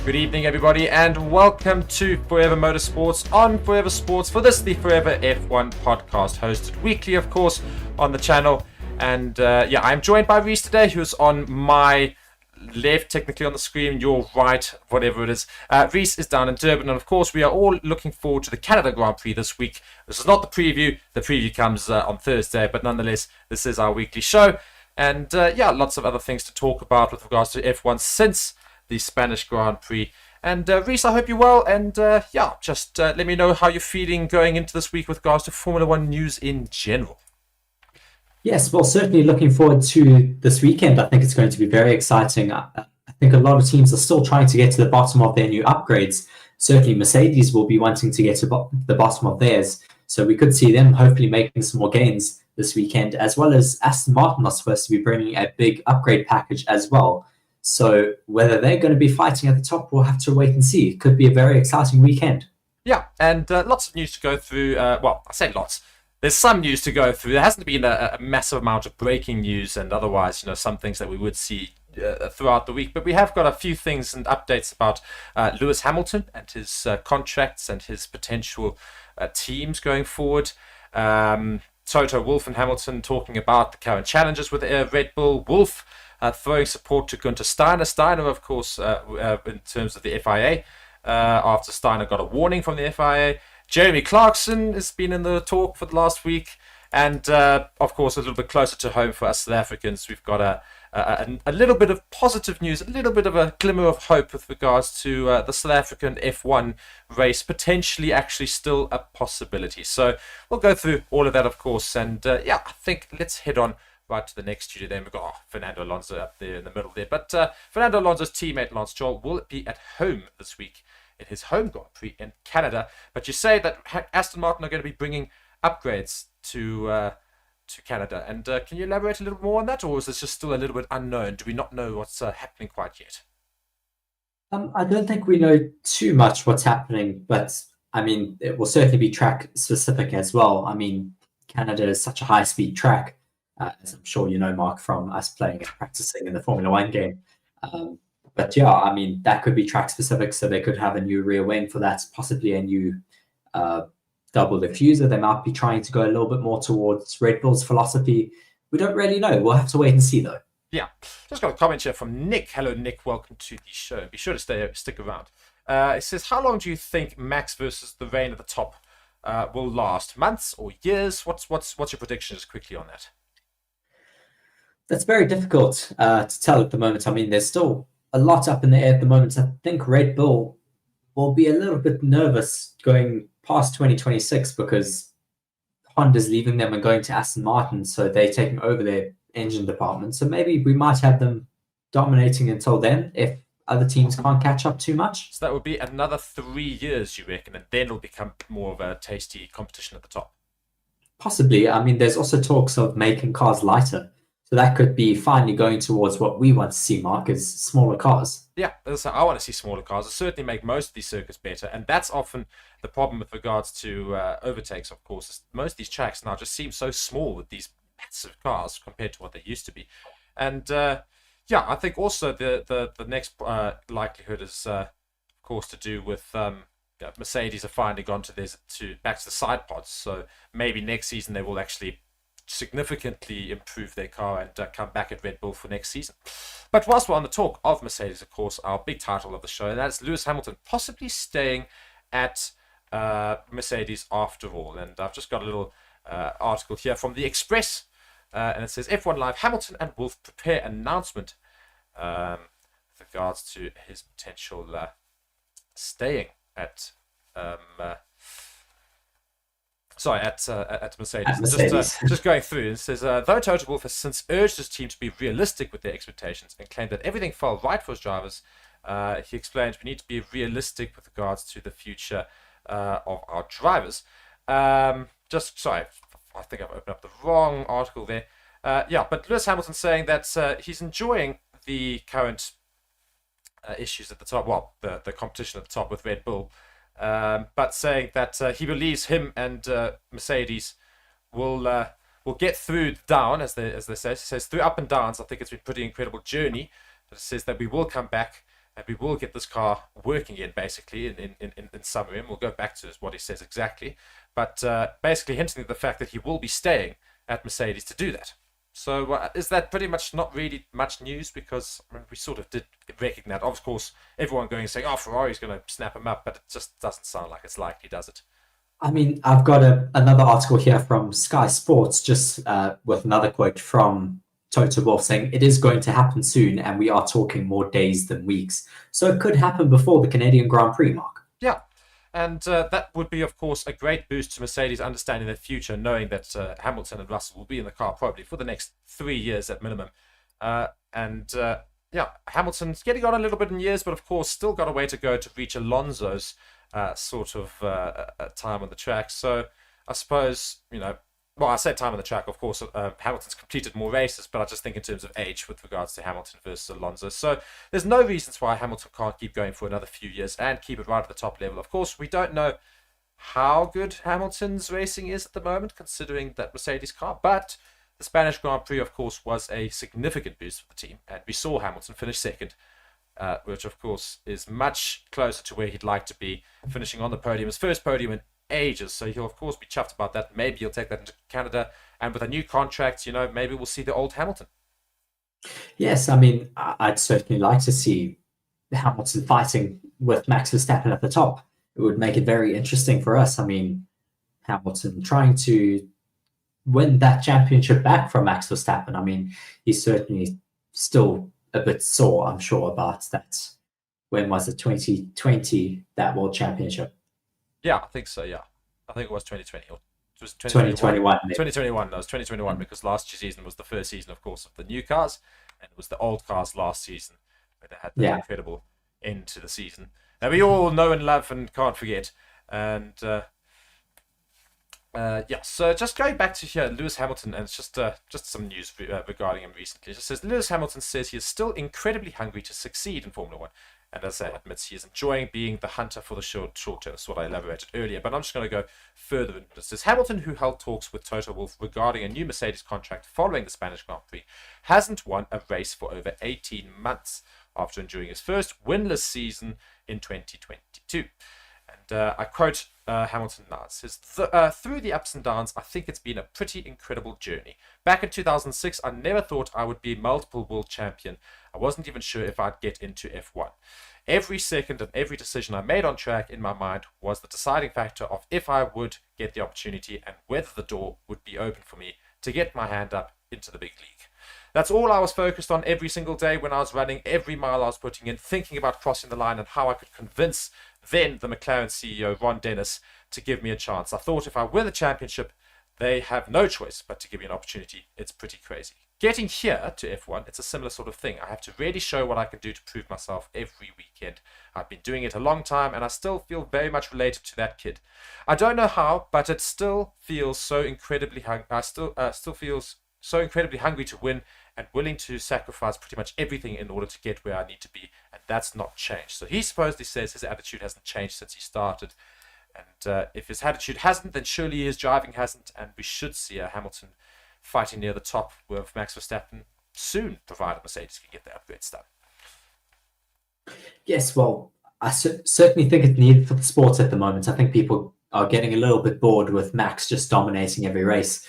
Good evening, everybody, and welcome to Forever Motorsports on Forever Sports for this, the Forever F1 podcast, hosted weekly, of course, on the channel. And I'm joined by Reese today, who's on my left, technically on the screen, your right, whatever it is. Reese is down in Durban, and of course, we are all looking forward to the Canada Grand Prix this week. This is not the preview. The preview comes on Thursday, but nonetheless, this is our weekly show. And lots of other things to talk about with regards to F1 since the Spanish Grand Prix. And Reese, I hope you're well. And just let me know how you're feeling going into this week with regards to Formula One news in general. Yes, well, certainly looking forward to this weekend. I think it's going to be very exciting. I think a lot of teams are still trying to get to the bottom of their new upgrades. Certainly Mercedes will be wanting to get to the bottom of theirs. So we could see them hopefully making some more gains this weekend, as well as Aston Martin are supposed to be bringing a big upgrade package as well. So whether they're going to be fighting at the top, we'll have to wait and see. It could be a very exciting weekend. Yeah, and lots of news to go through. I say lots. There's some news to go through. There hasn't been a massive amount of breaking news and otherwise, some things that we would see throughout the week. But we have got a few things and updates about Lewis Hamilton and his contracts and his potential teams going forward. Toto Wolff and Hamilton talking about the current challenges with Red Bull. Wolff throwing support to Gunther Steiner. Steiner, of course, in terms of the FIA, after Steiner got a warning from the FIA. Jeremy Clarkson has been in the talk for the last week. And, of course, a little bit closer to home for us South Africans, we've got a little bit of positive news, a little bit of a glimmer of hope with regards to the South African F1 race, potentially actually still a possibility. So we'll go through all of that, of course. And, I think let's head on right to the next studio. Then we've got Fernando Alonso up there in the middle there. But Fernando Alonso's teammate, Lance Stroll, will be at home this week in his home Grand Prix in Canada. But you say that Aston Martin are going to be bringing upgrades to Canada. And can you elaborate a little more on that? Or is this just still a little bit unknown? Do we not know what's happening quite yet? I don't think we know too much what's happening, but I mean, it will certainly be track specific as well. I mean, Canada is such a high speed track. As I'm sure you know, Mark, from us playing and practicing in the Formula One game. But yeah, I mean, that could be track specific, so they could have a new rear wing for that, possibly a new double diffuser. They might be trying to go a little bit more towards Red Bull's philosophy. We don't really know. We'll have to wait and see, though. Yeah. Just got a comment here from Nick. Hello, Nick. Welcome to the show. Be sure to stick around. It says, how long do you think Max versus the rain at the top will last? Months or years? What's your prediction just quickly on that? That's very difficult to tell at the moment. I mean, there's still a lot up in the air at the moment. I think Red Bull will be a little bit nervous going past 2026 because Honda's leaving them and going to Aston Martin, so they're taking over their engine department. So maybe we might have them dominating until then if other teams can't catch up too much. So that would be another 3 years, you reckon, and then it'll become more of a tasty competition at the top? Possibly. I mean, there's also talks of making cars lighter. So that could be finally going towards what we want to see, Mark, is smaller cars. Yeah, I want to see smaller cars. It certainly make most of these circuits better. And that's often the problem with regards to overtakes, of course. Is most of these tracks now just seem so small with these massive cars compared to what they used to be. And I think also the next likelihood is, of course, to do with Mercedes have finally gone back to the side pods. So maybe next season they will actually significantly improve their car and come back at Red Bull for next season. But whilst we're on the talk of Mercedes, of course, our big title of the show, and that's Lewis Hamilton possibly staying at Mercedes after all. And I've just got a little article here from The Express, and it says, F1 Live, Hamilton and Wolff prepare announcement with regards to his potential staying at at Mercedes. Just going through, it says, though Toto Wolff has since urged his team to be realistic with their expectations and claimed that everything fell right for his drivers, he explained, we need to be realistic with regards to the future of our drivers. I think I've opened up the wrong article there. But Lewis Hamilton saying that he's enjoying the current issues at the top, the competition at the top with Red Bull, but saying that he believes him and Mercedes will get through down, as they say. He says through up and downs. I think it's been a pretty incredible journey. But it says that we will come back and we will get this car working again, basically, in summary. And we'll go back to what he says exactly. But basically hinting at the fact that he will be staying at Mercedes to do that. So is that pretty much not really much news? Because I mean, we sort of did recognize, of course, everyone going and saying, oh, Ferrari's going to snap him up, but it just doesn't sound like it's likely, does it? I mean, I've got another article here from Sky Sports, just with another quote from Toto Wolff saying it is going to happen soon, and we are talking more days than weeks. So it could happen before the Canadian Grand Prix, Mark. Yeah. And that would be, of course, a great boost to Mercedes understanding their future, knowing that Hamilton and Russell will be in the car probably for the next 3 years at minimum. Yeah, Hamilton's getting on a little bit in years, but of course still got a way to go to reach Alonso's sort of time on the track. So I suppose, well, I say time on the track, of course, Hamilton's completed more races, but I just think in terms of age with regards to Hamilton versus Alonso. So there's no reasons why Hamilton can't keep going for another few years and keep it right at the top level. Of course, we don't know how good Hamilton's racing is at the moment, considering that Mercedes car, but the Spanish Grand Prix, of course, was a significant boost for the team, and we saw Hamilton finish second, which, of course, is much closer to where he'd like to be, finishing on the podium, his first podium in ages. So he'll, of course, be chuffed about that. Maybe he'll take that into Canada, and with a new contract, maybe we'll see the old Hamilton. Yes, I mean, I'd certainly like to see Hamilton fighting with Max Verstappen at the top. It would make it very interesting for us. I mean, Hamilton trying to win that championship back from Max Verstappen. I mean, he's certainly still a bit sore, I'm sure, about that. When was it? 2020, that World Championship? Yeah, I think so, yeah. I think it was 2020. Or it was 2021. 2021, no, it was 2021 because last season was the first season, of course, of the new cars, and it was the old cars last season where they had the incredible end to the season that we all know and love and can't forget. And so just going back to here, Lewis Hamilton, and it's just some news regarding him recently. It just says Lewis Hamilton says he is still incredibly hungry to succeed in Formula One, and as I admits he is enjoying being the hunter for the short term. That's what I elaborated earlier, but I'm just going to go further into this. It says Hamilton, who held talks with Toto Wolff regarding a new Mercedes contract following the Spanish Grand Prix, hasn't won a race for over 18 months after enduring his first winless season in 2022. And I quote Hamilton now. It says, through the ups and downs, I think it's been a pretty incredible journey. Back in 2006, I never thought I would be multiple world champion. I wasn't even sure if I'd get into F1. Every second of every decision I made on track in my mind was the deciding factor of if I would get the opportunity and whether the door would be open for me to get my hand up into the big league. That's all I was focused on every single day when I was running, every mile I was putting in, thinking about crossing the line and how I could convince then the McLaren CEO, Ron Dennis, to give me a chance. I thought if I win the championship, they have no choice but to give me an opportunity. It's pretty crazy. Getting here to F1, it's a similar sort of thing. I have to really show what I can do to prove myself every weekend. I've been doing it a long time, and I still feel very much related to that kid. I don't know how, but it still feels so incredibly I still feels so incredibly hungry to win and willing to sacrifice pretty much everything in order to get where I need to be, and that's not changed. So he supposedly says his attitude hasn't changed since he started, and if his attitude hasn't, then surely his driving hasn't, and we should see a Hamilton fighting near the top with Max Verstappen soon, provided Mercedes can get the upgrades done. Yes, well, I certainly think it's needed for the sport at the moment. I think people are getting a little bit bored with Max just dominating every race.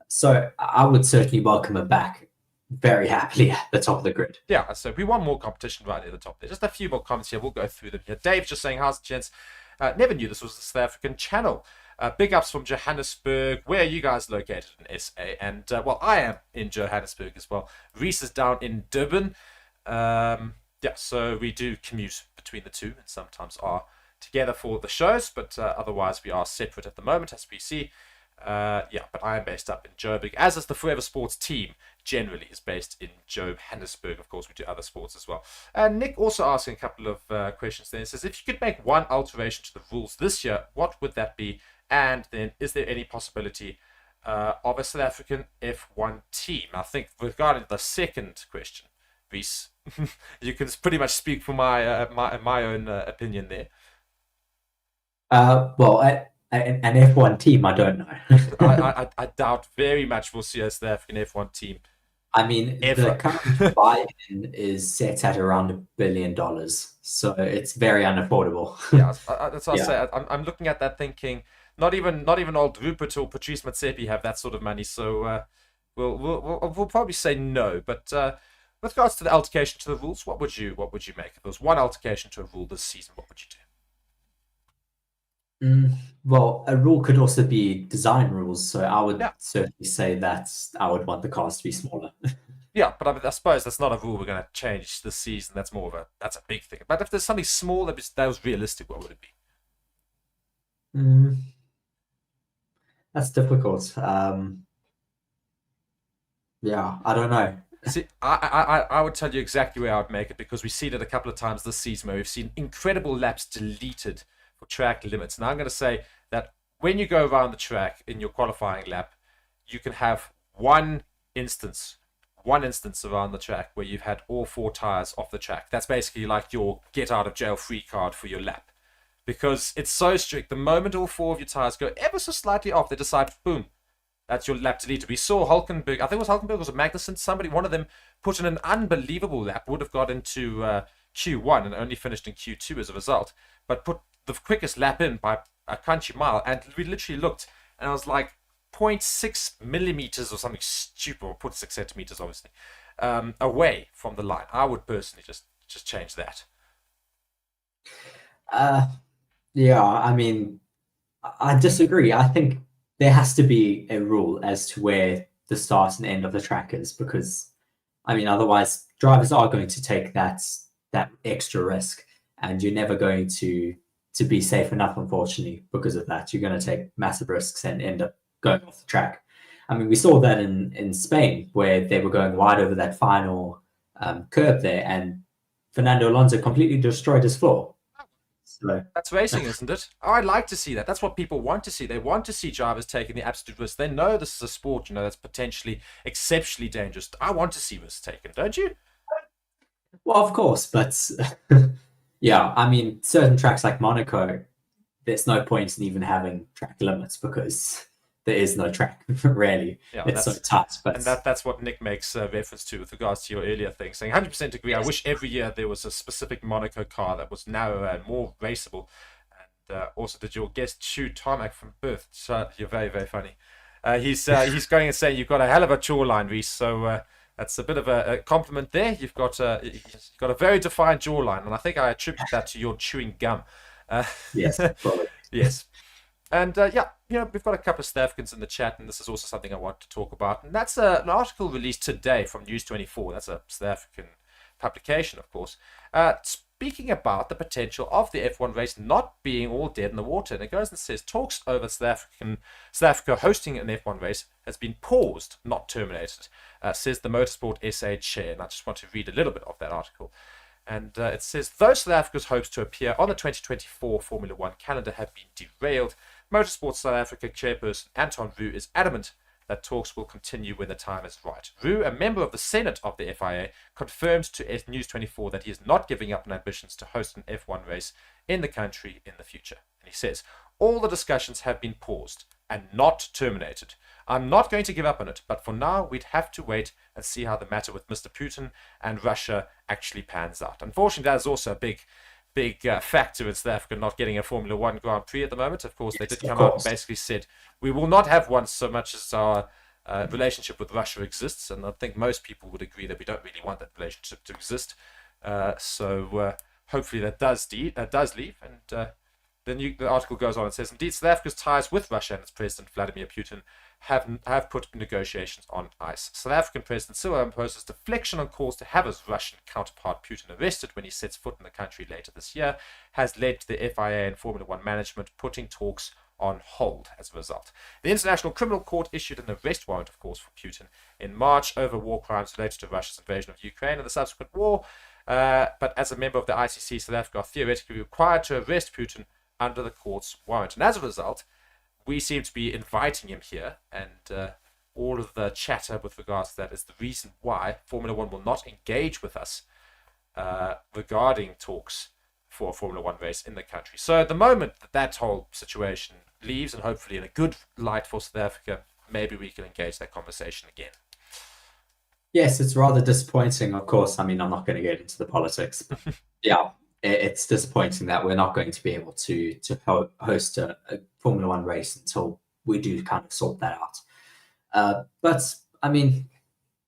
So I would certainly welcome him back very happily at the top of the grid. Yeah, so we want more competition right at the top there. Just a few more comments here. We'll go through them here. Dave's just saying, how's it, gents? Never knew this was the South African channel. Big ups from Johannesburg. Where are you guys located in SA? And, well, I am in Johannesburg as well. Reese is down in Durban. So we do commute between the two and sometimes are together for the shows, but otherwise we are separate at the moment, as we see. But I am based up in Joburg, as is the Forever Sports team generally is based in Johannesburg. Of course, we do other sports as well. Nick also asking a couple of questions there. He says, if you could make one alteration to the rules this year, what would that be? And then, is there any possibility of a South African F1 team? I think regarding the second question, Reese, you can pretty much speak for my own opinion there. An F1 team, I don't know. I doubt very much we'll see a South African F1 team I mean, the ever. current buy-in is set at around $1 billion, so it's very unaffordable. Yeah, that's what I Yeah. say. I'm looking at that thinking, not even old Rupert or Patrice Motsepe have that sort of money. So we'll probably say no. But with regards to the altercation to the rules, what would you make? If there was one altercation to a rule this season, what would you do? Mm, well, a rule could also be design rules, so I would Yeah, certainly say that I would want the cars to be smaller. yeah, but I suppose that's not a rule we're going to change this season. That's a big thing. But if there's something small that was realistic, what would it be? Mm, that's difficult. Yeah, I don't know. See, I would tell you exactly where I would make it because we've seen it a couple of times this season where we've seen incredible laps deleted for track limits. And I'm going to say that when you go around the track in your qualifying lap, you can have instance, one instance around the track where you've had all four tires off the track. That's basically like your get out of jail free card for your lap because it's so strict. The moment all four of your tires go ever so slightly off, they decide, boom, that's your lap deleted. We saw Hulkenberg, I think it was Hulkenberg, was it Magnussen? Somebody, one of them, put in an unbelievable lap, would have got into Q1 and only finished in Q2 as a result, but put the quickest lap in by a country mile. And we literally looked, and I was like, zero point 0.6 millimeters or something stupid, or 0.6 centimeters, obviously, away from the line. I would personally just change that. Uh, yeah, I mean, I disagree. I think there has to be a rule as to where the start and end of the track is, because I mean, otherwise drivers are going to take that extra risk, and you're never going to be safe enough, unfortunately, because of that. You're going to take massive risks and end up going off the track. I mean, we saw that in Spain where they were going wide over that final curve there, and Fernando Alonso completely destroyed his floor. So, That's racing, isn't it? Oh, I'd like to see that. That's what people want to see. They want to see drivers taking the absolute risk. They know this is a sport, that's potentially exceptionally dangerous. I want to see risks taken, don't you? well, of course, but yeah, I mean, certain tracks like Monaco, there's no point in even having track limits because there is no track really. Yeah, It's so tight. and But that's what Nick makes reference to with regards to your earlier thing, saying 100% agree. I yes, wish every year there was a specific Monaco car that was narrower and more raceable. And also, did your guest chew tarmac from birth? So you're very, very funny. He's going and saying you've got a hell of a jawline, Reese. So that's a bit of a compliment there. You've got a very defined jawline, and I think I attribute that to your chewing gum. Uh, yes, probably. yes. And yeah, we've got a couple of South Africans in the chat, and this is also something I want to talk about. And that's an article released today from News 24. That's a South African publication, of course, speaking about the potential of the F1 race not being all dead in the water. And it goes and says talks over South Africa hosting an F1 race has been paused, not terminated, says the Motorsport SA chair. And I just want to read a little bit of that article. And it says, though South Africa's hopes to appear on the 2024 Formula One calendar have been derailed, Motorsport South Africa chairperson Anton Roux is adamant that talks will continue when the time is right. Roux, a member of the Senate of the FIA, confirmed to News 24 that he is not giving up on ambitions to host an F1 race in the country in the future. And he says, all the discussions have been paused and not terminated. I'm not going to give up on it, but for now, we'd have to wait and see how the matter with Mr. Putin and Russia actually pans out. Unfortunately, that is also a big factor in South Africa not getting a Formula One Grand Prix at the moment. Of course, they Yes, did of come out and course. basically said, we will not have one so much as our relationship with Russia exists. And I think most people would agree that we don't really want that relationship to exist. So hopefully that does leave. And the article goes on and says, indeed, South Africa's ties with Russia and its President Vladimir Putin have put negotiations on ice. South African President Cyril Ramaphosa's deflection on calls to have his Russian counterpart Putin arrested when he sets foot in the country later this year has led to the FIA and Formula One management putting talks on hold as a result. The International Criminal Court issued an arrest warrant, of course, for Putin in March over war crimes related to Russia's invasion of Ukraine and the subsequent war. But as a member of the ICC, South Africa are theoretically required to arrest Putin under the court's warrant. And as a result, we seem to be inviting him here, and all of the chatter with regards to that is the reason why Formula One will not engage with us regarding talks for a Formula One race in the country. So at the moment that whole situation leaves, and hopefully in a good light for South Africa, maybe we can engage that conversation again. Yes, it's rather disappointing. Of course, I mean, I'm not going to get into the politics, but yeah, it's disappointing that we're not going to be able to host a Formula One race until we do kind of sort that out. But I mean,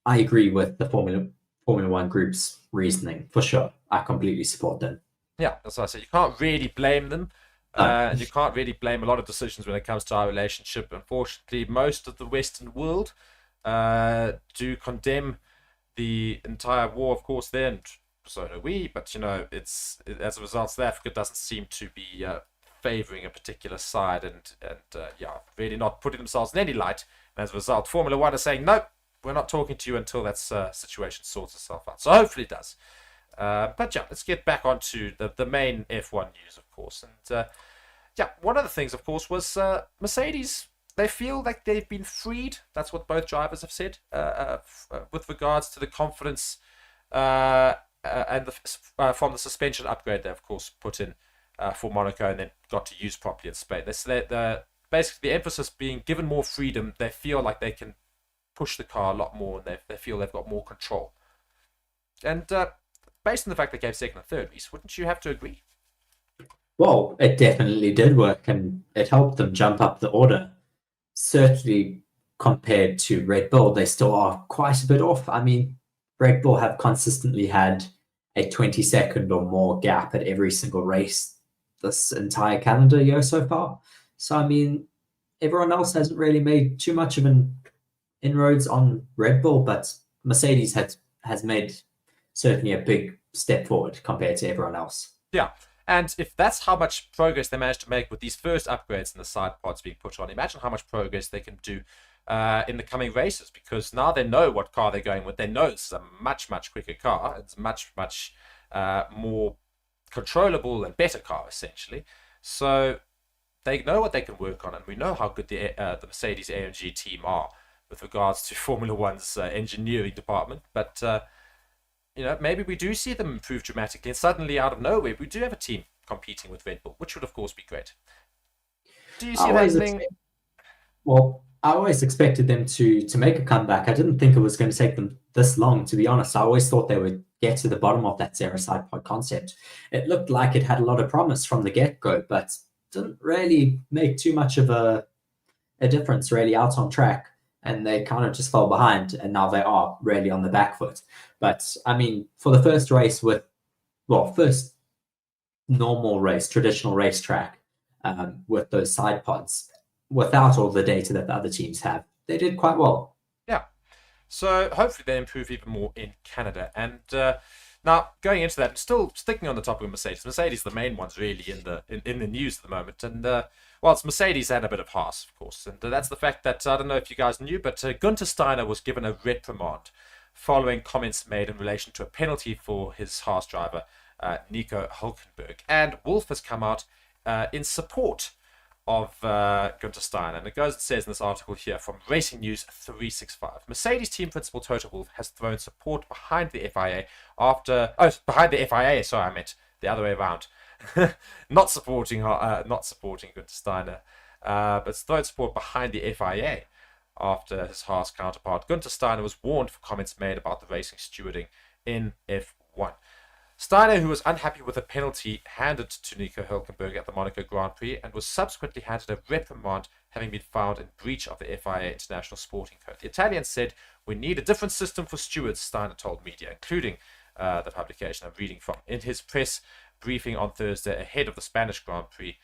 I agree with the Formula One group's reasoning for sure. I completely support them. Yeah, that's what I said. You can't really blame them. No. And you can't really blame a lot of decisions when it comes to our relationship. Unfortunately, most of the Western world do condemn the entire war, of course, then so do we. But as a result, South Africa doesn't seem to be favouring a particular side, and yeah, really not putting themselves in any light. And as a result, Formula One is saying, nope, we're not talking to you until that situation sorts itself out. So hopefully it does. But yeah, let's get back onto the main F1 news, of course. And yeah, one of the things, of course, was Mercedes. They feel like they've been freed. That's what both drivers have said with regards to the confidence and from the suspension upgrade they, of course, put in for Monaco and then got to use properly in Spain. Basically, the emphasis being given more freedom. They feel like they can push the car a lot more, and they feel they've got more control. And based on the fact they came second and third, Reese, wouldn't you have to agree? Well, it definitely did work, and it helped them jump up the order. Certainly, compared to Red Bull, they still are quite a bit off. I mean, Red Bull have consistently had a 20-second or more gap at every single race this entire calendar year so far. So, I mean, everyone else hasn't really made too much of an inroads on Red Bull, but Mercedes has made certainly a big step forward compared to everyone else. Yeah. And if that's how much progress they managed to make with these first upgrades and the side pods being put on, imagine how much progress they can do in the coming races, because now they know what car they're going with. They know it's a much, much quicker car. It's much, much more controllable and better car, essentially. So they know what they can work on, and we know how good the Mercedes AMG team are with regards to Formula One's engineering department. But maybe we do see them improve dramatically, and suddenly, out of nowhere, we do have a team competing with Red Bull, which would, of course, be great. Do you see that thing? Well, I always expected them to make a comeback. I didn't think it was going to take them this long, to be honest. I always thought they would get to the bottom of that zero side pod concept. It looked like it had a lot of promise from the get-go, but didn't really make too much of a difference really out on track. And they kind of just fell behind, and now they are really on the back foot. But I mean, for the first race first normal race, traditional racetrack with those side pods, without all the data that the other teams have, they did quite well. Yeah. So hopefully they improve even more in Canada. And now going into that, still sticking on the topic of Mercedes. Mercedes, the main ones really in the news at the moment. And it's Mercedes and a bit of Haas, of course. And that's the fact that, I don't know if you guys knew, but Gunther Steiner was given a reprimand following comments made in relation to a penalty for his Haas driver, Nico Hülkenberg. And Wolf has come out in support of Gunther Steiner. And it goes and says in this article here from Racing News 365. Mercedes team principal Toto Wolff has thrown support behind the FIA behind the FIA, sorry, I meant the other way around. not supporting Gunther Steiner, but thrown support behind the FIA after his Haas counterpart Gunther Steiner was warned for comments made about the racing stewarding in F1. Steiner, who was unhappy with a penalty handed to Nico Hülkenberg at the Monaco Grand Prix and was subsequently handed a reprimand, having been found in breach of the FIA International Sporting Code. The Italian said, "We need a different system for stewards," Steiner told media, including the publication I'm reading from, in his press briefing on Thursday ahead of the Spanish Grand Prix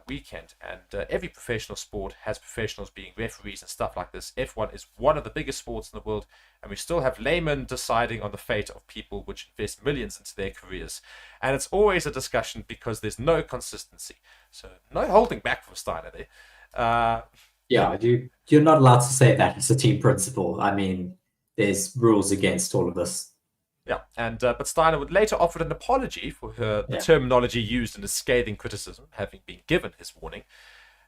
weekend. And every professional sport has professionals being referees and stuff like this. F1 is one of the biggest sports in the world, and we still have laymen deciding on the fate of people which invest millions into their careers. And it's always a discussion because there's no consistency. So no holding back from Steiner there. You're not allowed to say that as a team principal. I mean, there's rules against all of this. Yeah, and but Steiner would later offer an apology for the terminology used in his scathing criticism, having been given his warning.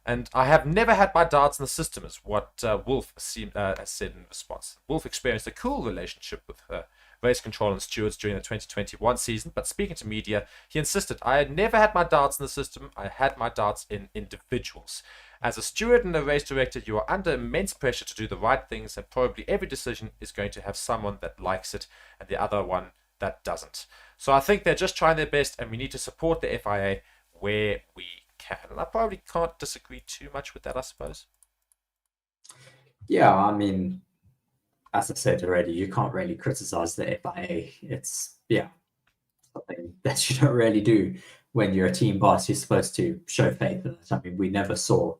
And I have never had my doubts in the system, is what Wolff has said in response. Wolff experienced a cool relationship with race control and stewards during the 2021 season. But speaking to media, he insisted, I had never had my doubts in the system. I had my doubts in individuals. As a steward and a race director, you are under immense pressure to do the right things, and probably every decision is going to have someone that likes it and the other one that doesn't. So I think they're just trying their best, and we need to support the FIA where we can. And I probably can't disagree too much with that, I suppose. Yeah, I mean, as I said already, you can't really criticize the FIA. It's, something that you don't really do when you're a team boss. You're supposed to show faith in it. I mean, we saw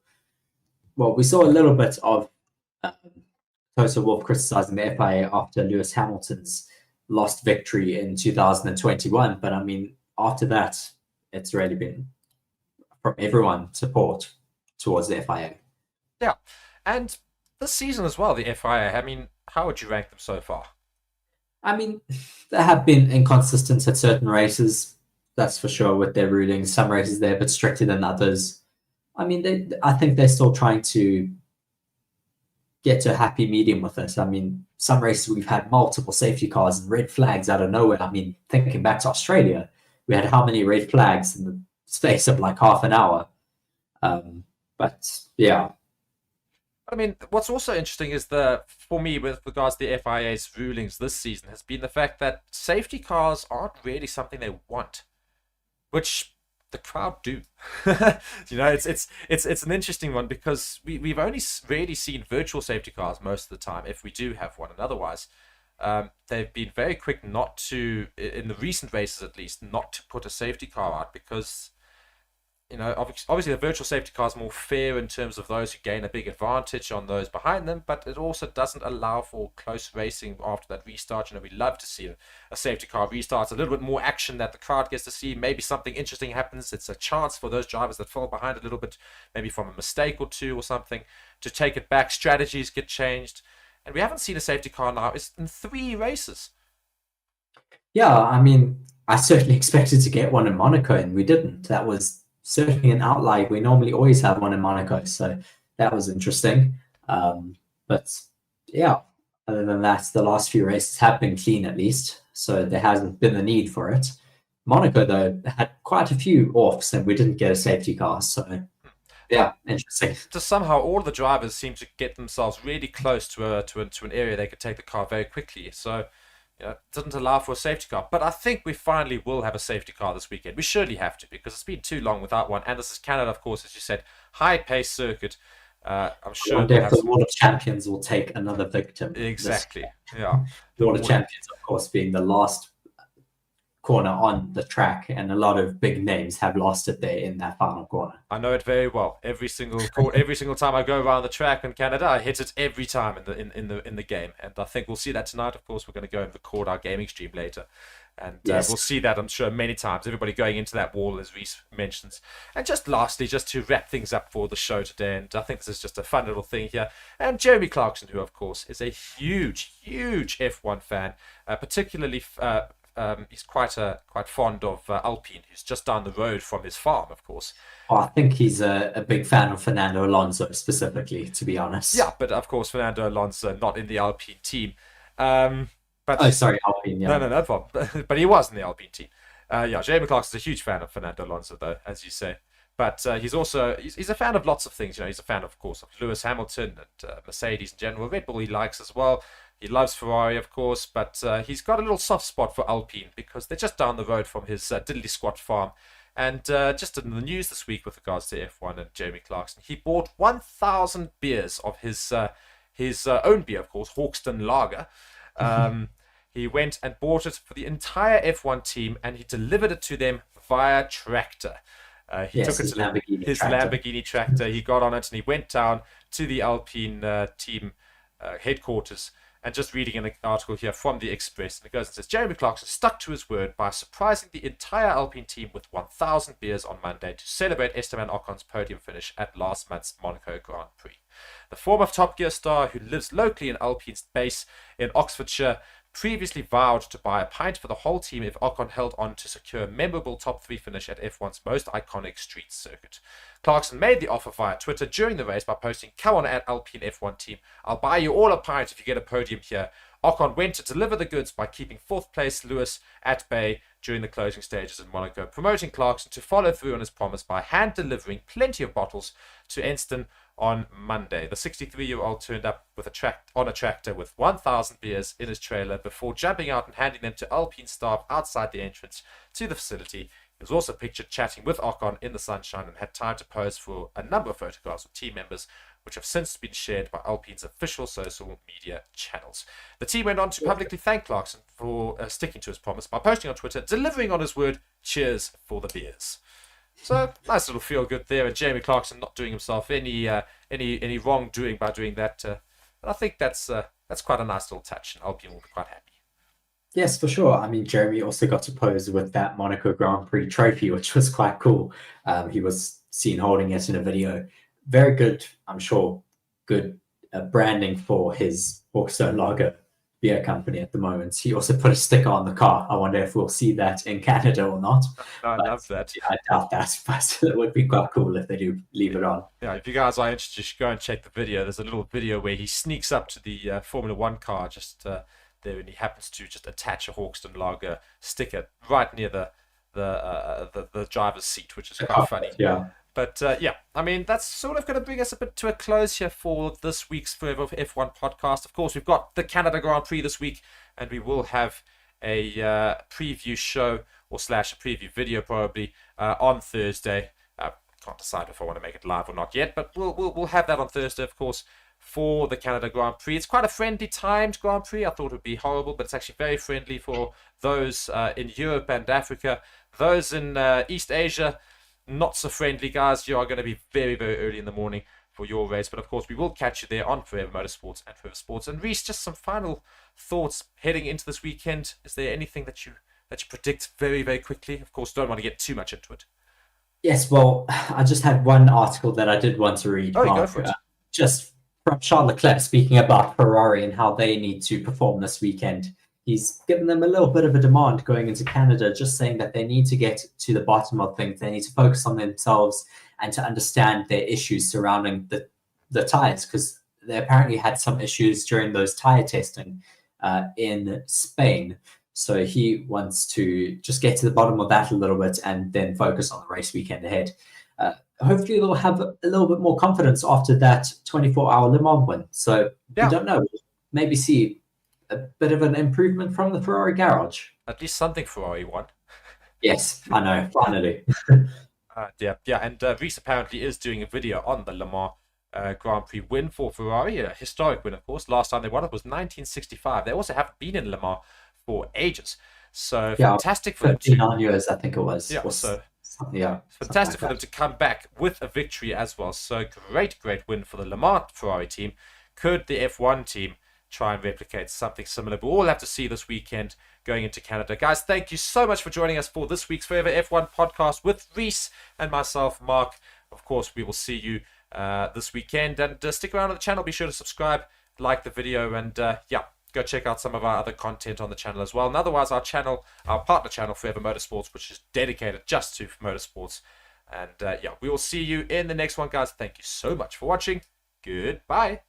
a little bit of Toto Wolff criticizing the FIA after Lewis Hamilton's lost victory in 2021. But I mean, after that, it's really been from everyone support towards the FIA. Yeah, and this season as well, the FIA, I mean, how would you rank them so far? I mean, they have been inconsistent at certain races, that's for sure, with their rulings. Some races they're a bit stricter than others. I mean, I think they're still trying to get to a happy medium with it. I mean, some races we've had multiple safety cars and red flags out of nowhere. I mean, thinking back to Australia, we had how many red flags in the space of like half an hour? But yeah. I mean, what's also interesting is for me, with regards to the FIA's rulings this season, has been the fact that safety cars aren't really something they want, which the crowd do. It's an interesting one, because we've only really seen virtual safety cars most of the time, if we do have one, and otherwise they've been very quick not to, in the recent races at least, not to put a safety car out, because obviously the virtual safety car is more fair in terms of those who gain a big advantage on those behind them, but it also doesn't allow for close racing after that restart. We love to see a safety car restart. It's a little bit more action that the crowd gets to see. Maybe something interesting happens. It's a chance for those drivers that fall behind a little bit, maybe from a mistake or two or something, to take it back. Strategies get changed. And we haven't seen a safety car now. It's in 3 races. Yeah, I mean, I certainly expected to get one in Monaco, and we didn't. That was certainly an outlier. We normally always have one in Monaco, so that was interesting. But yeah, other than that, the last few races have been clean at least, so there hasn't been the need for it. Monaco, though, had quite a few offs, and we didn't get a safety car, so yeah, interesting. Just somehow all the drivers seem to get themselves really close to an area they could take the car very quickly. So it doesn't allow for a safety car. But I think we finally will have a safety car this weekend. We surely have to, because it's been too long without one. And this is Canada, of course, as you said, high-paced circuit. I'm sure the World of Champions will take another victim. Exactly. Yeah. The World of Champions, of course, being the last corner on the track, and a lot of big names have lost it there in that final corner. I know it very well. Every single time I go around the track in Canada, I hit it every time in the game, and I think we'll see that tonight. Of course, we're going to go and record our gaming stream later, and yes, we'll see that, I'm sure, many times. Everybody going into that wall, as Reese mentions. And just lastly, just to wrap things up for the show today, and I think this is just a fun little thing here. And Jeremy Clarkson, who of course is a huge F1 fan, particularly. He's quite fond of Alpine, who's just down the road from his farm, of course. I think he's a big fan of Fernando Alonso specifically, to be honest. Yeah, but of course Fernando Alonso not in the Alpine team. Alpine. Yeah. No problem. But he was in the Alpine team. Jeremy Clarkson's a huge fan of Fernando Alonso, though, as you say. But he's a fan of lots of things. He's a fan, of course, of Lewis Hamilton and Mercedes in general. Red Bull he likes as well. He loves Ferrari, of course, but he's got a little soft spot for Alpine, because they're just down the road from his diddly squat farm. And just in the news this week with regards to F1 and Jeremy Clarkson, he bought 1,000 beers of his own beer, of course, Hawkston Lager. He went and bought it for the entire F1 team, and he delivered it to them via tractor. He took it to his Lamborghini tractor. He got on it and he went down to the Alpine team headquarters. And just reading an article here from the Express, and it goes and says, Jeremy Clarkson stuck to his word by surprising the entire Alpine team with 1,000 beers on Monday to celebrate Esteban Ocon's podium finish at last month's Monaco Grand Prix. The former Top Gear star, who lives locally in Alpine's base in Oxfordshire, previously vowed to buy a pint for the whole team if Ocon held on to secure a memorable top 3 finish at F1's most iconic street circuit. Clarkson made the offer via Twitter during the race by posting, "Come on at Alpine F1 team, I'll buy you all a pint if you get a podium here. Ocon went to deliver the goods by keeping fourth place Lewis at bay during the closing stages in Monaco, promoting Clarkson to follow through on his promise by hand delivering plenty of bottles to Enston on Monday. The 63-year-old turned up with a tractor with 1,000 beers in his trailer before jumping out and handing them to Alpine staff outside the entrance to the facility. He was also pictured chatting with Ocon in the sunshine and had time to pose for a number of photographs with team members, which have since been shared by Alpine's official social media channels. The team went on to publicly thank Clarkson for sticking to his promise by posting on Twitter, delivering on his word, cheers for the beers. So, nice little feel-good there, and Jamie Clarkson not doing himself any wrongdoing by doing that. And I think that's quite a nice little touch, and Alpine will be quite happy. Yes, for sure. I mean, Jeremy also got to pose with that Monaco Grand Prix trophy, which was quite cool. He was seen holding it in a video. Very good, I'm sure, good branding for his Hawkstone Lager beer company at the moment. He also put a sticker on the car. I wonder if we'll see that in Canada or not. I love that. Yeah, I doubt that, but it would be quite cool if they do leave it on. Yeah, if you guys are interested, you should go and check the video. There's a little video where he sneaks up to the Formula One car just there, and he happens to just attach a Hawkstone Lager sticker right near the driver's seat, which is quite funny. Yeah. But yeah, I mean, that's sort of going to bring us a bit to a close here for this week's Forever F1 podcast. Of course, we've got the Canada Grand Prix this week, and we will have a preview show or / a preview video probably on Thursday. Can't decide if I want to make it live or not yet, but we'll have that on Thursday, of course, for the Canada Grand Prix. It's quite a friendly timed Grand Prix. I thought it would be horrible, but it's actually very friendly for those in Europe and Africa. Those in East Asia, not so friendly, guys. You are going to be very, very early in the morning for your race. But of course, we will catch you there on Forever Motorsports and Forever Sports. And Reese, just some final thoughts heading into this weekend. Is there anything that you predict very, very quickly? Of course, don't want to get too much into it. Yes, well, I just had one article that I did want to read. Oh, go for it. Just from Charles Leclerc speaking about Ferrari and how they need to perform this weekend. He's given them a little bit of a demand going into Canada, just saying that they need to get to the bottom of things. They need to focus on themselves and to understand their issues surrounding the tires, because they apparently had some issues during those tire testing in Spain. So he wants to just get to the bottom of that a little bit and then focus on the race weekend ahead. Hopefully they'll have a little bit more confidence after that 24-hour Le Mans win. So we don't know. Maybe see a bit of an improvement from the Ferrari garage. At least something Ferrari won. Yes, I know. Finally. Yeah. And Reese apparently is doing a video on the Le Mans Grand Prix win for Ferrari. A historic win, of course. Last time they won it was 1965. They also haven't been in Le Mans for ages. So fantastic for them to... 59 years, I think it was. Yeah, so... Yeah, fantastic for them to come back with a victory as well. So great win for the Le Mans Ferrari team. Could the F1 team try and replicate something similar? But we'll have to see this weekend going into Canada. Guys, thank you so much for joining us for this week's Forever F1 podcast with Reese and myself, Mark. Of course, we will see you this weekend. And stick around on the channel. Be sure to subscribe, like the video, and go check out some of our other content on the channel as well. And otherwise, our partner channel, Forever Motorsports, which is dedicated just to motorsports. And we will see you in the next one, guys. Thank you so much for watching. Goodbye.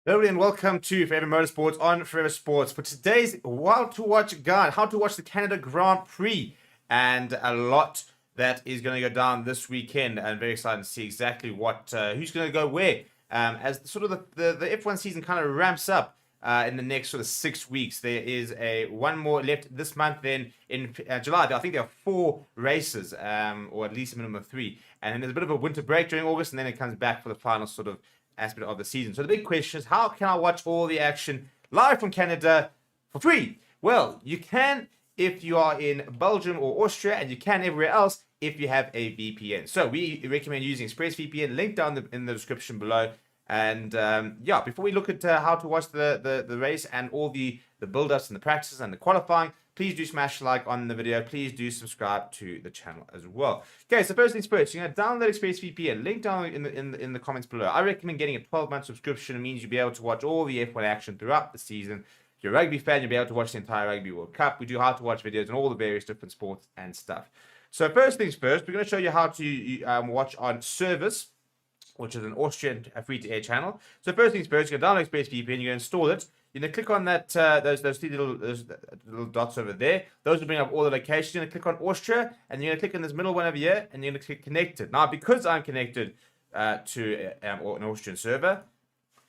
Hello and welcome to Forever Motorsports on Forever Sports for today's Wild to Watch guide, how to watch the Canada Grand Prix, and a lot that is going to go down this weekend. And very excited to see exactly who's going to go where as sort of the F1 season kind of ramps up in the next sort of 6 weeks. There is one more left this month. Then in July, I think there are 4 races, or at least a minimum of 3. And then there's a bit of a winter break during August, and then it comes back for the final sort of aspect of the season. So the big question is, how can I watch all the action live from Canada for free? Well, you can if you are in Belgium or Austria, and you can everywhere else if you have a VPN. So we recommend using ExpressVPN, linked down in the description below. And yeah, before we look at how to watch the race and all the build-ups and the practices and the qualifying, please do smash like on the video. Please do subscribe to the channel as well. Okay, so first things first, you're going to download ExpressVPN. Link down in the comments below. I recommend getting a 12-month subscription. It means you'll be able to watch all the F1 action throughout the season. If you're a rugby fan, you'll be able to watch the entire Rugby World Cup. We do how to watch videos on all the various different sports and stuff. So first things first, we're going to show you how to watch on Service, which is an Austrian free-to-air channel. So first things first, you're going to download ExpressVPN, you're going to install it. You're going to click on that those three little dots over there. Those will bring up all the locations. You're going to click on Austria, and you're going to click on this middle one over here, and you're going to click Connected. Now, because I'm connected to an Austrian server,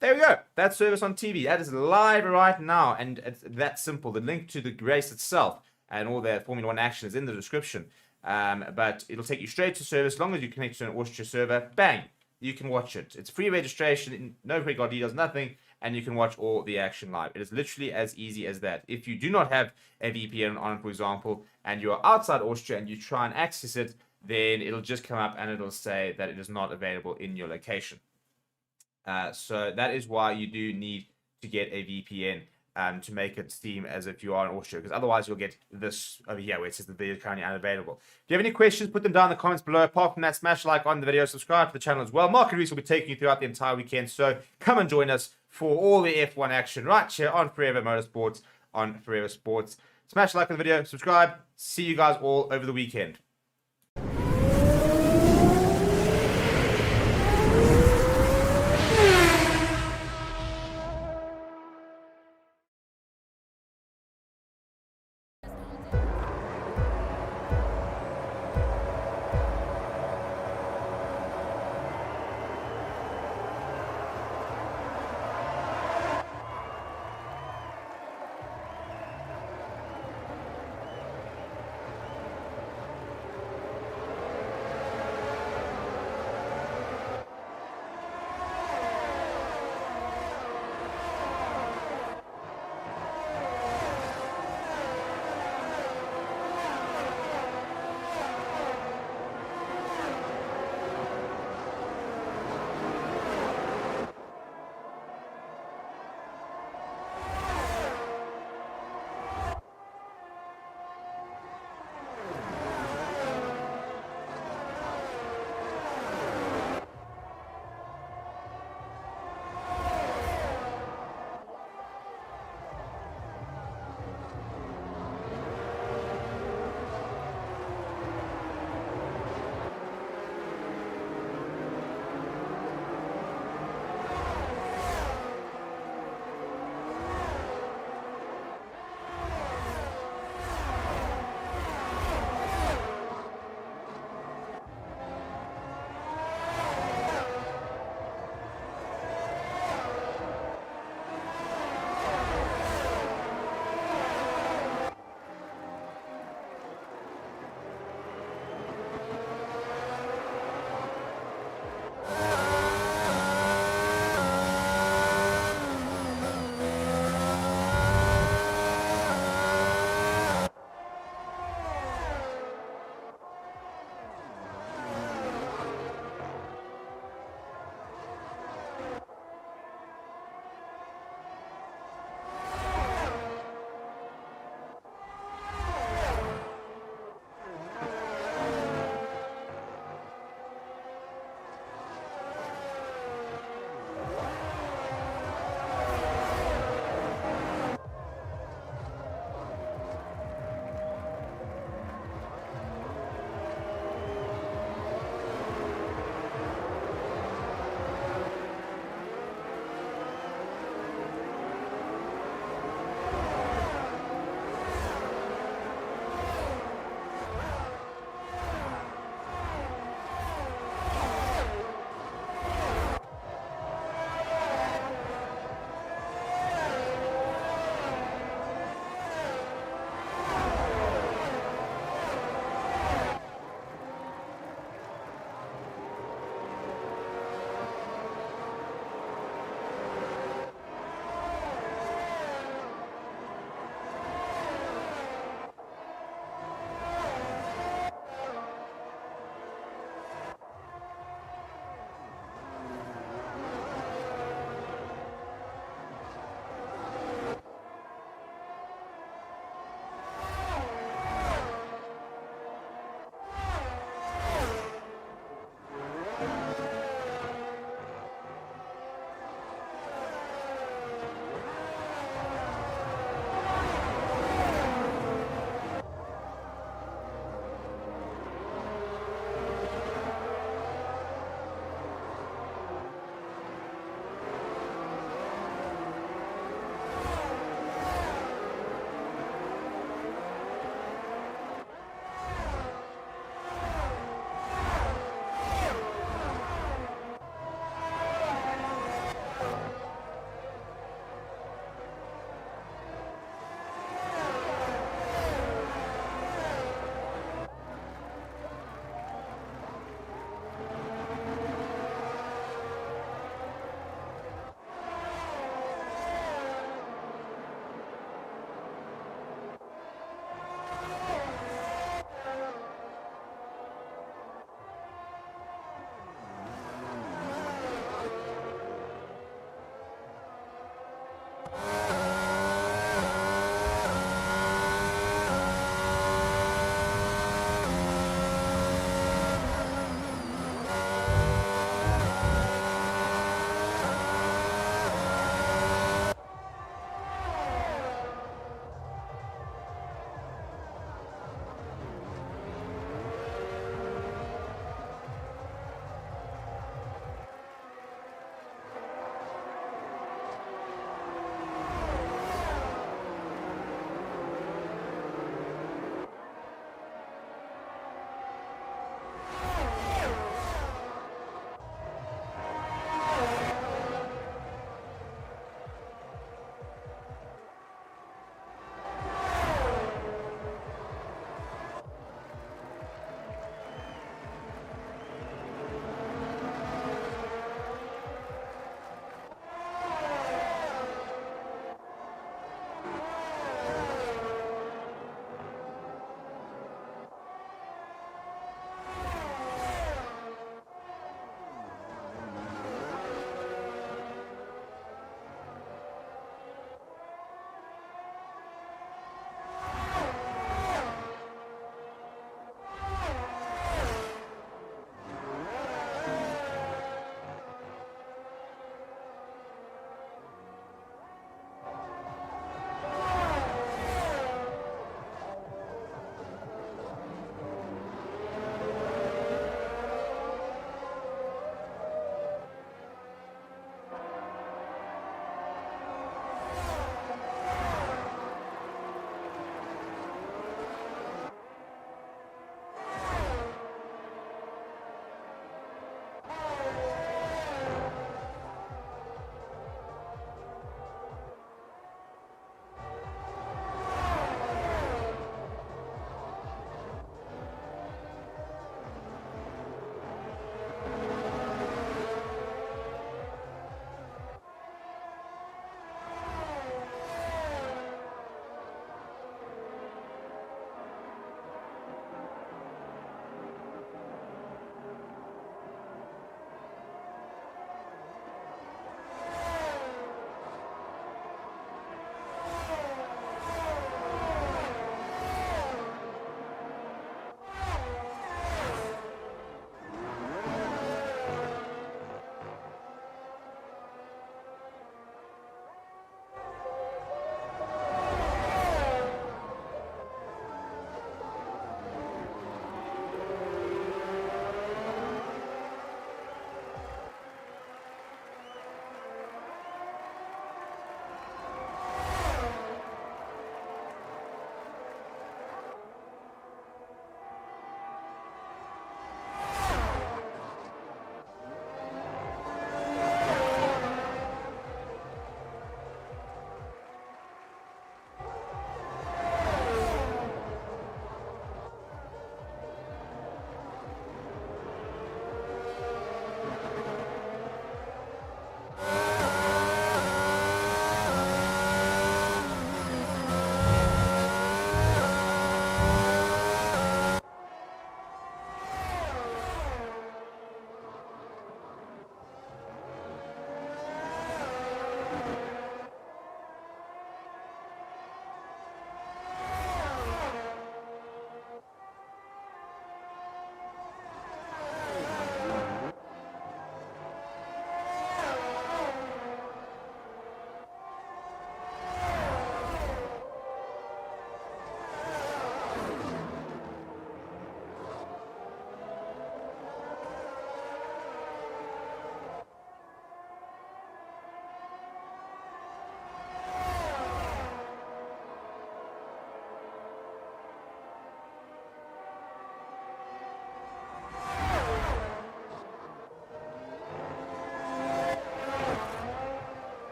there we go. That's Service on TV. That is live right now, and it's that simple. The link to the race itself and all the Formula 1 action is in the description. But it'll take you straight to Service. As long as you connect to an Austria server, bang, you can watch it. It's free registration, no credit card details, nothing, and you can watch all the action live. It is literally as easy as that. If you do not have a VPN on, for example, and you are outside Austria and you try and access it, then it'll just come up and it'll say that it is not available in your location. So that is why you do need to get a VPN to make it seem as if you are in Austria, because otherwise you'll get this over here where it says the video is currently unavailable. If you have any questions, put them down in the comments below. Apart from that, smash like on the video, subscribe to the channel as well. Mark and Reese will be taking you throughout the entire weekend, so come and join us for all the F1 action right here on Forever Motorsports on Forever Sports. Smash like on the video, subscribe. See you guys all over the weekend.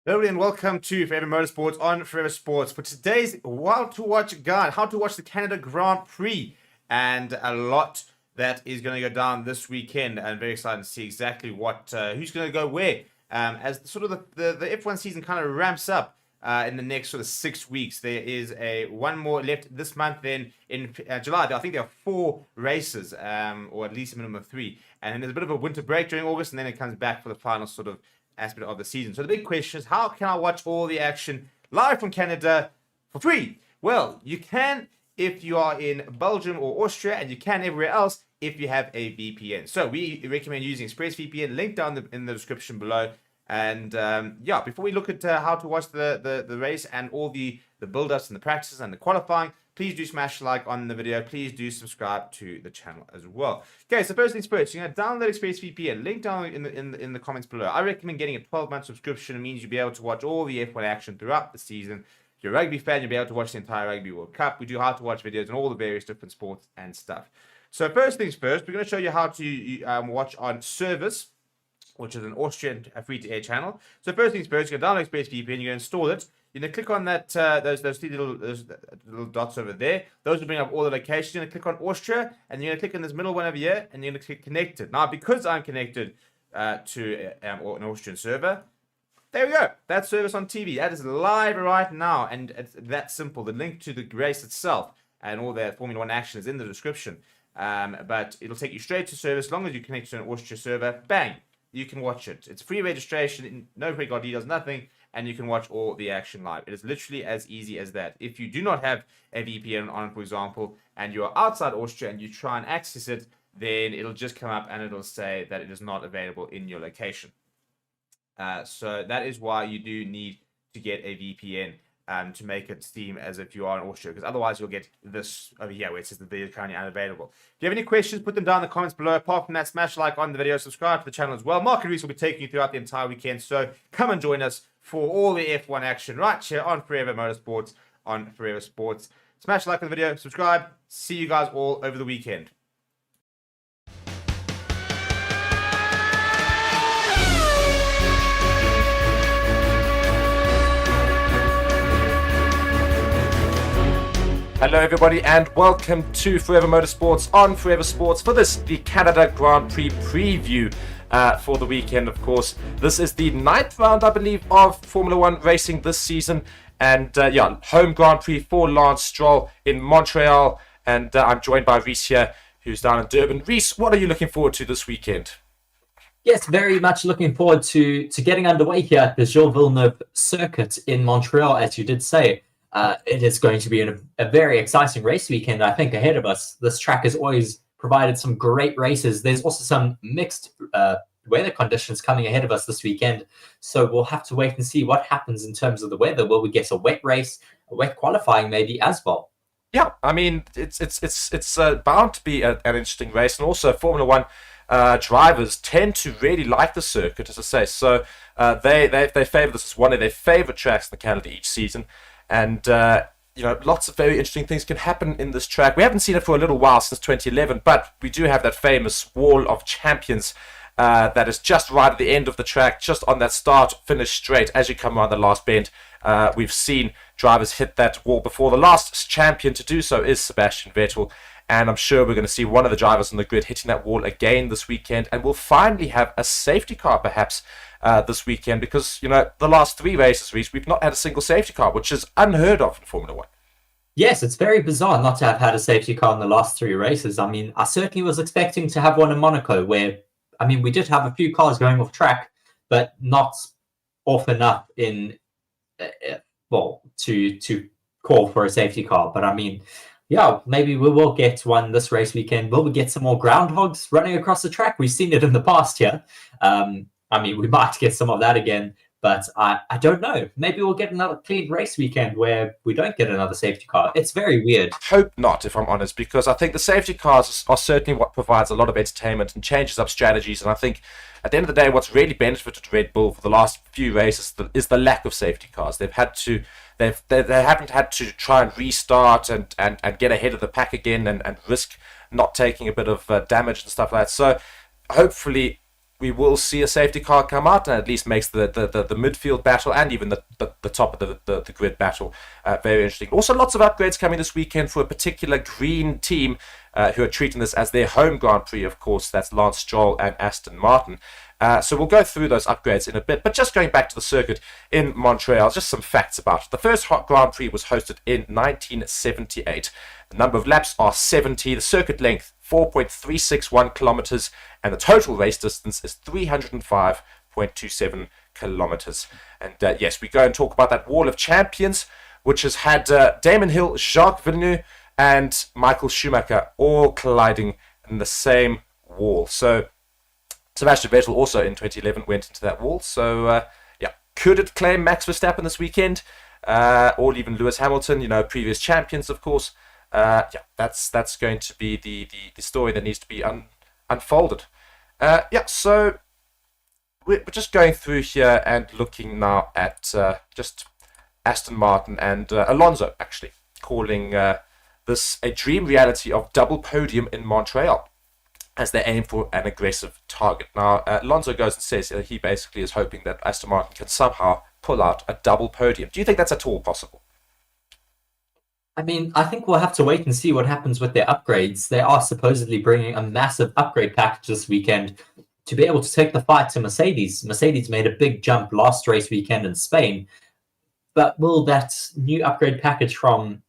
Hello and welcome to Forever Motorsports on Forever Sports for today's Wild to Watch guide, how to watch the Canada Grand Prix, and a lot that is going to go down this weekend. And very excited to see exactly what who's going to go where as sort of the F1 season kind of ramps up in the next sort of 6 weeks. There is one more left this month. Then in July, I think there are 4 races, or at least a minimum of 3. And then there's a bit of a winter break during August, and then it comes back for the final sort of aspect of the season. So the big question is, how can I watch all the action live from Canada for free? Well, you can if you are in Belgium or Austria, and you can everywhere else if you have a VPN. So we recommend using ExpressVPN, link down in the description below. And yeah, before we look at how to watch the race and all the build-ups and the practices and the qualifying, please do smash like on the video. Please do subscribe to the channel as well. Okay, so first things first, you're going to download ExpressVPN. Link down in the comments below. I recommend getting a 12-month subscription. It means you'll be able to watch all the F1 action throughout the season. If you're a rugby fan, you'll be able to watch the entire Rugby World Cup. We do how to watch videos on all the various different sports and stuff. So first things first, we're going to show you how to watch on Service, which is an Austrian free-to-air channel. So first things first, you're going to download ExpressVPN, you're going to install it. You're going to click on that those 3 little dots over there. Those will bring up all the locations. You're going to click on Austria, and you're going to click on this middle one over here, and you're going to click Connected. Now, because I'm connected to an Austrian server, there we go. That's Service on TV. That is live right now, and it's that simple. The link to the race itself and all the Formula 1 action is in the description. But it'll take you straight to Service. As long as you connect to an Austria server, bang, you can watch it. It's free registration, no credit card details, nothing, and you can watch all the action live. It is literally as easy as that. If you do not have a VPN on, for example, and you are outside Austria and you try and access it, then it'll just come up and it'll say that it is not available in your location. So that is why you do need to get a VPN to make it seem as if you are in Austria, because otherwise you'll get this over here where it says the video is currently unavailable. If you have any questions, put them down in the comments below. Apart from that, smash like on the video, subscribe to the channel as well. Mark and Reese will be taking you throughout the entire weekend, so come and join us for all the F1 action right here on Forever Motorsports on Forever Sports. Smash like on the video, subscribe. See you guys all over the weekend. Hello everybody and welcome to Forever Motorsports on Forever Sports for the Canada Grand Prix preview for the weekend, of course. This is the 9th round, I believe, of Formula 1 racing this season. And yeah, home Grand Prix for Lance Stroll in Montreal. And I'm joined by Reese here, who's down in Durban. Reese, what are you looking forward to this weekend? Yes, very much looking forward to getting underway here at the Gilles Villeneuve circuit in Montreal, as you did say. It is going to be a very exciting race weekend, I think, ahead of us. This track has always provided some great races. There's also some mixed weather conditions coming ahead of us this weekend. So we'll have to wait and see what happens in terms of the weather. Will we get a wet race, a wet qualifying maybe as well? Yeah, I mean, it's bound to be an interesting race. And also Formula 1 drivers tend to really like the circuit, as I say. So they favor this as one of their favorite tracks in Canada each season. And, you know, lots of very interesting things can happen in this track. We haven't seen it for a little while, since 2011, but we do have that famous Wall of Champions that is just right at the end of the track, just on that start-finish straight as you come around the last bend. We've seen drivers hit that wall before. The last champion to do so is Sebastian Vettel, and I'm sure we're going to see one of the drivers on the grid hitting that wall again this weekend, and we'll finally have a safety car, perhaps, this weekend, because, you know, the last 3 races, Reese, we've not had a single safety car, which is unheard of in Formula 1. Yes, it's very bizarre not to have had a safety car in the last 3 races. I mean, I certainly was expecting to have one in Monaco, where, I mean, we did have a few cars going off track, but not off enough in, well, to call for a safety car. But I mean, yeah, maybe we will get one this race weekend. Will we get some more groundhogs running across the track? We've seen it in the past here. I mean, we might get some of that again, but I don't know. Maybe we'll get another clean race weekend where we don't get another safety car. It's very weird. Hope not, if I'm honest, because I think the safety cars are certainly what provides a lot of entertainment and changes up strategies. And I think at the end of the day, what's really benefited Red Bull for the last few races is the lack of safety cars. They haven't had to try and restart and get ahead of the pack again and risk not taking a bit of damage and stuff like that. So hopefully we will see a safety car come out and at least makes the midfield battle and even the top of the grid battle very interesting. Also, lots of upgrades coming this weekend for a particular green team who are treating this as their home Grand Prix, of course. That's Lance Stroll and Aston Martin. So we'll go through those upgrades in a bit. But just going back to the circuit in Montreal, just some facts about it. The first Grand Prix was hosted in 1978. The number of laps are 70. The circuit length, 4.361 kilometers. And the total race distance is 305.27 kilometers. And yes, we go and talk about that Wall of Champions, which has had Damon Hill, Jacques Villeneuve, and Michael Schumacher all colliding in the same wall. So Sebastian Vettel also in 2011 went into that wall. So could it claim Max Verstappen this weekend, or even Lewis Hamilton? Previous champions, of course. That's going to be the story that needs to be unfolded. So we're just going through here and looking now at just Aston Martin and Alonso actually calling this a dream reality of double podium in Montreal as they aim for an aggressive target. Now, Alonso goes and says that he basically is hoping that Aston Martin can somehow pull out a double podium. Do you think that's at all possible? I mean, I think we'll have to wait and see what happens with their upgrades. They are supposedly bringing a massive upgrade package this weekend to be able to take the fight to Mercedes. Mercedes made a big jump last race weekend in Spain, but will that new upgrade package from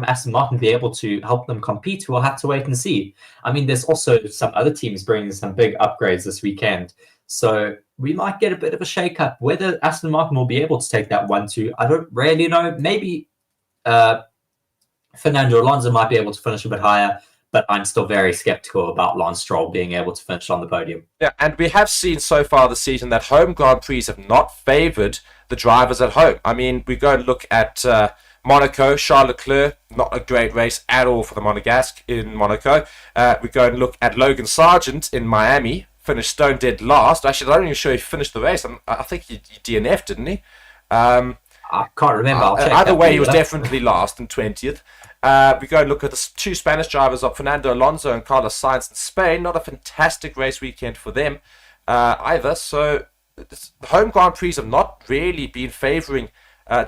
Aston Martin be able to help them compete? We'll have to wait and see. I mean, there's also some other teams bringing some big upgrades this weekend, so we might get a bit of a shake-up. Whether Aston Martin will be able to take that 1-2, I don't really know. Maybe Fernando Alonso might be able to finish a bit higher, but I'm still very skeptical about Lance Stroll being able to finish on the podium. Yeah, and we have seen so far this season that home Grand Prix have not favoured the drivers at home. I mean, we go and look at Monaco, Charles Leclerc, not a great race at all for the Monegasque in Monaco. We go and look at Logan Sargent in Miami, finished stone dead last. Actually, I'm not even sure he finished the race. I think he DNF'd, didn't he? I can't remember. I'll check either way, he was later. definitely last and 20th. We go and look at the two Spanish drivers of Fernando Alonso and Carlos Sainz in Spain. Not a fantastic race weekend for them either. So the home Grand Prix have not really been favouring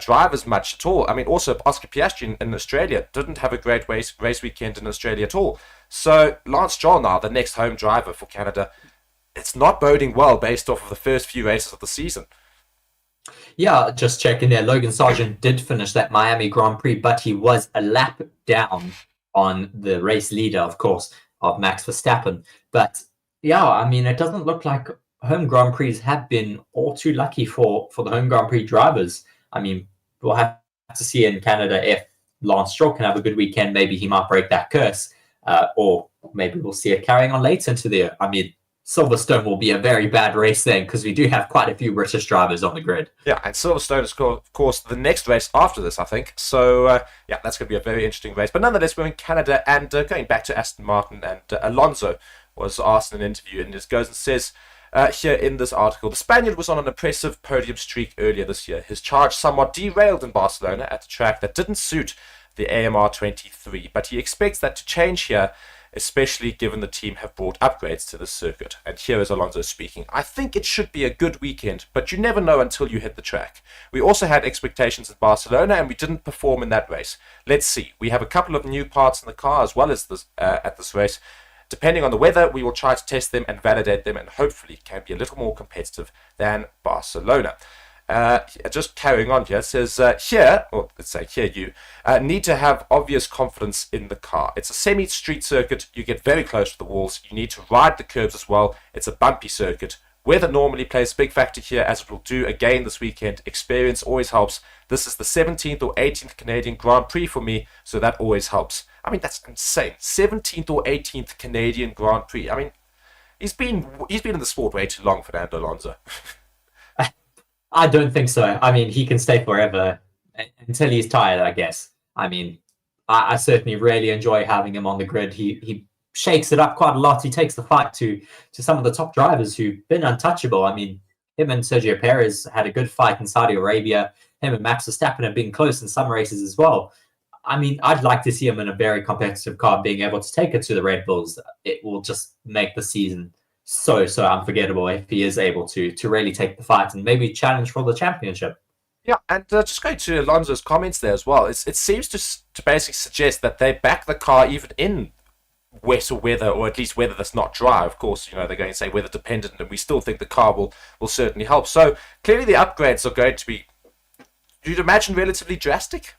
drivers much at all. I mean, also Oscar Piastri in Australia didn't have a great race weekend in Australia at all. So Lance Stroll now, the next home driver for Canada, it's not boding well based off of the first few races of the season. Yeah, just checking there. Logan Sargent did finish that Miami Grand Prix, but he was a lap down on the race leader, of course, of Max Verstappen. But yeah, I mean, it doesn't look like home Grand Prix have been all too lucky for the home Grand Prix drivers. I mean, we'll have to see in Canada if Lance Stroll can have a good weekend. Maybe he might break that curse, or maybe we'll see it carrying on later into the year. I mean, Silverstone will be a very bad race then, because we do have quite a few British drivers on the grid. Yeah, and Silverstone is, of course, the next race after this, I think. So, that's going to be a very interesting race. But nonetheless, we're in Canada, and going back to Aston Martin, and Alonso was asked in an interview, and just goes and says here in this article, the Spaniard was on an impressive podium streak earlier this year. His charge somewhat derailed in Barcelona at a track that didn't suit the AMR 23, but he expects that to change here, especially given the team have brought upgrades to the circuit. And here is Alonso speaking. I think it should be a good weekend, but you never know until you hit the track. We also had expectations in Barcelona, and we didn't perform in that race. Let's see. We have a couple of new parts in the car as well as this, at this race. Depending on the weather, we will try to test them and validate them, and hopefully can be a little more competitive than Barcelona. Just carrying on here, it says here, or let's say here you, need to have obvious confidence in the car. It's a semi-street circuit, you get very close to the walls, you need to ride the curbs as well, it's a bumpy circuit. Weather normally plays a big factor here, as it will do again this weekend. Experience always helps. This is the 17th or 18th Canadian Grand Prix for me, so that always helps. I mean, that's insane. 17th or 18th Canadian Grand Prix. I mean, he's been in the sport way too long, Fernando Alonso. I don't think so. I mean, he can stay forever until he's tired, I guess. I mean, I certainly really enjoy having him on the grid. He shakes it up quite a lot. He takes the fight to some of the top drivers who've been untouchable. I mean, him and Sergio Perez had a good fight in Saudi Arabia. Him and Max Verstappen have been close in some races as well. I mean, I'd like to see him in a very competitive car being able to take it to the Red Bulls. It will just make the season so unforgettable if he is able to really take the fight and maybe challenge for the championship. Yeah, and just going to Alonso's comments there as well, it seems to basically suggest that they back the car even in wetter weather, or at least weather that's not dry. Of course, they're going to say weather dependent, and we still think the car will certainly help. So clearly the upgrades are going to be, you'd imagine, relatively drastic.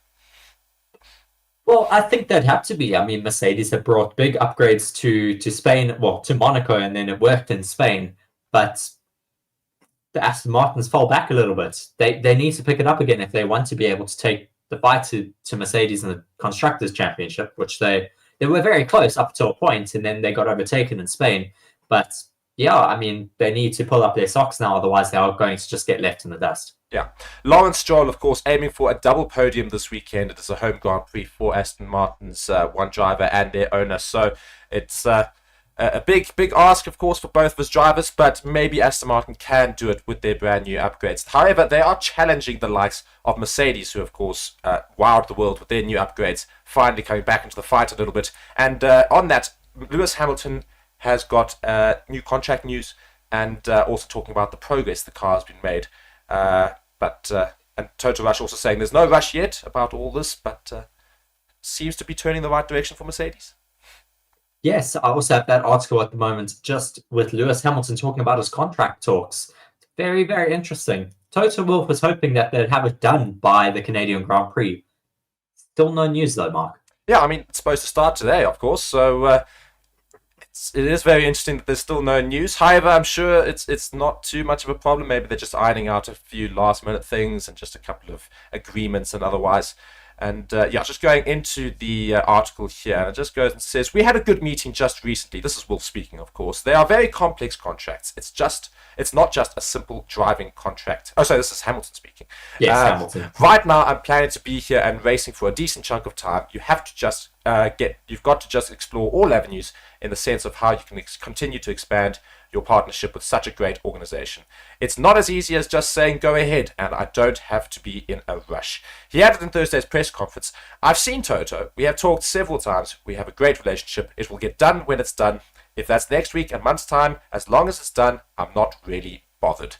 Well, I think they'd have to be. I mean, Mercedes have brought big upgrades to Spain, well, to Monaco, and then it worked in Spain. But the Aston Martins fall back a little bit. They need to pick it up again if they want to be able to take the fight to Mercedes in the Constructors' Championship, which they were very close up to a point, and then they got overtaken in Spain. But yeah, I mean, they need to pull up their socks now, otherwise they are going to just get left in the dust. Yeah. Lawrence Stroll, of course, aiming for a double podium this weekend. It is a home Grand Prix for Aston Martin's one driver and their owner. So it's a big ask, of course, for both of his drivers, but maybe Aston Martin can do it with their brand new upgrades. However, they are challenging the likes of Mercedes, who, of course, wowed the world with their new upgrades, finally coming back into the fight a little bit. And on that, Lewis Hamilton has got new contract news, and also talking about the progress the car has been made. And Toto Rush also saying there's no rush yet about all this, but seems to be turning the right direction for Mercedes. Yes, I also have that article at the moment, just with Lewis Hamilton talking about his contract talks. Very, very interesting. Toto Wolff was hoping that they'd have it done by the Canadian Grand Prix. Still no news though, Mark. Yeah, I mean, it's supposed to start today, of course, so it is very interesting that there's still no news. However, I'm sure it's not too much of a problem. Maybe they're just ironing out a few last-minute things and just a couple of agreements and otherwise. And just going into the article here, and it just goes and says, we had a good meeting just recently. This is Wolf speaking, of course. They are very complex contracts. It's not just a simple driving contract. Oh, sorry, this is Hamilton speaking. Yes, Hamilton. Right now, I'm planning to be here and racing for a decent chunk of time. You have to just you've got to just explore all avenues in the sense of how you can continue to expand your partnership with such a great organization. It's not as easy as just saying go ahead, and I don't have to be in a rush. He added in Thursday's press conference, I've seen Toto. We have talked several times. We have a great relationship. It will get done when it's done. If that's next week, a month's time, as long as it's done, I'm not really bothered.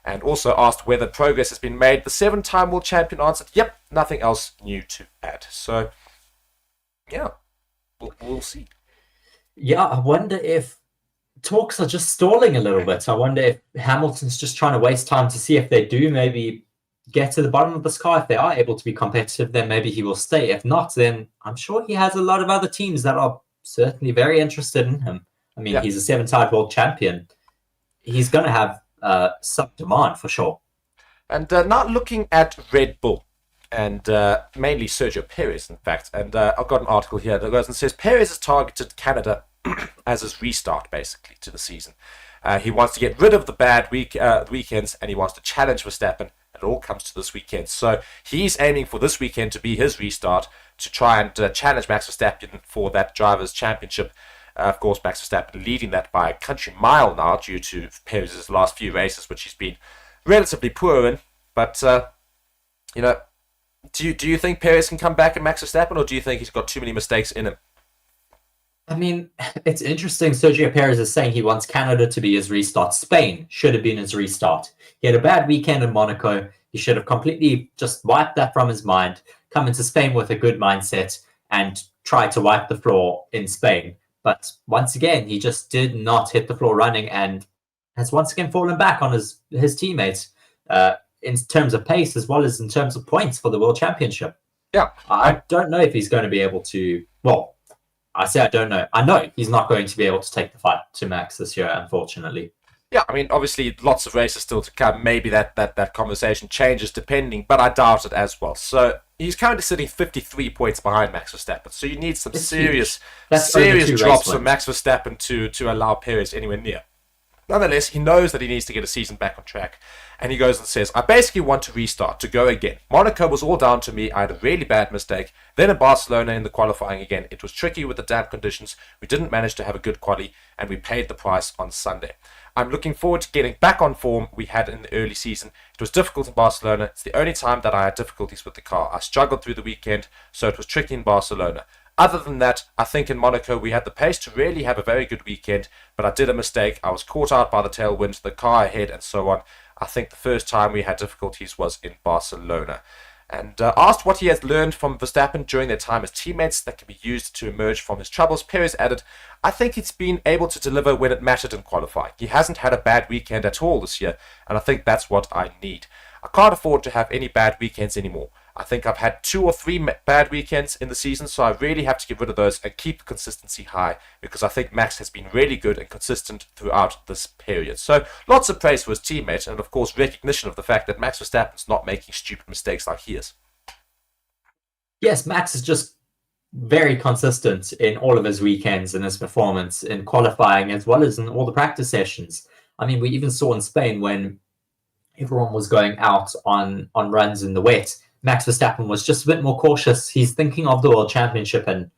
And also asked whether progress has been made. The 7-time world champion answered, yep, nothing else new to add. So, yeah, we'll see. Yeah, I wonder if talks are just stalling a little bit. I wonder if Hamilton's just trying to waste time to see if they do maybe get to the bottom of this car. If they are able to be competitive, then maybe he will stay. If not, then I'm sure he has a lot of other teams that are certainly very interested in him. I mean, He's a 7-time world champion. He's going to have some demand for sure. And now looking at Red Bull, and mainly Sergio Perez, in fact. And I've got an article here that goes and says Perez has targeted Canada as his restart, basically, to the season. He wants to get rid of the bad weekends, and he wants to challenge Verstappen. It all comes to this weekend. So he's aiming for this weekend to be his restart, to try and challenge Max Verstappen for that Drivers' Championship. Of course, Max Verstappen leading that by a country mile now due to Perez's last few races, which he's been relatively poor in. But, do you think Perez can come back at Max Verstappen, or do you think he's got too many mistakes in him? I mean, it's interesting. Sergio Perez is saying he wants Canada to be his restart. Spain should have been his restart. He had a bad weekend in Monaco. He should have completely just wiped that from his mind, come into Spain with a good mindset, and try to wipe the floor in Spain. But once again, he just did not hit the floor running and has once again fallen back on his teammates in terms of pace as well as in terms of points for the World Championship. Yeah. I don't know if he's going to be able to... Well, I say I don't know. I know he's not going to be able to take the fight to Max this year, unfortunately. Yeah, I mean, obviously, lots of races still to come. Maybe that conversation changes depending, but I doubt it as well. So he's currently sitting 53 points behind Max Verstappen. So you need some serious drops for Max Verstappen to allow Perez anywhere near. Nonetheless, he knows that he needs to get a season back on track. And he goes and says, I basically want to restart, to go again. Monaco was all down to me. I had a really bad mistake. Then in Barcelona in the qualifying again. It was tricky with the damp conditions. We didn't manage to have a good quali, and we paid the price on Sunday. I'm looking forward to getting back on form we had in the early season. It was difficult in Barcelona. It's the only time that I had difficulties with the car. I struggled through the weekend, so it was tricky in Barcelona. Other than that, I think in Monaco we had the pace to really have a very good weekend, but I did a mistake. I was caught out by the tailwind, the car ahead, and so on. I think the first time we had difficulties was in Barcelona. And asked what he has learned from Verstappen during their time as teammates that can be used to emerge from his troubles, Perez added, I think he's been able to deliver when it mattered in qualifying. He hasn't had a bad weekend at all this year, and I think that's what I need. I can't afford to have any bad weekends anymore. I think I've had 2 or 3 bad weekends in the season, so I really have to get rid of those and keep the consistency high, because I think Max has been really good and consistent throughout this period. So lots of praise for his teammate, and of course recognition of the fact that Max Verstappen's not making stupid mistakes like he is. Yes, Max is just very consistent in all of his weekends and his performance in qualifying as well as in all the practice sessions. I mean, we even saw in Spain when everyone was going out on runs in the wet, Max Verstappen was just a bit more cautious. He's thinking of the World Championship and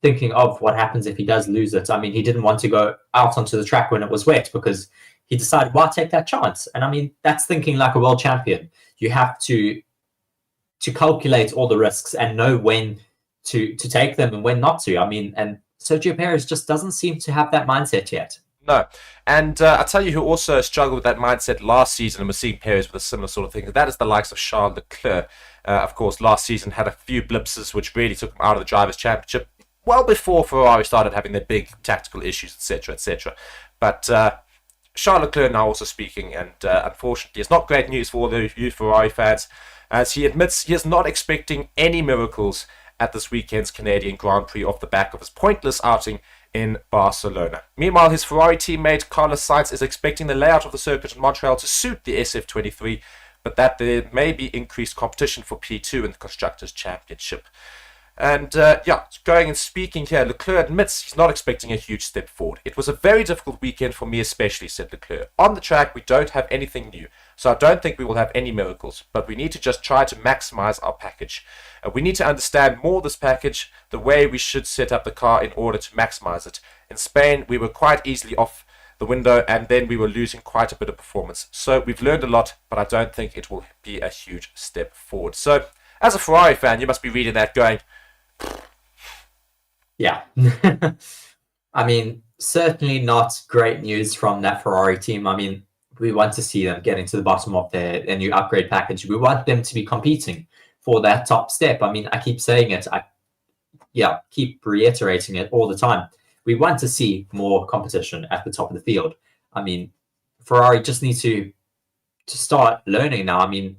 thinking of what happens if he does lose it. I mean, he didn't want to go out onto the track when it was wet because he decided, why take that chance? And I mean, that's thinking like a world champion. You have to calculate all the risks and know when to take them and when not to. I mean, and Sergio Perez just doesn't seem to have that mindset yet. No. And I'll tell you who also struggled with that mindset last season, and we're seeing Perez with a similar sort of thing. That is the likes of Charles Leclerc. Of course, last season had a few blips which really took him out of the Drivers' Championship well before Ferrari started having their big tactical issues, etc., etc. But Charles Leclerc now also speaking, and unfortunately, it's not great news for all the you Ferrari fans, as he admits he is not expecting any miracles at this weekend's Canadian Grand Prix off the back of his pointless outing in Barcelona. Meanwhile, his Ferrari teammate Carlos Sainz is expecting the layout of the circuit in Montreal to suit the SF23, but that there may be increased competition for P2 in the Constructors' Championship. And going and speaking here, Leclerc admits he's not expecting a huge step forward. It was a very difficult weekend for me especially, said Leclerc. On the track, we don't have anything new, so I don't think we will have any miracles, but we need to just try to maximize our package. We need to understand more this package, the way we should set up the car in order to maximize it. In Spain, we were quite easily off the window, and then we were losing quite a bit of performance. So we've learned a lot, but I don't think it will be a huge step forward. So, as a Ferrari fan, you must be reading that going, yeah. I mean, certainly not great news from that Ferrari team. I mean, we want to see them getting to the bottom of their new upgrade package. We want them to be competing for that top step. I mean, I keep saying it. I keep reiterating it all the time. We want to see more competition at the top of the field. I mean, Ferrari just needs to start learning now. I mean,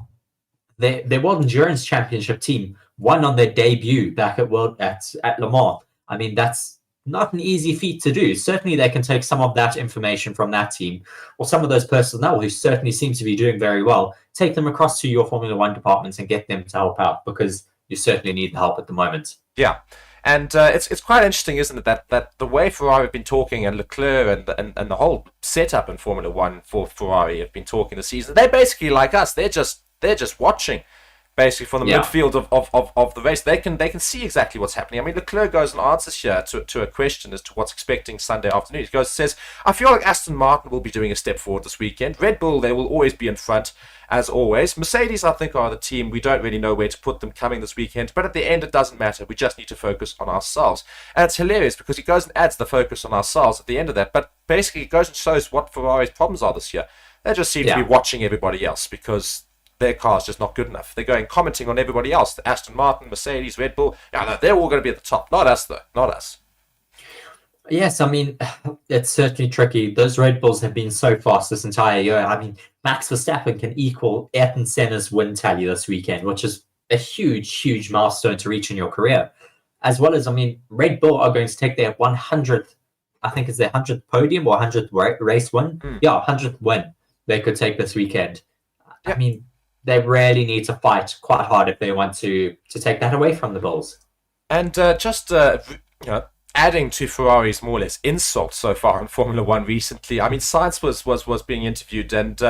their World Endurance Championship team won on their debut back at Le Mans. I mean, that's not an easy feat to do. Certainly, they can take some of that information from that team, or some of those personnel who certainly seem to be doing very well, take them across to your Formula One departments and get them to help out, because you certainly need the help at the moment. Yeah. And it's quite interesting, isn't it, that the way Ferrari have been talking, and Leclerc and the whole setup in Formula One for Ferrari have been talking this season. They're basically like us. They're just watching, basically, from the midfield of the race. They can see exactly what's happening. I mean, Leclerc goes and answers here to a question as to what's expecting Sunday afternoon. He says, I feel like Aston Martin will be doing a step forward this weekend. Red Bull, they will always be in front, as always. Mercedes, I think, are the team. We don't really know where to put them coming this weekend, but at the end, it doesn't matter. We just need to focus on ourselves. And it's hilarious because he goes and adds the focus on ourselves at the end of that, but basically it goes and shows what Ferrari's problems are this year. They just seem to be watching everybody else because their car's just not good enough. They're going commenting on everybody else. The Aston Martin, Mercedes, Red Bull. No, they're all going to be at the top. Not us, though. Not us. Yes, I mean, it's certainly tricky. Those Red Bulls have been so fast this entire year. I mean, Max Verstappen can equal Ayrton Senna's win tally this weekend, which is a huge, huge milestone to reach in your career. As well as, I mean, Red Bull are going to take their 100th, I think it's their 100th podium or 100th race win. Yeah, 100th win they could take this weekend. I mean, they really need to fight quite hard if they want to take that away from the Bulls. And adding to Ferrari's more or less insult so far in Formula One recently, I mean, Sainz was being interviewed and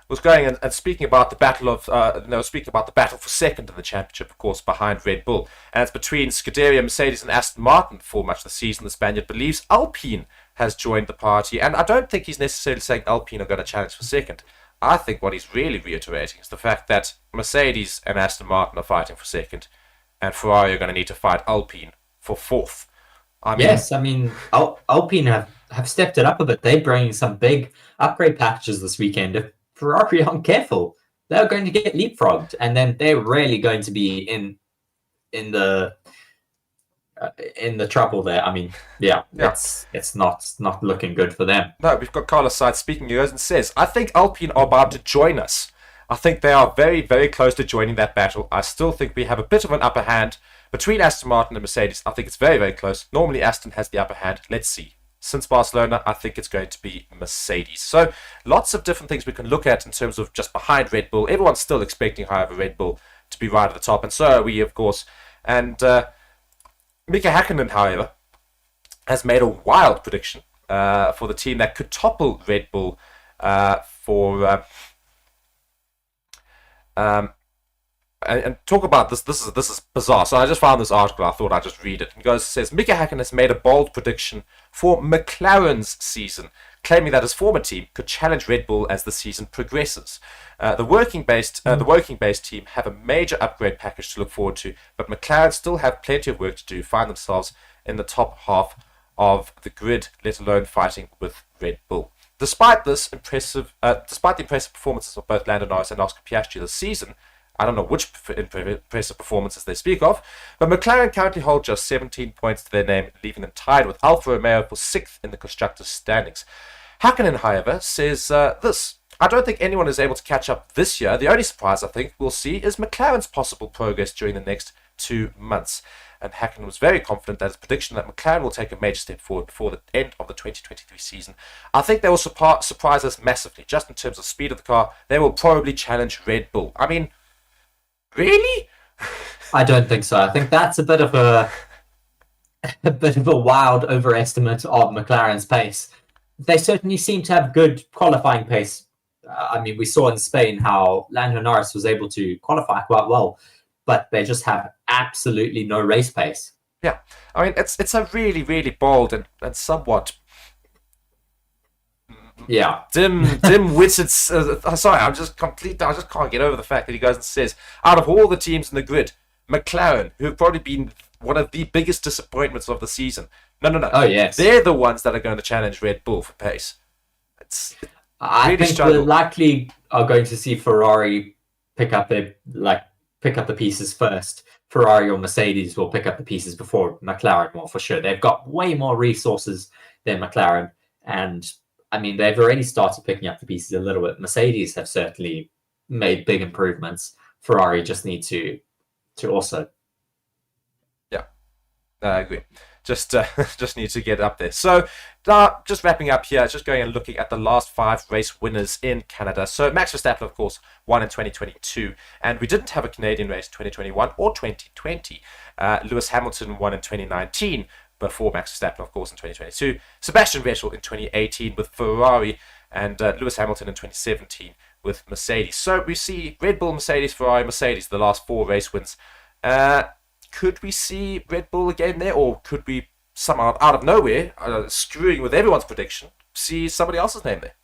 was going and speaking about the battle for second in the championship, of course, behind Red Bull, and it's between Scuderia, Mercedes, and Aston Martin for much of the season. The Spaniard believes Alpine has joined the party, and I don't think he's necessarily saying Alpine are going to challenge for second. I think what he's really reiterating is the fact that Mercedes and Aston Martin are fighting for second, and Ferrari are going to need to fight Alpine for fourth. I mean, Yes, I mean, Alpine have stepped it up a bit. They're bringing some big upgrade packages this weekend. If Ferrari aren't careful, they're going to get leapfrogged, and then they're really going to be in the trouble there. I mean, yeah. It's not looking good for them. No, we've got Carlos Sainz speaking. He goes and says, I think Alpine are about to join us. I think they are very, very close to joining that battle. I still think we have a bit of an upper hand between Aston Martin and Mercedes. I think it's very, very close. Normally, Aston has the upper hand. Let's see. Since Barcelona, I think it's going to be Mercedes. So, lots of different things we can look at in terms of just behind Red Bull. Everyone's still expecting, however, Red Bull to be right at the top. And so are we, of course. And Mika Häkkinen, however, has made a wild prediction for the team that could topple Red Bull and talk about this. This is bizarre. So I just found this article. I thought I'd just read it. It says Mika Häkkinen has made a bold prediction for McLaren's season, claiming that his former team could challenge Red Bull as the season progresses. The working based team have a major upgrade package to look forward to, but McLaren still have plenty of work to do, find themselves in the top half of the grid, let alone fighting with Red Bull. Despite the impressive performances of both Lando Norris and Oscar Piastri this season, I don't know which impressive performances they speak of, but McLaren currently hold just 17 points to their name, leaving them tied with Alfa Romeo for 6th in the constructors' standings. Häkkinen, however, says this. I don't think anyone is able to catch up this year. The only surprise I think we'll see is McLaren's possible progress during the next 2 months. And Häkkinen was very confident that his prediction that McLaren will take a major step forward before the end of the 2023 season. I think they will surprise us massively. Just in terms of speed of the car, they will probably challenge Red Bull. I mean, really? I don't think so. I think that's a bit of a wild overestimate of McLaren's pace. They certainly seem to have good qualifying pace. I mean, we saw in Spain how Lando Norris was able to qualify quite well, but they just have absolutely no race pace. Yeah, I mean, it's a really, really bold and somewhat dim-witted. Sorry, I just can't get over the fact that he goes and says, out of all the teams in the grid, McLaren, who have probably been one of the biggest disappointments of the season. No. Oh yes, they're the ones that are going to challenge Red Bull for pace. I think we likely are going to see Ferrari pick up the pieces first. Ferrari or Mercedes will pick up the pieces before McLaren will, for sure. They've got way more resources than McLaren, and I mean, they've already started picking up the pieces a little bit. Mercedes have certainly made big improvements. Ferrari just need to also. Yeah, I agree. Just need to get up there. So, just wrapping up here, just going and looking at the last 5 race winners in Canada. So, Max Verstappen, of course, won in 2022, and we didn't have a Canadian race in 2021 or 2020. Lewis Hamilton won in 2019. Before Max Verstappen, of course, in 2022. Sebastian Vettel in 2018 with Ferrari, and Lewis Hamilton in 2017 with Mercedes. So we see Red Bull, Mercedes, Ferrari, Mercedes, the last 4 race wins. Could we see Red Bull again there, or could we somehow, out of nowhere, screwing with everyone's prediction, see somebody else's name there?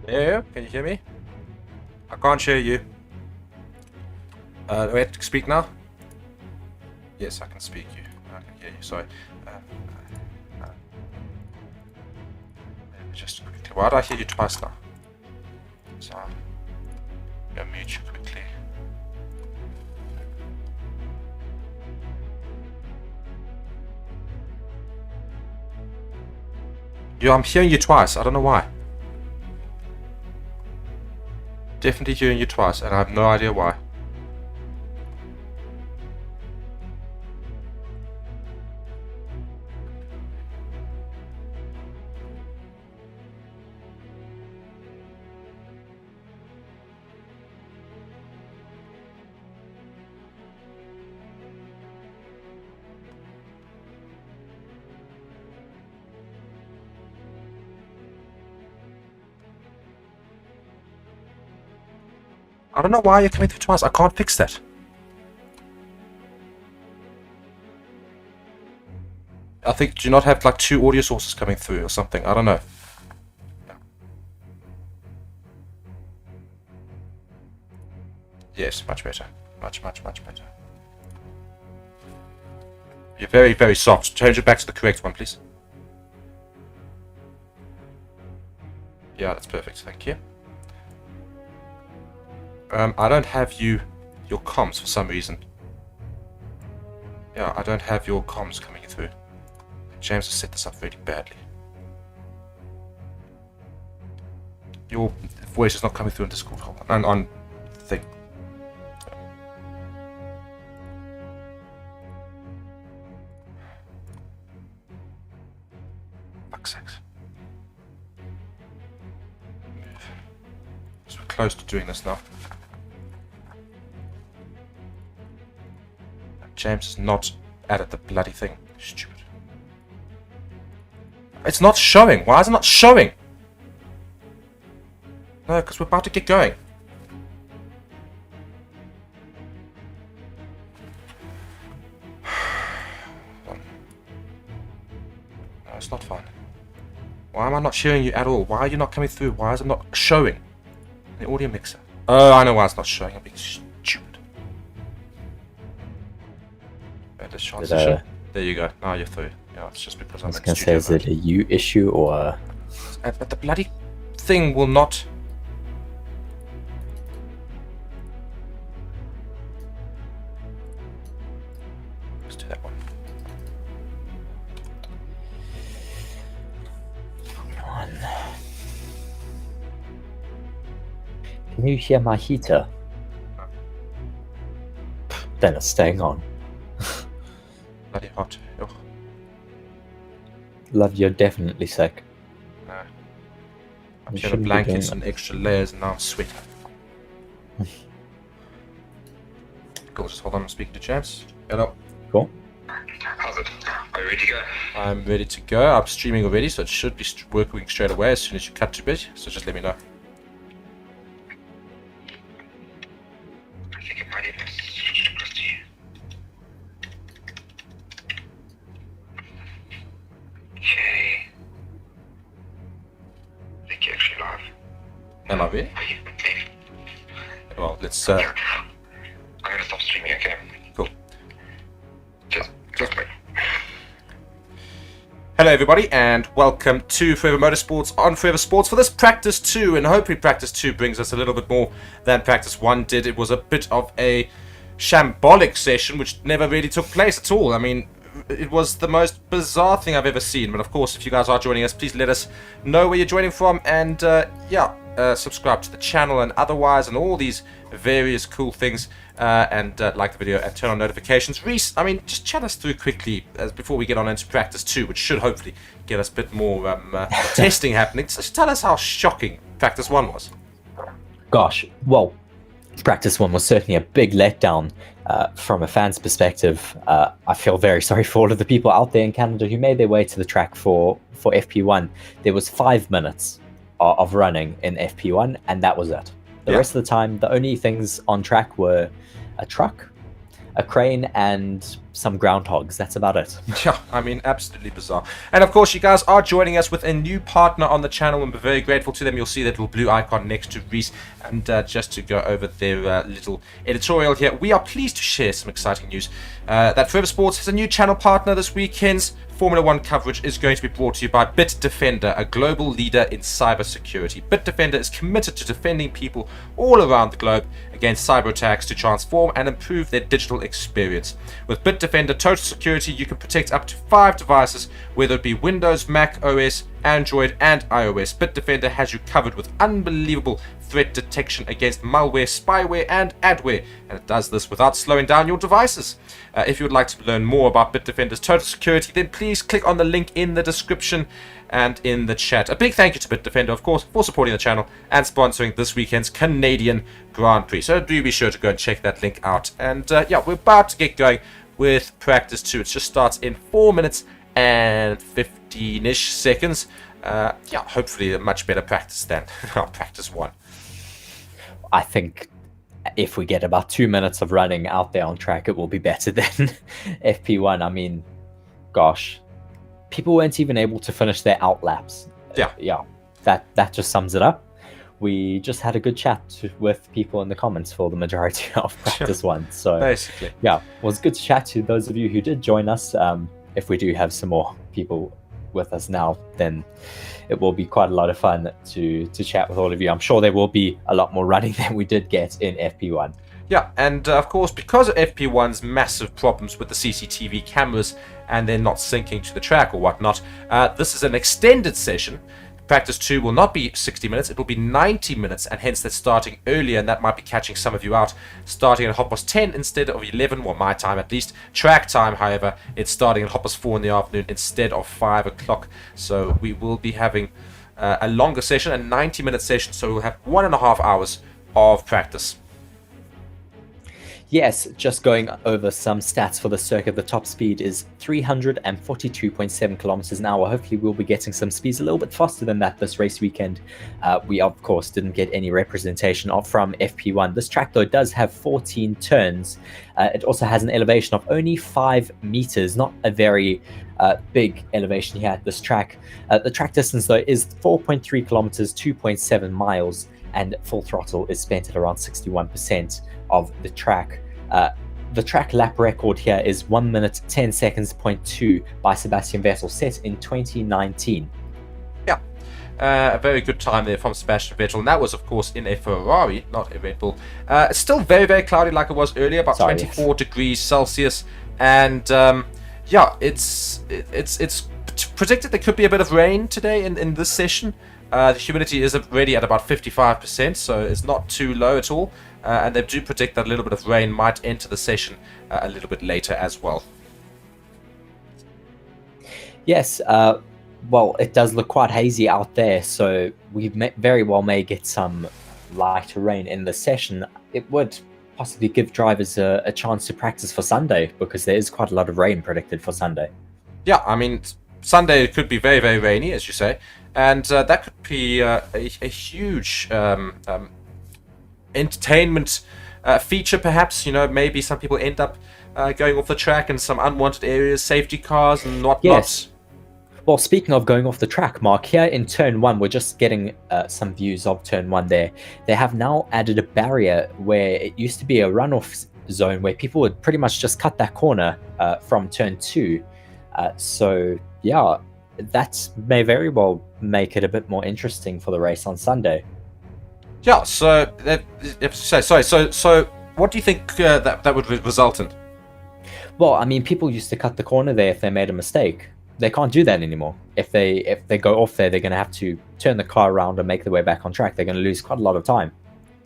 Yeah, can you hear me? I can't hear you. Wait, speak now? Yes, I can speak you. I can hear you, sorry. Just quickly. Why do I hear you twice now? So, I'm going to mute you quickly. Yeah, I'm hearing you twice. I don't know why. Definitely hearing you twice, and I have no idea why. I don't know why you're coming through twice. I can't fix that. I think, do you not have like 2 audio sources coming through or something? I don't know. Yes, much better. Much better. You're very, very soft. Change it back to the correct one, please. Yeah, that's perfect. Thank you. I don't have your comms for some reason. Yeah, I don't have your comms coming through. James has set this up really badly. Your voice is not coming through on Discord. Hold on. On thing. Fuck's sakes. So we're close to doing this now. James is not added the bloody thing. Stupid. It's not showing. Why is it not showing? No, because we're about to get going. No, it's not fine. Why am I not hearing you at all? Why are you not coming through? Why is it not showing? The audio mixer. Oh, I know why it's not showing. I'm being stupid. This transition. There you go. Now you're through. Yeah, it's just because I'm in going to say, is it a you issue or? But the bloody thing will not. Let's do that one. Come on. Can you hear my heater? Then it's staying on. Bloody hot. Ugh. Love, you're definitely sick. No. I'm You here with shouldn't be blankets doing and extra layers and now I'm sweating. Cool, just hold on, I'm speaking to James. Hello. Cool. How's it? Are you ready to go? I'm ready to go. I'm streaming already, so it should be working straight away as soon as you cut to bit. So just let me know. I think it might even switch across to you. Okay. I think you're actually live. Am I ready? Are you? Okay. Well, let's. I'm gonna stop streaming, okay? Cool. Just wait. Hello, everybody, and welcome to Forever Motorsports on Forever Sports for this Practice 2, and hopefully Practice 2 brings us a little bit more than Practice 1 did. It was a bit of a shambolic session, which never really took place at all. I mean, it was the most bizarre thing I've ever seen, but of course, if you guys are joining us, please let us know where you're joining from, and subscribe to the channel and otherwise, and all these various cool things, and like the video and turn on notifications. Reese, I mean, just chat us through quickly before we get on into Practice 2, which should hopefully get us a bit more testing happening. Just tell us how shocking Practice 1 was. Gosh, well, Practice 1 was certainly a big letdown from a fan's perspective. I feel very sorry for all of the people out there in Canada who made their way to the track for FP1. There was 5 minutes of running in FP1, and that was it. The rest of the time, the only things on track were a truck, a crane, and some groundhogs. That's about it. Yeah, I mean, absolutely bizarre. And of course, you guys are joining us with a new partner on the channel, and we're very grateful to them. You'll see that little blue icon next to Reese. And just to go over their little editorial here, we are pleased to share some exciting news that Forever Sports has a new channel partner this weekend's Formula 1 coverage is going to be brought to you by Bitdefender, a global leader in cybersecurity. Bitdefender is committed to defending people all around the globe against cyber attacks to transform and improve their digital experience. With Bitdefender, Bitdefender Total Security, you can protect up to 5 devices, whether it be Windows, Mac OS, Android, and iOS. Bitdefender has you covered with unbelievable threat detection against malware, spyware, and adware, and it does this without slowing down your devices. If you would like to learn more about Bitdefender's Total Security, then please click on the link in the description and in the chat. A big thank you to Bitdefender, of course, for supporting the channel and sponsoring this weekend's Canadian Grand Prix. So do be sure to go and check that link out. And yeah, we're about to get going with practice 2. It just starts in 4 minutes and 15-ish seconds. Yeah, hopefully a much better practice than practice 1. I think if we get about 2 minutes of running out there on track, it will be better than FP1. I mean, gosh, people weren't even able to finish their out laps. Yeah, that just sums it up. We just had a good chat with people in the comments for the majority of practice 1. So basically, yeah, it was good to chat to those of you who did join us. If we do have some more people with us now, then it will be quite a lot of fun to chat with all of you. I'm sure there will be a lot more running than we did get in FP1. Yeah, and of course, because of FP1's massive problems with the CCTV cameras and they're not syncing to the track or whatnot, this is an extended session. Practice 2 will not be 60 minutes, it will be 90 minutes, and hence they're starting earlier, and that might be catching some of you out, starting at 10:30 instead of 11, well, my time at least. Track time, however, it's starting at 4 in the afternoon instead of 5 o'clock, so we will be having a longer session, a 90-minute session, so we'll have 1.5 hours of practice. Yes, just going over some stats for the circuit. The top speed is 342.7 kilometers an hour. Hopefully we'll be getting some speeds a little bit faster than that this race weekend. We, of course, didn't get any representation from FP1. This track, though, does have 14 turns. It also has an elevation of only 5 meters, not a very big elevation here at this track. The track distance, though, is 4.3 kilometers, 2.7 miles, and full throttle is spent at around 61% of the track. The track lap record here is 1 minute 10 seconds, 0.2 by Sebastian Vettel, set in 2019. Yeah, a very good time there from Sebastian Vettel, and that was, of course, in a Ferrari, not a Red Bull. It's still very, very cloudy like it was earlier, about 24 degrees Celsius, and yeah, it's predicted there could be a bit of rain today in this session. The humidity is already at about 55%, so it's not too low at all. And they do predict that a little bit of rain might enter the session a little bit later as well. Yes, well, it does look quite hazy out there, so we very well may get some lighter rain in the session. It would possibly give drivers a chance to practice for Sunday, because there is quite a lot of rain predicted for Sunday. Yeah, I mean, Sunday could be very, very rainy, as you say, and that could be a huge entertainment feature, perhaps. You know, maybe some people end up going off the track in some unwanted areas, safety cars and whatnot. Yes. Well, speaking of going off the track, Mark, here in Turn 1, we're just getting some views of Turn 1 there. They have now added a barrier where it used to be a runoff zone where people would pretty much just cut that corner from Turn 2. So, yeah, that may very well make it a bit more interesting for the race on Sunday. Yeah, so what do you think that would result in? Well, I mean, people used to cut the corner there if they made a mistake. They can't do that anymore. If they go off there, they're going to have to turn the car around and make their way back on track. They're going to lose quite a lot of time.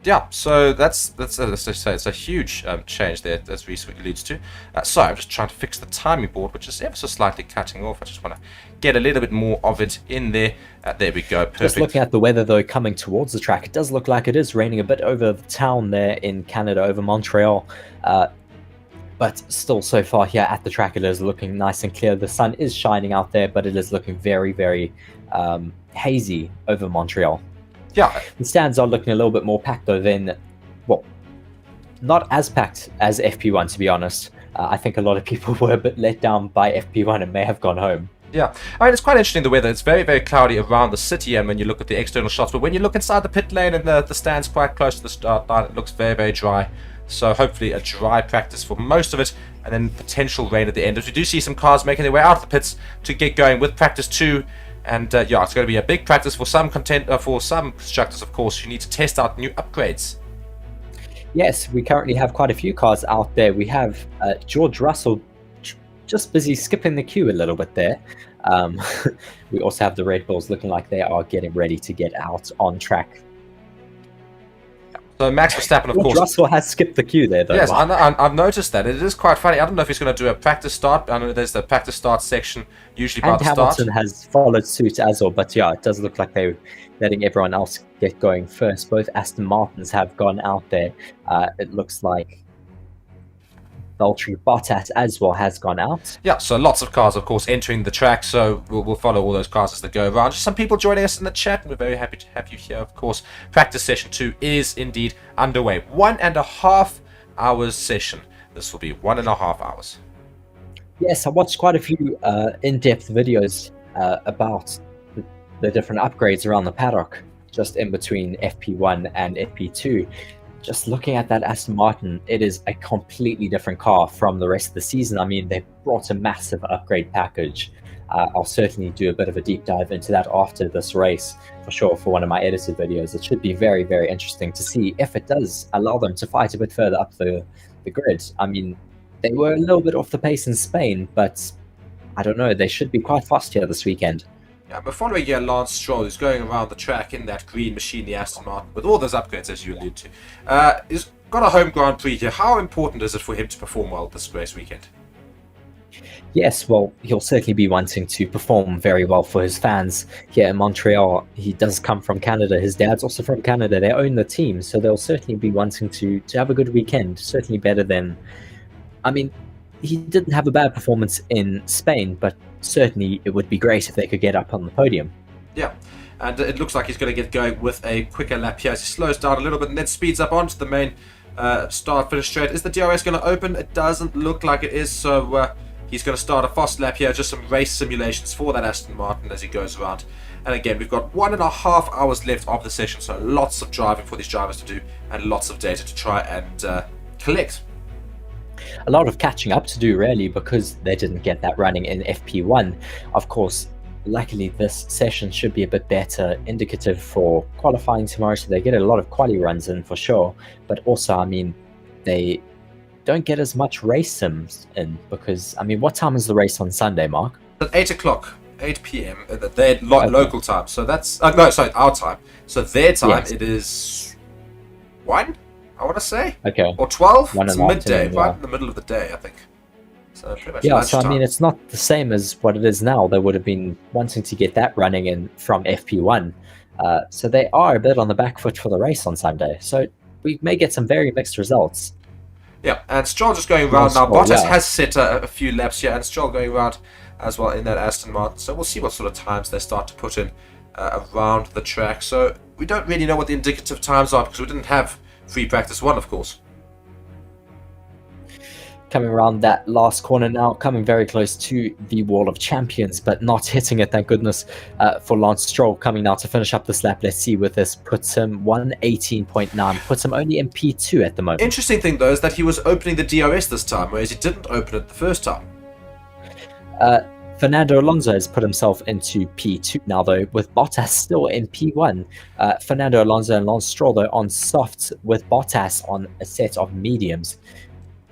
Yeah, so that's it's a huge change there, as Reese alludes to. Sorry, I'm just trying to fix the timing board, which is ever so slightly cutting off. I just want to get a little bit more of it in there. There we go, perfect. Just looking at the weather, though, coming towards the track, it does look like it is raining a bit over the town there in Canada, over Montreal. But still, so far here at the track, it is looking nice and clear. The sun is shining out there, but it is looking very, very hazy over Montreal. Yeah. The stands are looking a little bit more packed, though, than, well, not as packed as FP1, to be honest. I think a lot of people were a bit let down by FP1 and may have gone home. Yeah, I mean, it's quite interesting, the weather. It's very, very cloudy around the city, and when you look at the external shots, but when you look inside the pit lane and the stands quite close to the start line, it looks very, very dry. So hopefully a dry practice for most of it, and then potential rain at the end, as we do see some cars making their way out of the pits to get going with practice 2. And yeah, it's going to be a big practice for some for some constructors, of course, who need to test out new upgrades. Yes, we currently have quite a few cars out there. We have George Russell just busy skipping the queue a little bit there. We also have the Red Bulls looking like they are getting ready to get out on track. So Max Verstappen, of George course. Russell has skipped the queue there, though. Yes, Mark. I've noticed that. It is quite funny. I don't know if he's going to do a practice start. I know there's the practice start section usually by And the Hamilton start. has followed suit as well, but yeah, it does look like they're letting everyone else get going first. Both Aston Martins have gone out there. It looks like Valtteri Bottas as well has gone out. Yeah, so lots of cars, of course, entering the track. So we'll follow all those cars as they go around. Just some people joining us in the chat, and we're very happy to have you here, of course. Practice session 2 is indeed underway. 1.5 hours session. This will be 1.5 hours. Yes, I watched quite a few in-depth videos about the different upgrades around the paddock, just in between FP1 and FP2. Just looking at that Aston Martin, it is a completely different car from the rest of the season. I mean, they've brought a massive upgrade package. I'll certainly do a bit of a deep dive into that after this race, for sure, for one of my edited videos. It should be very, very interesting to see if it does allow them to fight a bit further up the grid. I mean, they were a little bit off the pace in Spain, but I don't know, they should be quite fast here this weekend. Yeah, we're following Lance Stroll, who's going around the track in that green machine, the Aston Martin, with all those upgrades, as you allude to. He's got a home Grand Prix here. How important is it for him to perform well this race weekend? Yes, well, he'll certainly be wanting to perform very well for his fans here in Montreal. He does come from Canada. His dad's also from Canada. They own the team, so they'll certainly be wanting to have a good weekend. Certainly better than... I mean, he didn't have a bad performance in Spain, but certainly it would be great if they could get up on the podium. Yeah, and it looks like he's going to get going with a quicker lap here as he slows down a little bit and then speeds up onto the main start-finish straight. Is the DRS going to open? It doesn't look like it is, so he's going to start a fast lap here. Just some race simulations for that Aston Martin as he goes around. And again, we've got 1.5 hours left of the session, so lots of driving for these drivers to do and lots of data to try and collect. A lot of catching up to do, really, because they didn't get that running in FP1. Of course, luckily this session should be a bit better indicative for qualifying tomorrow, so they get a lot of quali runs in for sure. But also, I mean, they don't get as much race sims in, because, I mean, what time is the race on Sunday, Mark? At 8 o'clock, 8 p.m. Their local time. So that's no, sorry, our time. So their time, Yes. It is 1, I want to say, Okay. or 12. One It's in the midday, afternoon, right yeah. in the middle of the day, I think. So pretty much Yeah, so I lunchtime. mean, it's not the same as what it is now. They would have been wanting to get that running in from FP1. So they are a bit on the back foot for the race on Sunday. So we may get some very mixed results. Yeah, and Stroll just going around now. Stroll, Bottas yeah. has set a few laps here, and Stroll going around as well in that Aston Martin. So we'll see what sort of times they start to put in around the track. So we don't really know what the indicative times are because we didn't have free practice 1, of course. Coming around that last corner now, coming very close to the Wall of Champions, but not hitting it, thank goodness, for Lance Stroll coming now to finish up this lap. Let's see with this. Puts him 1:18.9, puts him only in P2 at the moment. Interesting thing, though, is that he was opening the DRS this time, whereas he didn't open it the first time. Fernando Alonso has put himself into P2 now, though, with Bottas still in P1. Fernando Alonso and Lance Stroll, though, on softs, with Bottas on a set of mediums.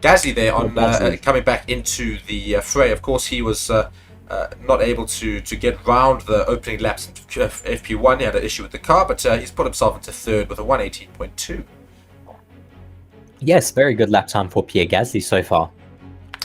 Gasly there on Gasly. coming back into the fray. Of course, he was not able to get round the opening laps in FP1. He had an issue with the car, but he's put himself into third with a 1:18.2. Yes, very good lap time for Pierre Gasly so far.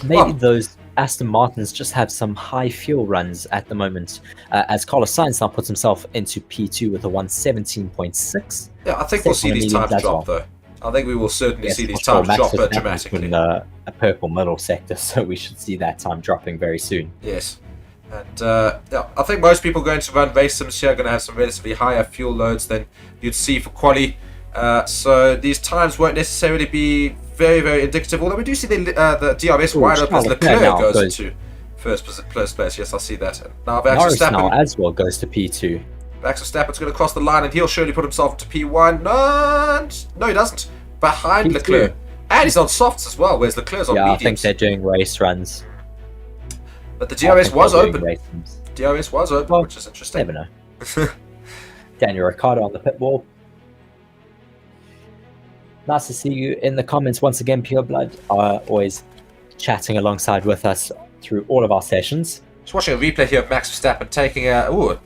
Maybe Well- those Aston Martins just have some high fuel runs at the moment, as Carlos Sainz now puts himself into P2 with a 1:17.6. Yeah, I think we'll see Second these medium times as drop, well. though. I think we will certainly Yes, see these for sure. times Max drop Verstappen dramatically. in a purple middle sector, so we should see that time dropping very soon. Yes. And yeah, I think most people going to run race sims here are going to have some relatively higher fuel loads than you'd see for quali. So these times won't necessarily be very, very indicative. Although we do see the DRS Ooh, wide open as Charles Leclerc Leclerc now goes goes- into first place. Yes, I see that. And now Max Norris now Verstappen. as well goes to P2. Max Verstappen's going to cross the line and he'll surely put himself to P1. No, he doesn't. Behind P2. Leclerc. And he's on softs as well, whereas Leclerc's on Yeah, I think mediums. they're doing race runs. But the I DRS think was they're doing open. race runs. DRS was open, Well, which is interesting. Never know. Daniel Ricciardo on the pit wall. Nice to see you in the comments once again, Pure Blood. Always chatting alongside with us through all of our sessions. Just watching a replay here of Max Verstappen taking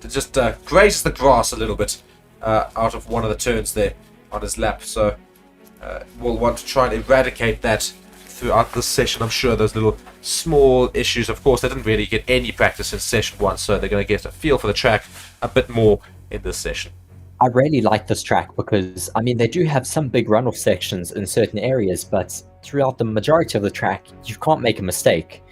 just grazed the grass a little bit out of one of the turns there on his lap. So we'll want to try and eradicate that throughout this session. I'm sure those little small issues, of course, they didn't really get any practice in session 1, so they're going to get a feel for the track a bit more in this session. I really like this track because, I mean, they do have some big runoff sections in certain areas, but throughout the majority of the track, you can't make a mistake.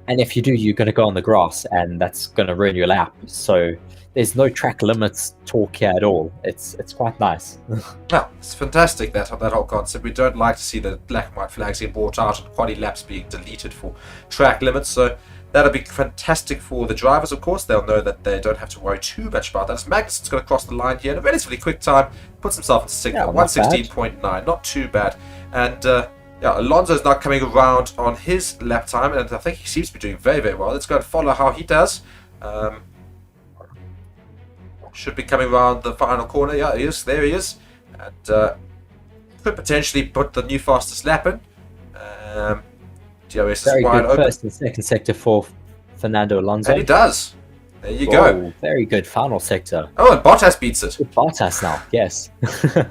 And if you do, you're going to go on the grass, and that's going to ruin your lap. So there's no track limits talk here at all. It's quite nice. No, it's fantastic, that whole concept. We don't like to see the black and white flags get brought out and quality laps being deleted for track limits. So that'll be fantastic for the drivers, of course. They'll know that they don't have to worry too much about that. As Magnussen's going to cross the line here in a relatively quick time, puts himself into second, 1:16.9, not too bad. And Alonso's now coming around on his lap time, and I think he seems to be doing very, very well. Let's go and follow how he does. Should be coming around the final corner. Yeah, he is. There he is. And could potentially put the new fastest lap in. DRS very is wide good open. first and second sector for Fernando Alonso. And he does. There you go. Very good final sector. Oh, and Bottas beats it. Bottas now, yes.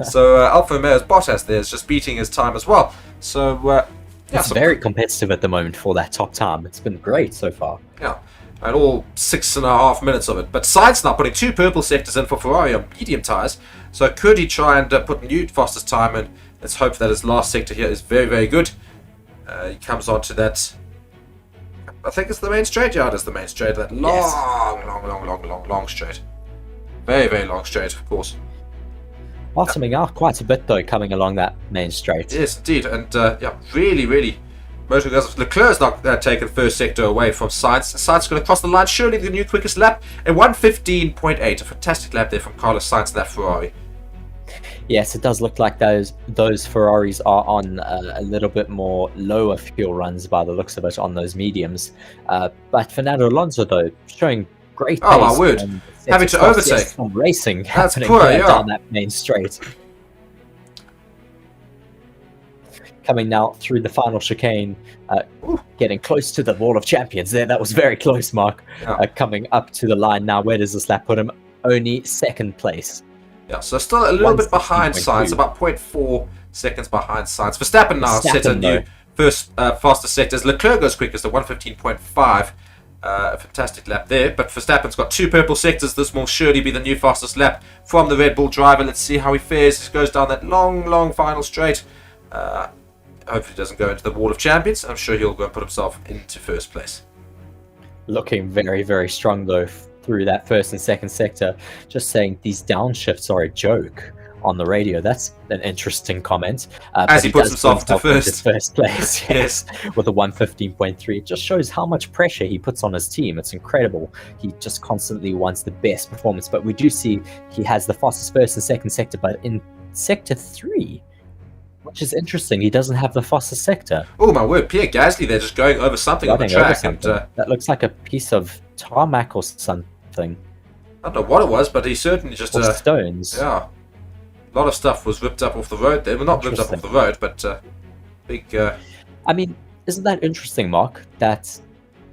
So Alfa Romeo's Bottas there is just beating his time as well. So It's very competitive at the moment for that top time. It's been great so far. Yeah, and all 6.5 minutes of it. But Sainz now putting 2 purple sectors in for Ferrari on medium tyres. So could he try and put new fastest time in? Let's hope that his last sector here is very, very good. He comes on to that. I think it's the main straight. Yeah, it is the main straight. That long straight. Very, very long straight, of course. Bottoming out quite a bit though, coming along that main straight. Yes, indeed. And really, Leclerc's not taken first sector away from Sainz. Sainz going to cross the line. Surely the new quickest lap. A 1:15.8. A fantastic lap there from Carlos Sainz in that Ferrari. Yes, it does look like those Ferraris are on a little bit more lower fuel runs by the looks of it on those mediums. But Fernando Alonso, though, showing great pace. Oh, my word. Having to overtake. Some racing That's happening poor, there yeah. down that main straight. Coming now through the final chicane, getting close to the wall of champions there. That was very close, Mark. Yeah. Coming up to the line now. Where does this lap put him? Only second place. Yeah, so still a little bit behind Sainz, about 0.4 seconds behind Sainz. Verstappen now set a new first fastest sectors. Leclerc goes quickest at 1:15.5. A fantastic lap there, but Verstappen's got 2 purple sectors. This will surely be the new fastest lap from the Red Bull driver. Let's see how he fares. He goes down that long final straight. Hopefully he doesn't go into the wall of champions. I'm sure he'll go and put himself into first place. Looking very, very strong though through that first and second sector. Just saying these downshifts are a joke on the radio. That's an interesting comment. As he puts himself to first place, yes, with a 1:15.3. It just shows how much pressure he puts on his team. It's incredible. He just constantly wants the best performance. But we do see he has the fastest first and second sector, but in sector 3, which is interesting, he doesn't have the fastest sector. Oh my word, Pierre Gasly there just going over something on the track. And, that looks like a piece of tarmac or something. I don't know what it was, but he certainly just... stones. Yeah. A lot of stuff was ripped up off the road there. Well, not ripped up off the road, but big... I mean, isn't that interesting, Mark? That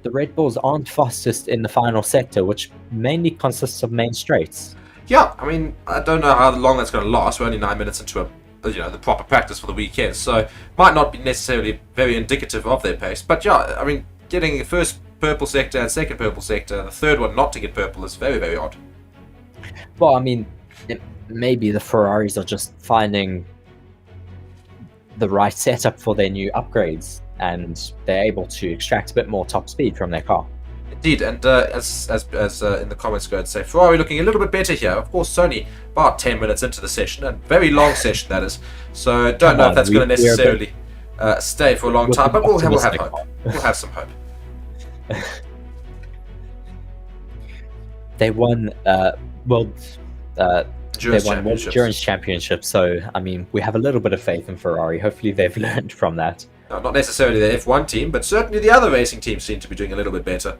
the Red Bulls aren't fastest in the final sector, which mainly consists of main straights. Yeah, I mean, I don't know how long that's going to last. We're only 9 minutes into the proper practice for the weekend, so might not be necessarily very indicative of their pace. But yeah, I mean, getting the first purple sector and second purple sector, the third one not to get purple is very, very odd. Well, I mean, maybe the Ferraris are just finding the right setup for their new upgrades, and they're able to extract a bit more top speed from their car. Indeed, and as in the comments go and say, Ferrari looking a little bit better here. Of course, only about 10 minutes into the session, and very long session that is. So don't know if that's going to necessarily stay for a long time, but we'll have hope. We'll have some hope. They won Endurance Championships. Championship, so I mean, we have a little bit of faith in Ferrari. Hopefully they've learned from that. No, not necessarily the F1 team, but certainly the other racing teams seem to be doing a little bit better.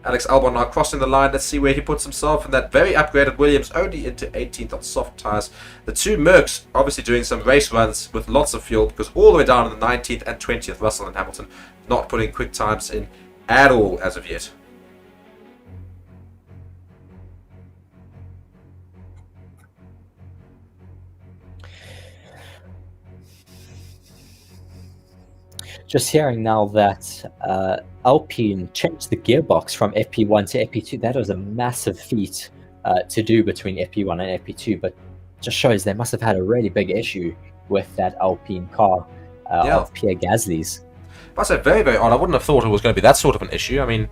Alex Albon now crossing the line. Let's see where he puts himself. And that very upgraded Williams only into 18th on soft tyres. The two Mercs obviously doing some race runs with lots of fuel, because all the way down in the 19th and 20th, Russell and Hamilton not putting quick times in at all as of yet. Just hearing now that Alpine changed the gearbox from FP1 to FP2. That was a massive feat to do between FP1 and FP2, but just shows they must have had a really big issue with that Alpine car of Pierre Gasly's. That's very, very odd. I wouldn't have thought it was going to be that sort of an issue. I mean,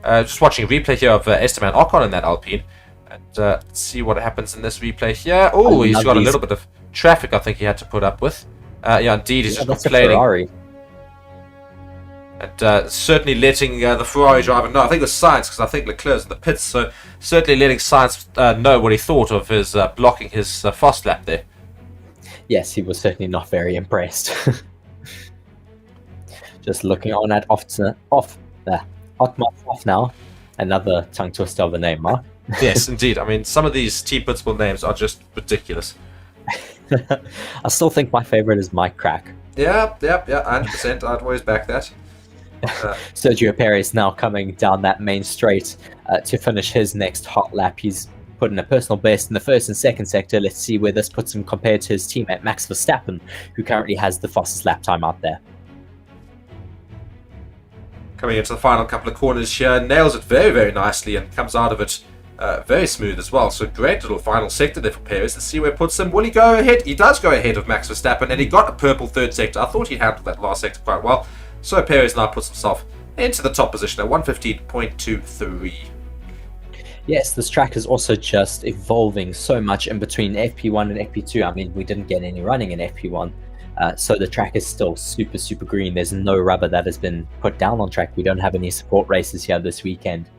just watching a replay here of Esteban Ocon in that Alpine, and let's see what happens in this replay here. Oh, he's got a little bit of traffic, I think he had to put up with. Yeah, indeed, he's just complaining. Ferrari. And certainly letting the Ferrari driver know. I think it was Sainz, because I think Leclerc's in the pits, so certainly letting Sainz know what he thought of his blocking his fast lap there. Yes, he was certainly not very impressed. Just looking on at off now. Another tongue twister of a name, Mark. Yes, indeed. I mean, some of these team principal names are just ridiculous. I still think my favorite is Mike Crack. Yeah, 100%. I'd always back that. Sergio Perez now coming down that main straight to finish his next hot lap. He's put in a personal best in the first and second sector. Let's see where this puts him compared to his teammate Max Verstappen, who currently has the fastest lap time out there. Coming into the final couple of corners here, nails it very, very nicely and comes out of it very smooth as well. So great little final sector there for Perez. Let's see where it puts him. Will he go ahead? He does go ahead of Max Verstappen, and he got a purple third sector. I thought he handled that last sector quite well. So Perez now puts himself into the top position at 115.23. Yes, this track is also just evolving so much in between FP1 and FP2. I mean, we didn't get any running in FP1. So the track is still super, super green. There's no rubber that has been put down on track. We don't have any support races here this weekend.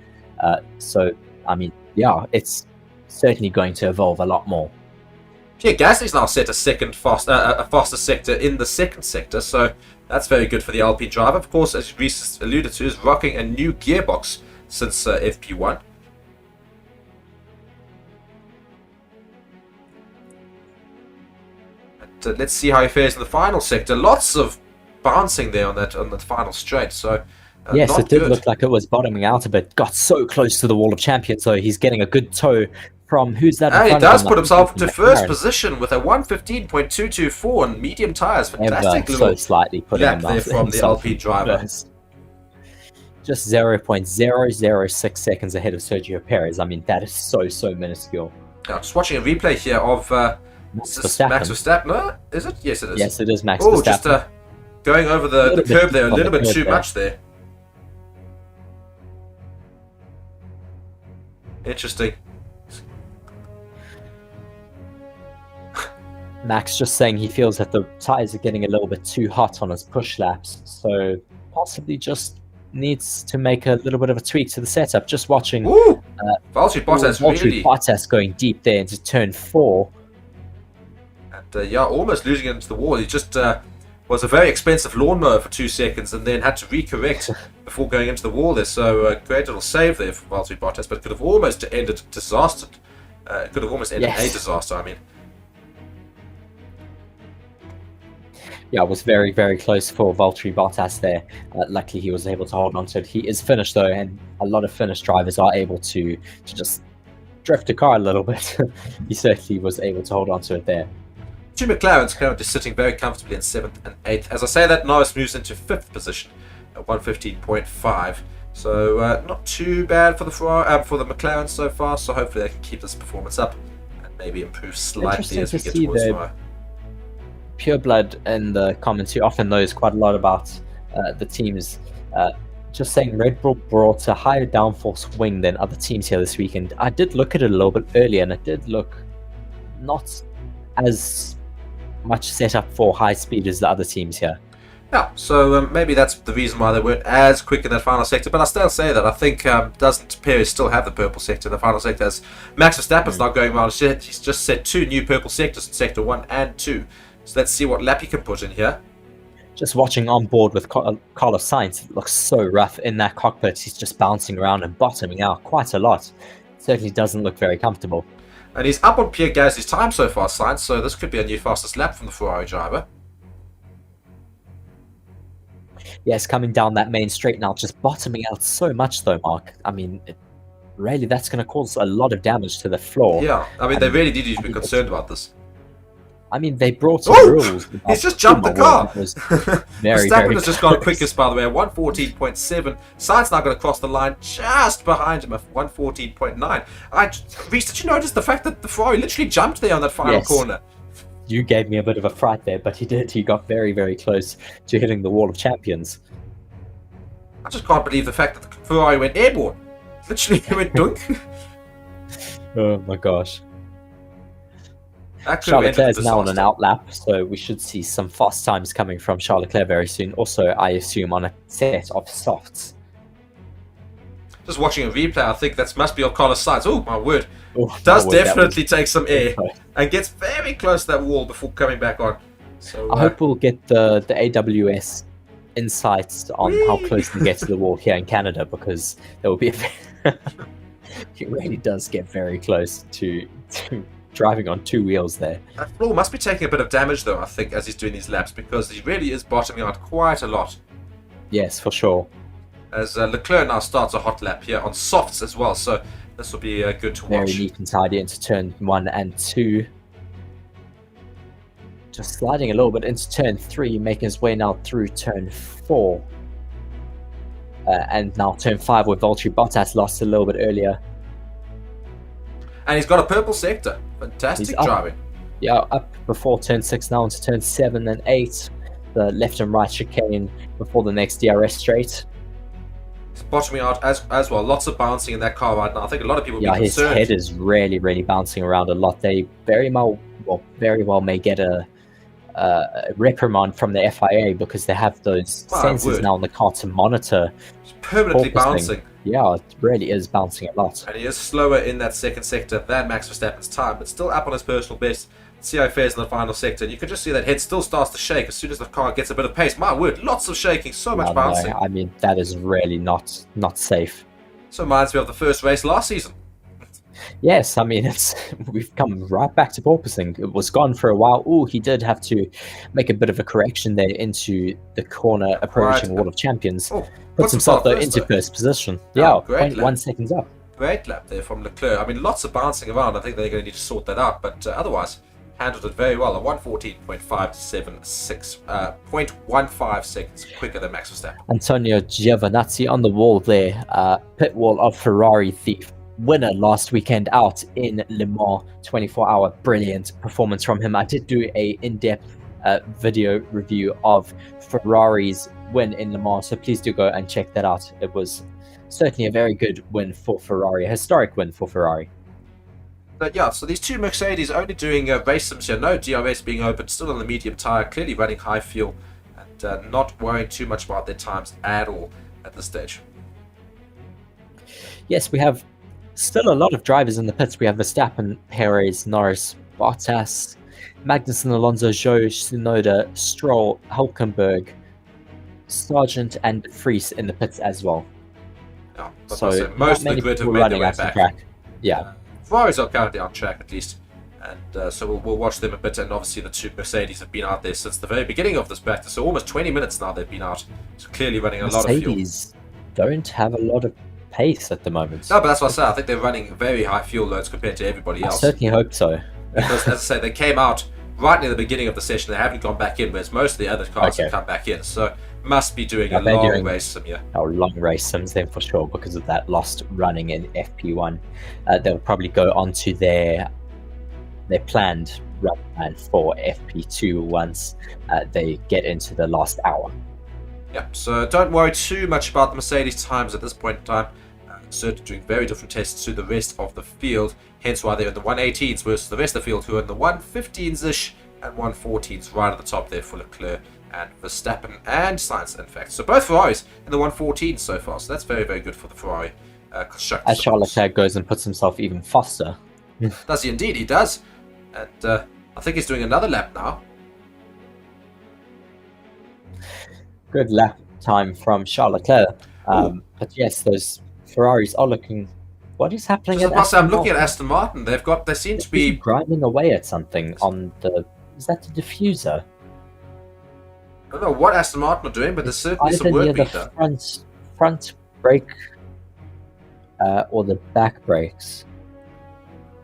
So, I mean, yeah, it's certainly going to evolve a lot more. Yeah, Gasly's now set a faster sector in the second sector, so that's very good for the Alpine driver. Of course, as Reese alluded to, is rocking a new gearbox since FP1. And, let's see how he fares in the final sector. Lots of bouncing there on that final straight. So yes, not it did good. look like it was bottoming out a bit. Got so close to the wall of champions, so he's getting a good tow from who's that? And he does put himself to into first position with a 115.224 on medium tyres. Fantastic so little slightly putting lap him there from the Alpine driver. first. Just 0.006 seconds ahead of Sergio Perez. I mean, that is so minuscule. Now, just watching a replay here of Max Max Verstappen. No, is it? Yes, it is. Yes, it is Max Oh, Verstappen. just going over the bit curb there a on little the bit curb too there. much there. Interesting. Max just saying he feels that the tyres are getting a little bit too hot on his push laps, so possibly just needs to make a little bit of a tweak to the setup. Just watching Ooh! Valtteri Bottas Valtteri really... Bottas going deep there into turn 4. And yeah, almost losing it into the wall. He just was a very expensive lawnmower for 2 seconds and then had to recorrect before going into the wall there. So great little save there for Valtteri Bottas, but could have almost ended disaster. Could have almost ended a disaster, I mean. Yeah, it was very close for Valtteri Bottas there. Luckily, he was able to hold on to it. He is Finnish though, and a lot of Finnish drivers are able to just drift a car a little bit. He certainly was able to hold on to it there. Two McLarens currently sitting very comfortably in 7th and 8th. As I say that, Norris moves into 5th position at 115.5. So not too bad for the McLaren so far. So hopefully they can keep this performance up and maybe improve slightly as we get towards tomorrow. Pureblood in the comments, who often knows quite a lot about the teams, just saying Red Bull brought a higher downforce wing than other teams here this weekend. I did look at it a little bit earlier, and it did look not as much set up for high speed as the other teams here. Yeah, so maybe that's the reason why they weren't as quick in that final sector. But I still say that I think doesn't Perez still have the purple sector in the final sector? As Max Verstappen's not going well. He's just set 2 new purple sectors in sector 1 and 2. So let's see what lap he can put in here. Just watching on board with Carlos Sainz, it looks so rough in that cockpit. He's just bouncing around and bottoming out quite a lot. Certainly doesn't look very comfortable. And he's up on Pierre Gasly's time so far, Sainz, so this could be a new fastest lap from the Ferrari driver. Yes, coming down that main straight now, just bottoming out so much though, Mark. I mean, really, that's going to cause a lot of damage to the floor. Yeah, I mean, they really need to be concerned about this. I mean, they brought some rules. He's just jumped the car. Very has just gone quickest, by the way, at 114.7. Sainz now going to cross the line just behind him at 114.9. Reece, did you notice the fact that the Ferrari literally jumped there on that final corner? You gave me a bit of a fright there, but he did. He got very, very close to hitting the wall of champions. I just can't believe the fact that the Ferrari went airborne. Literally, he went dunk. Oh my gosh. Actually, Charles Leclerc is now on an outlap, so we should see some fast times coming from Charles Leclerc very soon. Also, I assume on a set of softs. Just watching a replay, I think that must be on Carlos Sainz. Oh my word! Oh, Does my word, definitely take some air close. and gets very close to that wall before coming back on. So I hope we'll get the AWS insights on how close we get to the wall here in Canada, because there will be it really does get very close to driving on two wheels there. that floor must be taking a bit of damage though, I think, as he's doing these laps, because he really is bottoming out quite a lot. Yes, for sure. As Leclerc now starts a hot lap here on softs as well, so this will be good to Very watch. neat and tidy into turn 1 and 2. Just sliding a little bit into turn 3, making his way now through turn 4. And now turn 5 where Valtteri Bottas lost a little bit earlier. And he's got a purple sector. Fantastic He's up. driving. Yeah, up before turn 6 now into turn 7 and 8. The left and right chicane before the next DRS straight. He's bottoming out as well. Lots of bouncing in that car right now. I think a lot of people will be His concerned. head is really, really bouncing around a lot. They very well may get a reprimand from the FIA because they have those sensors now on the car to monitor. He's permanently focusing. bouncing. Yeah, it really is bouncing a lot. And he is slower in that second sector than Max Verstappen's time, but still up on his personal best. Let's see how he fares in the final sector. And you can just see that head still starts to shake as soon as the car gets a bit of pace. My word, lots of shaking, so much bouncing. I mean, that is really not safe. So reminds me of the first race last season. Yes, I mean, we've come right back to porpoising. It was gone for a while. Oh, he did have to make a bit of a correction there into the corner approaching Wall of Champions. Oh, Puts himself though into first position. Yeah, great 0.1 seconds up. Great lap there from Leclerc. I mean, lots of bouncing around. I think they're going to need to sort that out, but otherwise, handled it very well. A 1:14.576, 0.15 seconds quicker than Max Verstappen. Antonio Giovinazzi on the wall there. Pit wall of Ferrari, the winner last weekend out in Le Mans. 24-hour brilliant performance from him. I did do a in-depth video review of Ferrari's win in Le Mans, so please do go and check that out. It was certainly a very good win for Ferrari, a historic win for Ferrari. But yeah, so these two Mercedes only doing race sims here, no DRS being open, still on the medium tyre, clearly running high fuel, and not worrying too much about their times at all at this stage. Yes, we have still a lot of drivers in the pits. We have Verstappen, Perez, Norris, Bottas, Magnussen, Alonso, Zhou, Tsunoda, Stroll, Hülkenberg, Sargent, and Vries in the pits as well. Yeah, but So most of many the grid have people made their running way out the back. track. Yeah. Ferraris are currently on track at least, and so we'll watch them a bit. And obviously, the two Mercedes have been out there since the very beginning of this practice, so almost 20 minutes now they've been out. So clearly running a lot of fuel. Mercedes don't have a lot of pace at the moment. No, but that's what I say. I think they're running very high fuel loads compared to everybody I else. certainly hope so. Because, as I say, they came out right near the beginning of the session. They haven't gone back in, whereas most of the other cars have come back in. So must be doing a long race sim here. Long race sims then for sure, because of that lost running in FP1. They'll probably go on to their planned run plan for FP2 once they get into the last hour. Yeah, so don't worry too much about the Mercedes times at this point in time. Certainly doing very different tests to the rest of the field, hence why they're in the 118s versus the rest of the field who are in the 115s-ish and 114s right at the top there for Leclerc and Verstappen and Sainz, in fact. So both Ferraris in the 114s so far, so that's very, very good for the Ferrari constructors. As Charles Leclerc goes and puts himself even faster. Does he indeed? He does. And I think he's doing another lap now. good lap time from Charles Leclerc. But yes, those Ferraris are looking. What is happening? Just At I'm looking at Aston Martin. They seem to be grinding away at something on the. Is that the diffuser? I don't know what Aston Martin are doing, but there's certainly some Either work near being the done. front brake or the back brakes.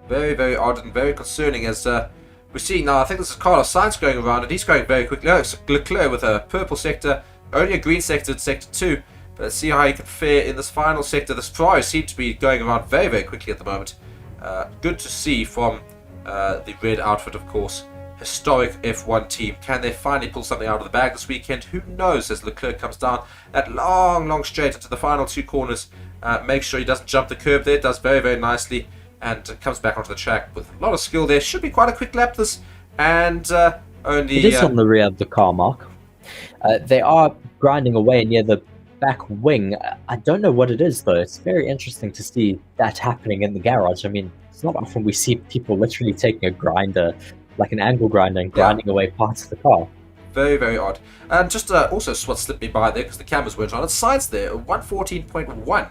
Very, very odd and very concerning as we're seeing now. I think this is Carlos Sainz going around, and he's going very quickly. Oh, it's Leclerc with a purple sector, only a green sector in sector 2. But let's see how he can fare in this final sector. The Ferrari seem to be going around very, very quickly at the moment. Good to see from the red outfit, of course. Historic F1 team. Can they finally pull something out of the bag this weekend? Who knows, as Leclerc comes down that long, long straight into the final 2 corners. Make sure he doesn't jump the curb there. Does very, very nicely. And comes back onto the track with a lot of skill there. Should be quite a quick lap this. And only... It is on the rear of the car, Mark. They are grinding away near the back wing. I don't know what it is, though. It's very interesting to see that happening in the garage. I mean, it's not often we see people literally taking a grinder, like an angle grinder, and grinding away parts of the car. Very, very odd. And just also what slipped me by there because the cameras weren't on. It's Sainz there, 1:14.1.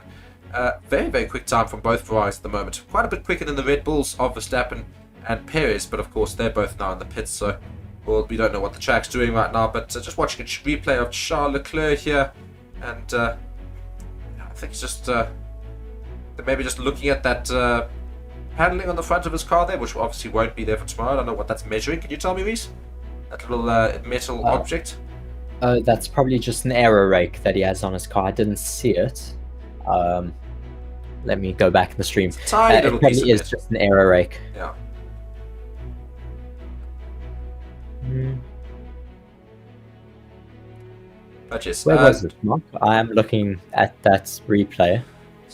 Very, very quick time from both Ferraris at the moment. Quite a bit quicker than the Red Bulls of Verstappen and Perez, but of course they're both now in the pits, so well, we don't know what the track's doing right now. But just watching a replay of Charles Leclerc here, and I think it's just maybe just looking at that paneling on the front of his car there, which obviously won't be there for tomorrow. I don't know what that's measuring. Can you tell me, Reese? That little metal object? That's probably just an aero rake that he has on his car. I didn't see it. Let me go back in the stream. Tiny little it probably piece of is it. just an aero rake. Yeah. But yes, Where was it, Mark? I am looking at that replay.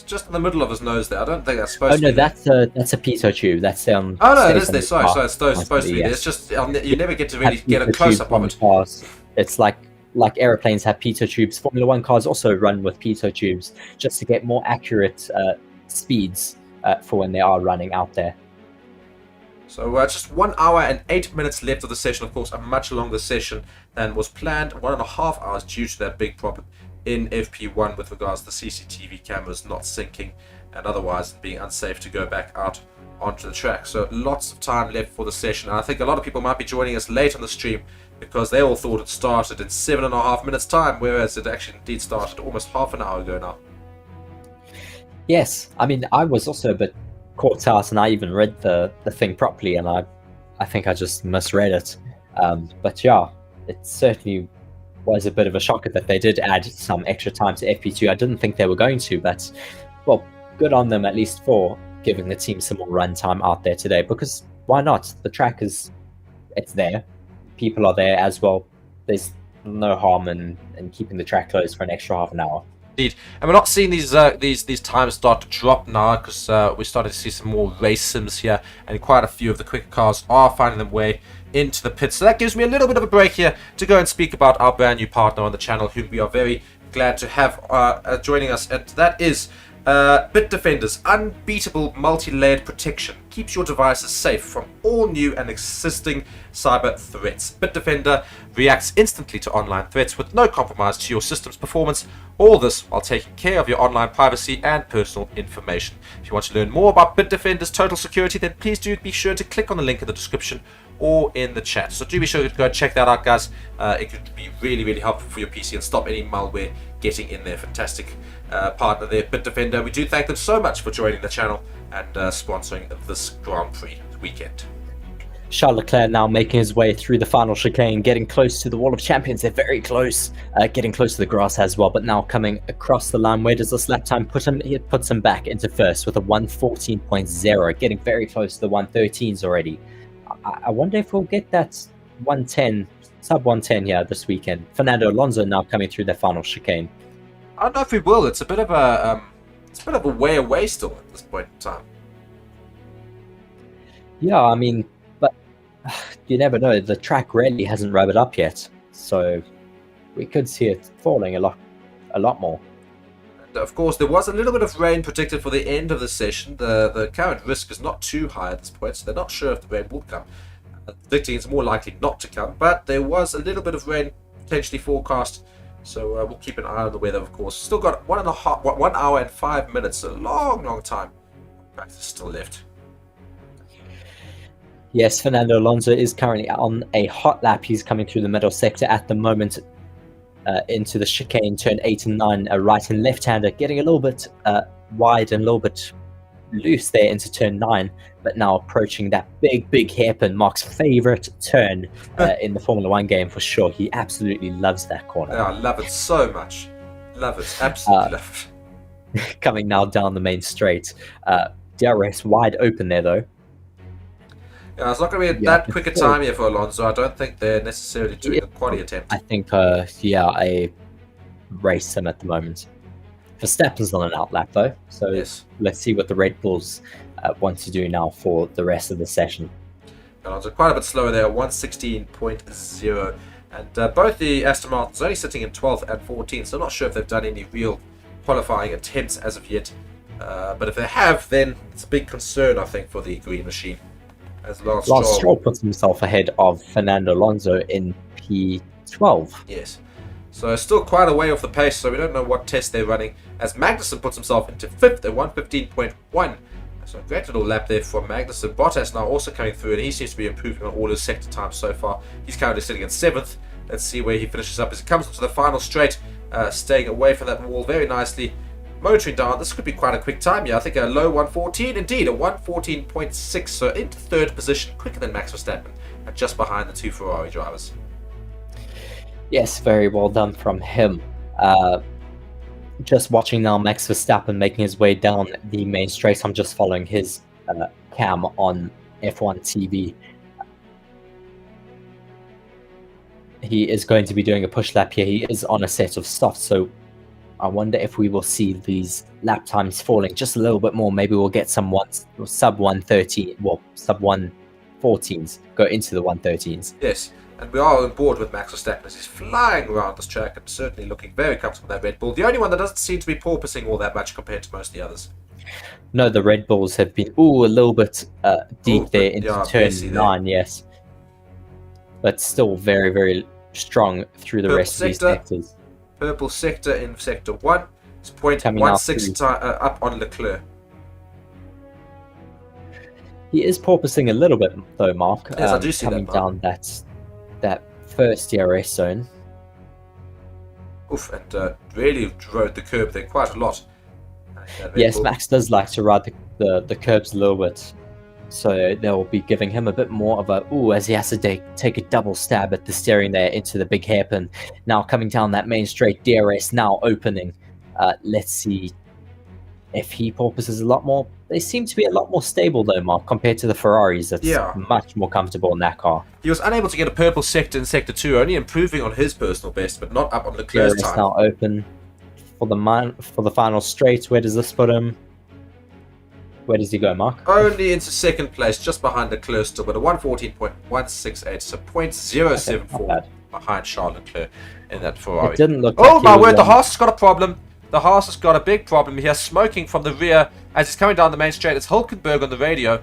it's just in the middle of his nose there. I don't think that's supposed Oh to no, be there. that's a pitot tube. That's on. Oh no, it stays is on there. the Sorry, car. so it's supposed to be there. Yes. It's just you never get to really Have get a pitot close tube up of on it. cars. It's like aeroplanes have pitot tubes. Formula One cars also run with pitot tubes just to get more accurate speeds for when they are running out there. So just 1 hour and 8 minutes left of the session. Of course, a much longer session than was planned. 1.5 hours due to that big problem in FP1 with regards to the CCTV cameras not syncing and otherwise being unsafe to go back out onto the track. So lots of time left for the session. And I think a lot of people might be joining us late on the stream because they all thought it started in 7.5 minutes time, whereas it actually indeed started almost half an hour ago now. Yes, I mean, I was also a bit caught out, and I even read the thing properly, and I think I just misread it. But yeah, it certainly was a bit of a shocker that they did add some extra time to FP2. I didn't think they were going to, but well, good on them at least for giving the team some more run time out there today, because why not? The track it's there. People are there as well. There's no harm in keeping the track closed for an extra half an hour. Indeed, and we're not seeing these times start to drop now because we're starting to see some more race sims here, and quite a few of the quicker cars are finding their way into the pits. So that gives me a little bit of a break here to go and speak about our brand new partner on the channel, whom we are very glad to have joining us, and that is Bitdefender's unbeatable multi-layered protection. Keeps your devices safe from all new and existing cyber threats. Bitdefender reacts instantly to online threats with no compromise to your system's performance. All this while taking care of your online privacy and personal information. If you want to learn more about Bitdefender's total security, then please do be sure to click on the link in the description or in the chat. So do be sure to go and check that out, guys. It could be really, really helpful for your PC and stop any malware getting in there. Fantastic partner there, Bitdefender. We do thank them so much for joining the channel and sponsoring this Grand Prix weekend. Charles Leclerc now making his way through the final chicane, getting close to the Wall of Champions. They're very close, getting close to the grass as well, but now coming across the line. Where does this lap time put him? It puts him back into first with a 1:14.0, getting very close to the 1:13s already. I wonder if we'll get that 1:10, sub 1:10 here this weekend. Fernando Alonso now coming through their final chicane. I don't know if we will. It's a bit of a way away still at this point in time. Yeah, I mean, but you never know. The track really hasn't rubbered up yet, so we could see it falling a lot more. And of course, there was a little bit of rain predicted for the end of the session. The current risk is not too high at this point, so they're not sure if the rain will come. Predicting it's more likely not to come, but there was a little bit of rain potentially forecast So we'll keep an eye on the weather, of course. Still got 1 hour and 5 minutes. A long time. Practice still left. Yes, Fernando Alonso is currently on a hot lap. He's coming through the middle sector at the moment into the chicane, turn 8 and 9, a right and left-hander, getting a little bit wide and a little bit loose there into turn 9, but now approaching that big hairpin, Mark's favorite turn in the Formula 1 game for sure. He absolutely loves that corner. Yeah, I love it so much. Love it. Absolutely love it. Coming now down the main straight. DRS wide open there though. Yeah, it's not going to be that quick a time here for Alonso. I don't think they're necessarily doing a quality attempt. I think, a race him at the moment. Verstappen's on an outlap though, so Yes. let's see what the Red Bulls want to do now for the rest of the session. Alonso quite a bit slower there, 1:16.0. And both the Aston Martins only sitting in 12th and 14th, so I'm not sure if they've done any real qualifying attempts as of yet. But if they have, then it's a big concern, I think, for the Green Machine. As Lance Stroll puts himself ahead of Fernando Alonso in P12. Yes. So still quite a way off the pace, so we don't know what test they're running. As Magnussen puts himself into 5th at 1:15.1. So a great little lap there from Magnussen. Bottas now also coming through, and he seems to be improving on all his sector times so far. He's currently sitting at 7th. Let's see where he finishes up as he comes into the final straight, staying away from that wall very nicely. Motoring down, this could be quite a quick time here. I think a low 1:14, indeed, a 1:14.6, so into 3rd position, quicker than Max Verstappen, and just behind the 2 Ferrari drivers. Yes, very well done from him. Just watching now Max Verstappen making his way down the main straight. I'm just following his cam on F1 TV. He is going to be doing a push lap here. He is on a set of softs, so I wonder if we will see these lap times falling just a little bit more. Maybe we'll get some sub 113, well, sub 114s go into the 113s. Yes, and we are on board with Max Verstappen as he's flying around this track and certainly looking very comfortable in that Red Bull. The only one that doesn't seem to be porpoising all that much compared to most of the others. No, the Red Bulls have been a little bit deep there into turn messy 9, yes. But still very strong through the Purple rest of these sector. sectors. Purple sector in sector 1. It's Coming out 0.16 up on Leclerc. He is porpoising a little bit though, Mark. Yes, I do see that, coming Mark. down that first DRS zone. Oof, and really rode the curb there quite a lot. Yes, Max does like to ride the curbs a little bit. So they'll be giving him a bit more of a, as he has to take a double stab at the steering there into the big hairpin. Now coming down that main straight, DRS now opening. Let's see if he porpoises a lot more. They seem to be a lot more stable though, Mark, compared to the Ferraris. That's much more comfortable in that car. He was unable to get a purple sector in sector 2, only improving on his personal best, but not up on Leclerc's DRS time. now open for the final straight. Where does this put him? Where does he go, Mark? Only into 2nd place, just behind Leclerc still, but a 1:14.168, so 0.074 behind Charles Leclerc in that Ferrari. It didn't look Oh like my word, the Haas has got a problem. The Haas has got a big problem here, smoking from the rear as he's coming down the main straight. It's Hulkenberg on the radio.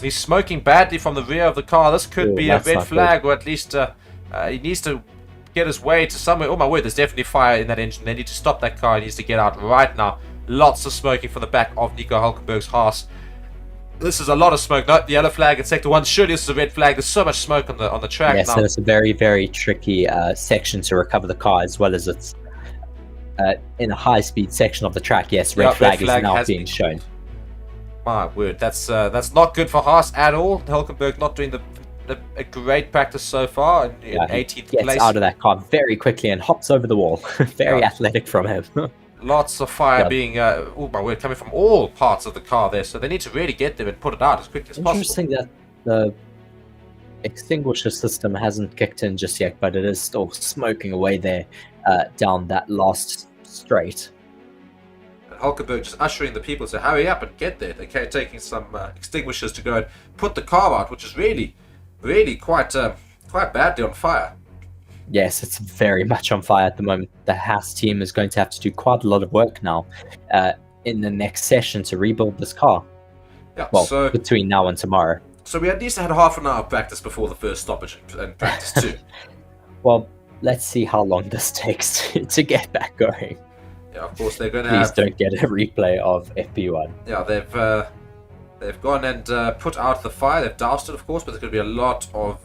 He's smoking badly from the rear of the car. This could be a red flag, or at least he needs to get his way to somewhere. Oh my word, there's definitely fire in that engine. They need to stop that car. He needs to get out right now. Lots of smoking from the back of Nico Hulkenberg's Haas. This is a lot of smoke. No, the yellow flag in sector 1. Surely this is a red flag. There's so much smoke on the track yes, now. so it's a very tricky section to recover the car, as well as it's in a high-speed section of the track. Yes, red flag is now being shown. My word, that's not good for Haas at all. Hulkenberg not doing a great practice so far. In 18th gets place. out of that car very quickly and hops over the wall. Very athletic from him. Lots of fire being, oh my word, coming from all parts of the car there. So they need to really get there and put it out as quickly as possible. Interesting that the extinguisher system hasn't kicked in just yet, but it is still smoking away there down that last straight. And Hulkenberg just ushering the people to hurry up and get there. They're taking some extinguishers to go and put the car out, which is really quite badly on fire. Yes, it's very much on fire at the moment. The Haas team is going to have to do quite a lot of work now in the next session to rebuild this car. Yeah, well, so between now and tomorrow. So we at least had half an hour of practice before the first stoppage and practice too. Well, let's see how long this takes to get back going. Yeah, of course they're going to Please have. don't get a replay of FP1. Yeah, they've gone and put out the fire. They've doused it, of course, but there's going to be a lot of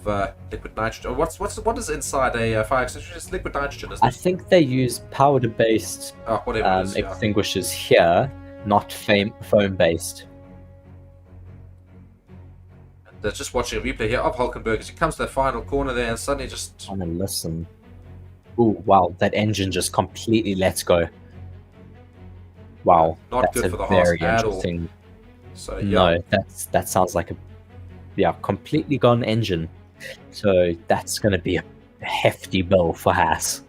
liquid nitrogen. What is inside a fire extinguisher? It's liquid nitrogen, isn't I it? think they use powder-based Whatever it is. Yeah. extinguishers here, not foam-based. They're just watching a replay here of Hulkenberg as he comes to the final corner there, and suddenly just. I'm gonna listen. Ooh, wow, that engine just completely lets go. Wow, Not that's good a for the Haas very at all. interesting. So yeah. No, that sounds like a completely gone engine. So that's gonna be a hefty bill for Haas.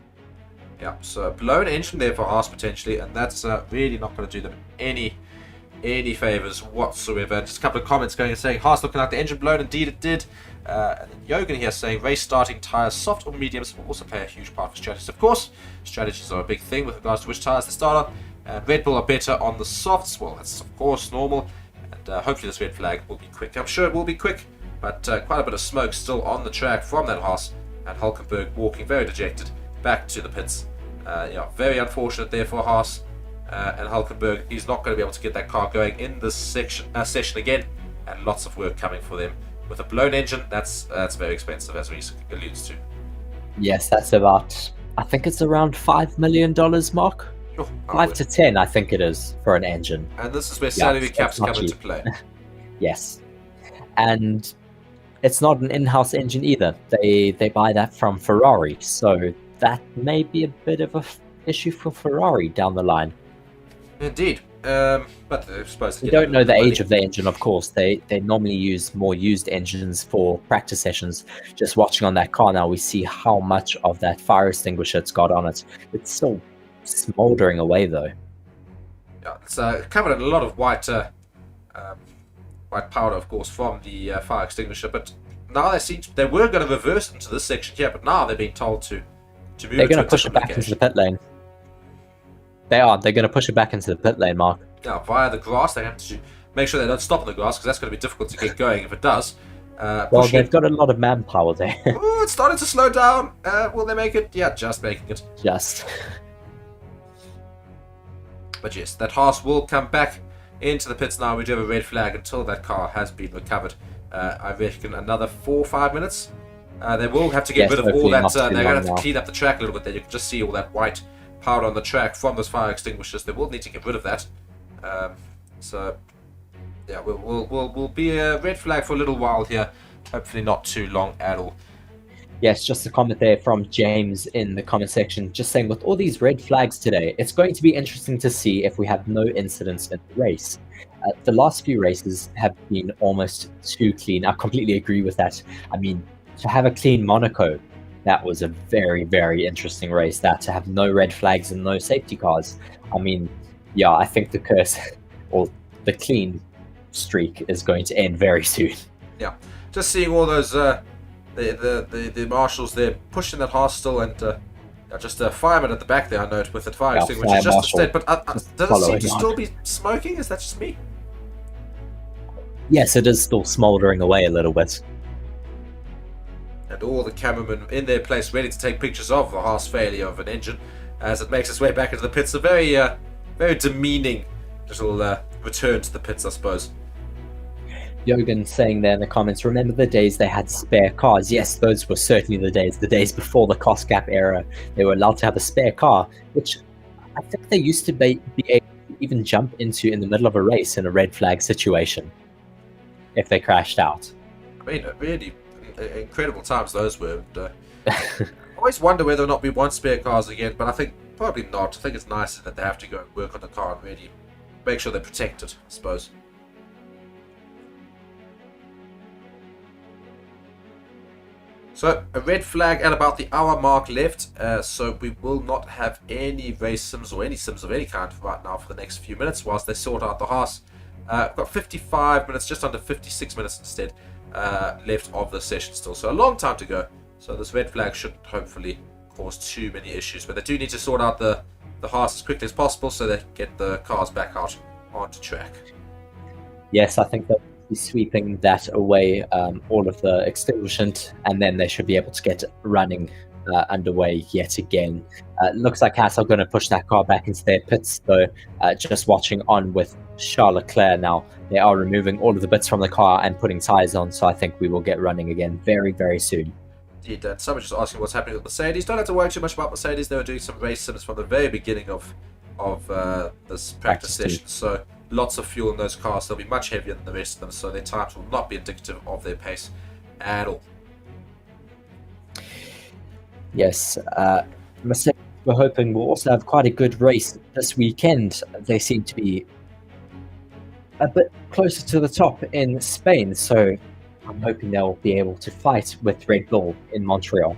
Yeah, so blown engine there for Haas potentially, and that's really not going to do them any favors whatsoever. Just a couple of comments going and saying Haas looking like the engine blown. Indeed, it did. And then Jürgen here saying race starting tires, soft or mediums, will also play a huge part for strategies. Of course, strategies are a big thing with regards to which tires they start on. Red Bull are better on the softs. Well, that's of course normal, and hopefully this red flag will be quick. I'm sure it will be quick, but quite a bit of smoke still on the track from that Haas, and Hulkenberg walking very dejected back to the pits. Yeah, very unfortunate there for Haas, and Hulkenberg is not going to be able to get that car going in this session again, and lots of work coming for them. With a blown engine, that's very expensive, as Reese alludes to. Yes, that's about, I think it's around $5 million mark. Oh, 5 to 10, I think it is, for an engine. and this is where Yeah, salary it's caps not come into cheap. play. Yes. And it's not an in-house engine either. They buy that from Ferrari, so that may be a bit of a issue for Ferrari down the line. Indeed, but I suppose We don't know the age of the engine, of course. They normally use more used engines for practice sessions. Just watching on that car now, we see how much of that fire extinguisher it's got on it. It's still smoldering away, though. Yeah, it's covered in a lot of white powder, of course, from the fire extinguisher. But now they were going to reverse into this section here, but now they're being told to move. They're going to to push it back into the pit lane. They are. They're going to push it back into the pit lane, Mark. Yeah, via the grass. They have to make sure they don't stop in the grass, because that's going to be difficult to get going if it does. Well, they've got a lot of manpower there. Oh, it's starting to slow down. Will they make it? Yeah, just making it. Just. But yes, that Haas will come back into the pits now. We do have a red flag until that car has been recovered. I reckon another 4 or 5 minutes. They will have to get rid of all hopefully that. not too They're going to long have to now. clean up the track a little bit there. You can just see all that white powder on the track from those fire extinguishers. They will need to get rid of that. So, yeah, we'll be a red flag for a little while here. Hopefully not too long at all. Yes, just a comment there from James in the comment section, just saying with all these red flags today, it's going to be interesting to see if we have no incidents in the race. The last few races have been almost too clean. I completely agree with that. I mean, to have a clean Monaco, that was a very, very interesting race. That to have no red flags and no safety cars. I mean, yeah, I think the curse or the clean streak is going to end very soon. Yeah, just seeing all those the marshals there pushing that Haas still, and just a fireman at the back there, I note, with the fire Yeah, extinguisher fire just marshal. instead. But does it seem following to on. still be smoking? Is that just me? Yes, it is still smouldering away a little bit. And all the cameramen in their place ready to take pictures of the Haas failure of an engine as it makes its way back into the pits. A very very demeaning little return to the pits, I suppose. Jürgen saying there in the comments, remember the days they had spare cars? Yes, those were certainly the days before the cost cap era. They were allowed to have a spare car, which I think they used to be able to even jump into in the middle of a race in a red flag situation if they crashed out. I mean, really incredible times those were. And, I always wonder whether or not we want spare cars again, but I think probably not. I think it's nicer that they have to go and work on the car and really make sure they're protected, I suppose. So, a red flag at about the hour mark left, so we will not have any race sims or any sims of any kind right now for the next few minutes whilst they sort out the Haas. We've got 55 minutes, just under 56 minutes instead, left of the session still. So a long time to go. So this red flag shouldn't hopefully cause too many issues. But they do need to sort out the Haas as quickly as possible so they can get the cars back out onto track. Yes, I think they'll be sweeping that away, all of the extinguishment, and then they should be able to get running underway yet again. Looks like Haas are going to push that car back into their pits, though. Just watching on with Charles Leclerc now. They are removing all of the bits from the car and putting tyres on, so I think we will get running again very, very soon. Indeed, someone just asking what's happening with Mercedes. Don't have to worry too much about Mercedes. They were doing some race sims from the very beginning of this practice session, so lots of fuel in those cars. They'll be much heavier than the rest of them, so their times will not be indicative of their pace at all. Yes, Mercedes, we're hoping we'll also have quite a good race this weekend. They seem to be a bit closer to the top in Spain, so I'm hoping they'll be able to fight with Red Bull in Montreal.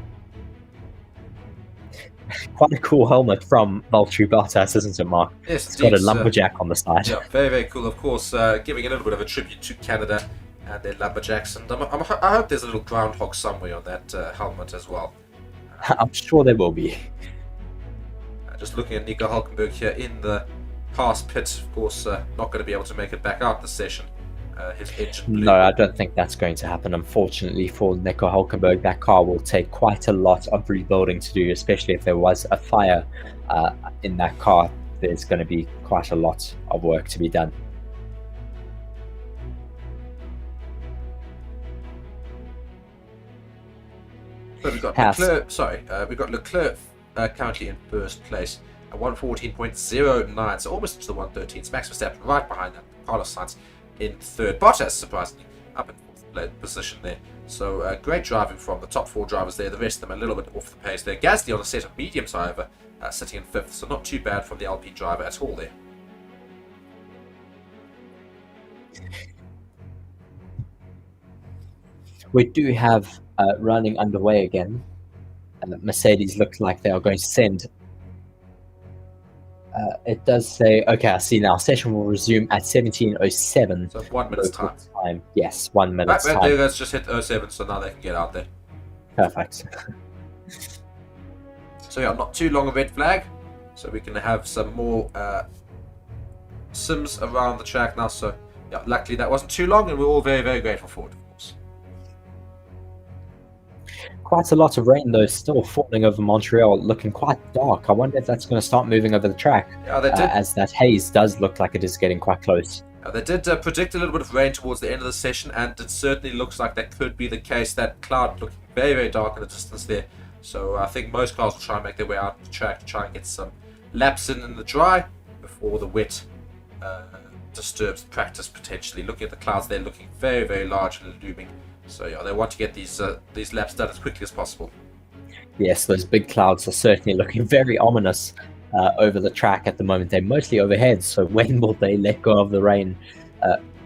Quite a cool helmet from Valtteri Bottas, isn't it, Mark? Yes, it's got a lumberjack on the side. Yeah, very, very cool. Of course, giving a little bit of a tribute to Canada and their lumberjacks. And I hope there's a little groundhog somewhere on that helmet as well. I'm sure there will be. Just looking at Nico Hulkenberg here in the past pit, of course, not going to be able to make it back out this session. His engine blew. No, I don't think that's going to happen. Unfortunately for Nico Hulkenberg, that car will take quite a lot of rebuilding to do, especially if there was a fire in that car. There's going to be quite a lot of work to be done. But we've got Haas. Leclerc, we've got Leclerc currently in first place at 114.09, so almost to the 113s. Max Verstappen right behind that. Carlos Sainz in third. Bottas, surprisingly, up in fourth position there. So great driving from the top four drivers there. The rest of them a little bit off the pace there. Gasly on a set of mediums, however, sitting in fifth, so not too bad from the Alpine driver at all there. We do have running underway again. Mercedes looks like they are going to send. It does say, okay, I see now. Session will resume at 17:07. So 1 minute's time. Yes, 1 minute's Right, time. let's just hit 07, so now they can get out there. Perfect. So yeah, not too long a red flag. So we can have some more sims around the track now. So yeah, luckily that wasn't too long, and we're all very, very grateful for it, of course. Quite a lot of rain, though, still falling over Montreal, looking quite dark. I wonder if that's going to start moving over the track, Yeah, they did. as that haze does look like it is getting quite close. They did predict a little bit of rain towards the end of the session, and it certainly looks like that could be the case. That cloud looking very, very dark in the distance there. So I think most cars will try and make their way out the track to try and get some laps in the dry before the wet disturbs practice potentially. Looking at the clouds, they're looking very, very large and looming. So yeah, they want to get these laps done as quickly as possible. Yes, those big clouds are certainly looking very ominous over the track at the moment. They're mostly overhead, so when will they let go of the rain?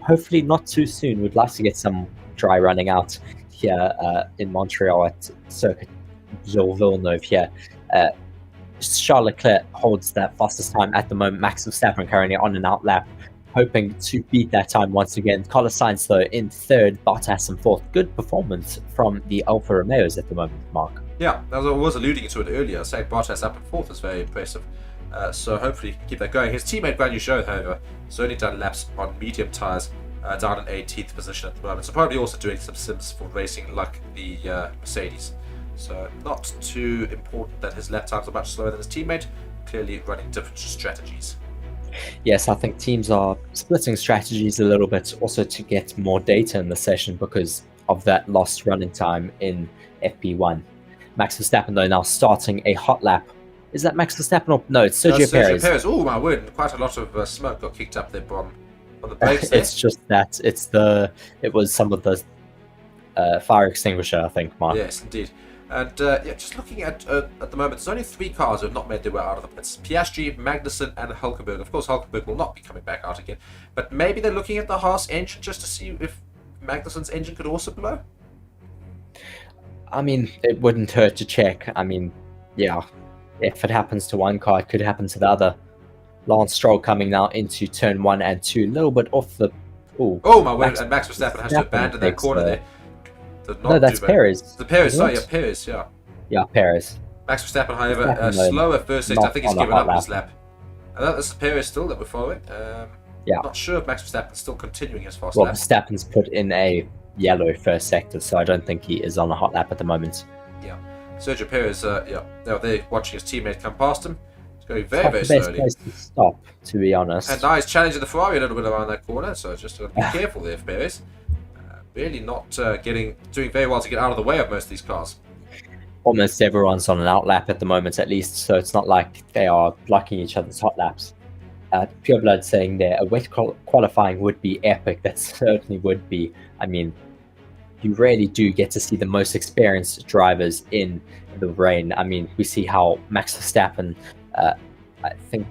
Hopefully not too soon. We'd like to get some dry running out here in Montreal at Circuit Gilles Villeneuve here. Charles Leclerc holds that fastest time at the moment. Max Verstappen currently on an out lap, hoping to beat that time once again. Carlos Sainz, though, in third, Bottas in fourth. Good performance from the Alfa Romeos at the moment, Mark. Yeah, as I was alluding to it earlier, saying Bottas up in fourth is very impressive. So hopefully he can keep that going. His teammate Guan Yu Zhou, however, has only done laps on medium tyres, down in 18th position at the moment. So probably also doing some sims for racing like the Mercedes. So not too important that his lap times are much slower than his teammate. Clearly running different strategies. Yes, I think teams are splitting strategies a little bit also to get more data in the session because of that lost running time in FP1. Max Verstappen, though, now starting a hot lap. Is that Max Verstappen or no? It's Sergio Perez. Oh my word! Quite a lot of smoke got kicked up there on the brakes. It's just that it was some of the fire extinguisher, I think, Mark. Yes, indeed. And yeah, just looking at the moment, there's only 3 cars who have not made their way out of the pits. Piastri, Magnussen, and Hulkenberg. Of course, Hulkenberg will not be coming back out again. But maybe they're looking at the Haas engine just to see if Magnussen's engine could also blow. I mean, it wouldn't hurt to check. I mean, yeah, if it happens to one car, it could happen to the other. Lance Stroll coming now into turn 1 and 2, a little bit off the... Ooh, oh my word, and Max Verstappen has to abandon that corner there. No, that's Perez. The Perez, sorry, yeah, Perez, yeah. Yeah, Perez. Max Verstappen, however, slower first sector. I think he's given up his lap. And that's Perez still that we're following. Yeah. Not sure if Max Verstappen's still continuing his fast Well, lap. Verstappen's put in a yellow first sector, so I don't think he is on a hot lap at the moment. Yeah. Sergio Perez, they're watching his teammate come past him. He's going very, Not very the best slowly. place to stop, to be honest. And now he's challenging the Ferrari a little bit around that corner, so just got to be careful there, Perez. Really not doing very well to get out of the way of most of these cars. Almost everyone's on an outlap at the moment, at least, so it's not like they are blocking each other's hot laps. Pure Blood saying there, a wet qualifying would be epic. That certainly would be. I mean, you really do get to see the most experienced drivers in the rain. I mean, we see how Max Verstappen, I think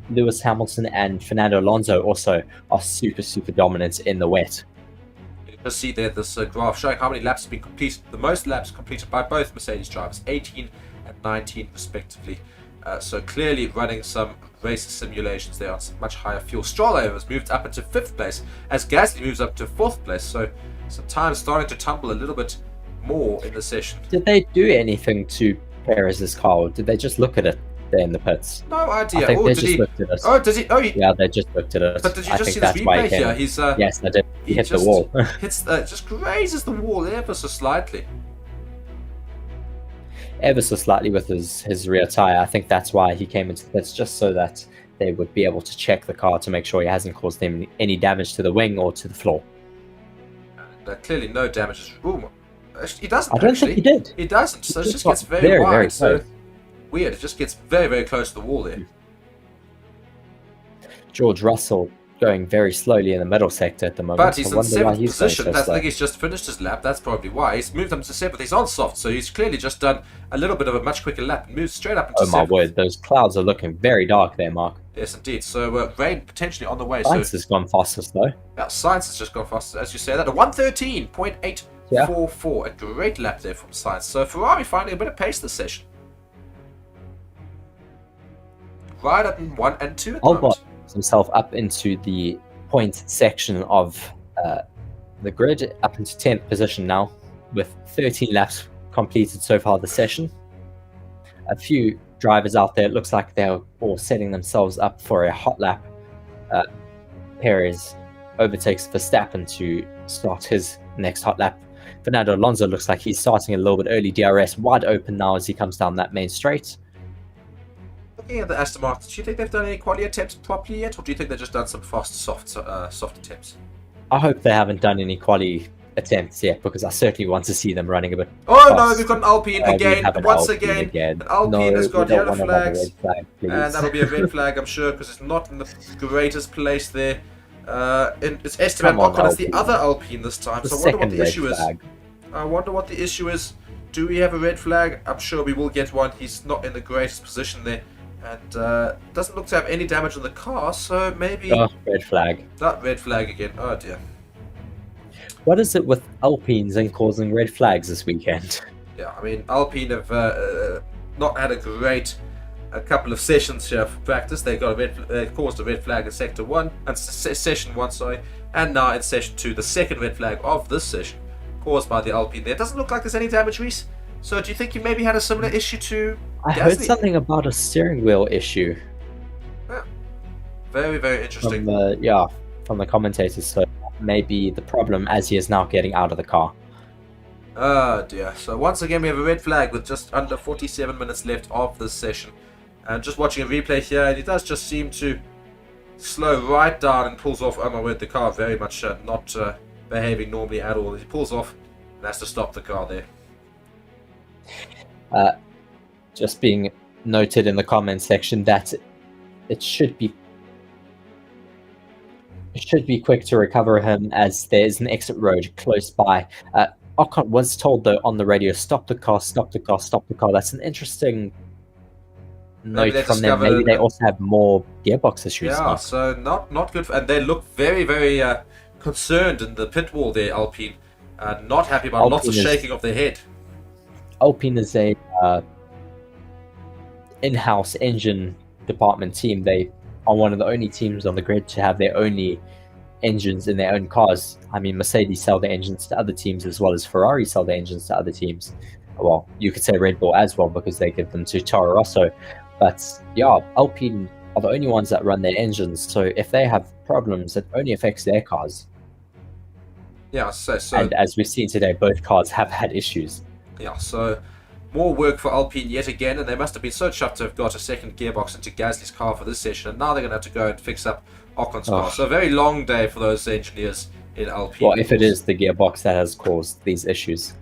Lewis Hamilton and Fernando Alonso also are super, super dominant in the wet. You can just see there this graph showing how many laps have been completed. The most laps completed by both Mercedes drivers, 18 and 19 respectively. So clearly running some race simulations there on some much higher fuel. Stroll has moved up into 5th place as Gasly moves up to 4th place. So some time starting to tumble a little bit more in the session. Did they do anything to Perez's car, or did they just look at it there in the pits? No idea. I think they did just he? looked at it. Oh, does he? Oh, he, Yeah, they just looked at it. But did you I just think see this that's why replay he came here? in. He's Yes, I did. He hit just the wall. hits just grazes the wall ever so slightly. Ever so slightly with his rear tire. I think that's why he came into the pits, just so that they would be able to check the car to make sure he hasn't caused them any damage to the wing or to the floor. Clearly no damage. Ooh, he doesn't. I don't actually. think he did. He doesn't. So it He just got gets very wide. very So close. weird. It just gets very, very close to the wall there. George Russell going very slowly in the middle sector at the moment. But he's I in wonder why 7th he's going position. so I slow. think he's just finished his lap. That's probably why. He's moved up to 7th. He's on soft, so he's clearly just done a little bit of a much quicker lap and moves straight up into Oh my 7th. word, those clouds are looking very dark there, Mark. Yes, indeed. So rain potentially on the way. Sainz So has gone fastest though. Sainz has just gone faster, as you say that. A 113.844. A great lap there from Sainz. So Ferrari finding a bit of pace this session. Right up in 1 and 2 at the Albon moment. himself up into the point section of the grid, up into 10th position now, with 13 laps completed so far this session. A few drivers out there, it looks like they're all setting themselves up for a hot lap. Perez overtakes Verstappen to start his next hot lap. Fernando Alonso looks like he's starting a little bit early. DRS wide open now as he comes down that main straight. Looking at the Aston Martin, do you think they've done any quality attempts properly yet, or do you think they've just done some fast, soft attempts? I hope they haven't done any quality attempts yet, because I certainly want to see them running a bit. Oh no, fast. we've got an Alpine We again. have an Once Alpine again, an Alpine has got we don't yellow want another flags. red flag, please. And that'll be a red flag, I'm sure, because it's not in the greatest place there. It's Esteban Come on, Ocon. It's the Alpine. other Alpine this time. The So I wonder what second the red issue flag. is. I wonder what the issue is. Do we have a red flag? I'm sure we will get one. He's not in the greatest position there. And doesn't look to have any damage on the car, so maybe Oh, red flag. that red flag again. Oh dear. What is it with Alpines and causing red flags this weekend? Yeah, I mean, Alpine have not had a great couple of sessions here for practice. They caused a red flag in sector 1, and session 1, sorry, and now in session 2, the second red flag of this session, caused by the Alpine there. It doesn't look like there's any damage, Reese. So do you think you maybe had a similar issue to I heard Gasly? something about a steering wheel issue Very, very interesting. from the commentators. So maybe the problem as he is now getting out of the car. Oh dear. So once again we have a red flag with just under 47 minutes left of this session. And just watching a replay here, and he does just seem to slow right down and pulls off. Oh my word, the car very much not behaving normally at all. He pulls off and has to stop the car there. Just being noted in the comment section that it should be quick to recover him, as there is an exit road close by. Ocon was told though on the radio, stop the car, stop the car, stop the car. That's an interesting Maybe note they from them. discovered Maybe they a- also have more gearbox issues. Yeah, Mark. so not good. And they look very, very concerned in the pit wall there, Alpine. Not happy about lots of Alpine is- shaking of their head. Alpine is a in-house engine department team. They are one of the only teams on the grid to have their only engines in their own cars. I mean, Mercedes sell their engines to other teams, as well as Ferrari sell their engines to other teams. Well, you could say Red Bull as well, because they give them to Toro Rosso. But yeah, Alpine are the only ones that run their engines. So if they have problems, it only affects their cars. Yeah, so And as we've seen today, both cars have had issues. Yeah, so more work for Alpine yet again, and they must have been so chuffed to have got a second gearbox into Gasly's car for this session, and now they're going to have to go and fix up Ocon's car. So a very long day for those engineers in Alpine. Well, if it is the gearbox that has caused these issues.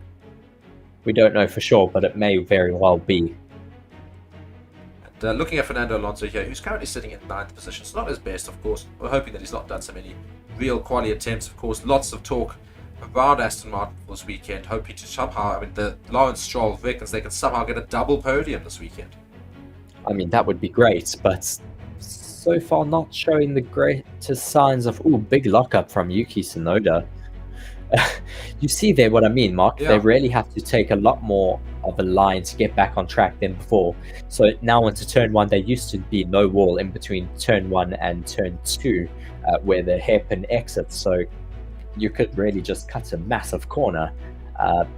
We don't know for sure, but it may very well be. And looking at Fernando Alonso here, who's currently sitting in 9th position. It's not his best, of course. We're hoping that he's not done so many real quality attempts. Of course, lots of talk around Aston Martin for this weekend, hoping to somehow, the Lawrence Stroll reckons they can somehow get a double podium this weekend. I mean, that would be great, but so far not showing the greatest signs of, big lockup from Yuki Tsunoda. You see there what I mean, Mark? Yeah. They really have to take a lot more of a line to get back on track than before. So now into turn 1, there used to be no wall in between turn 1 and turn 2, where the hairpin exits. So you could really just cut a massive corner.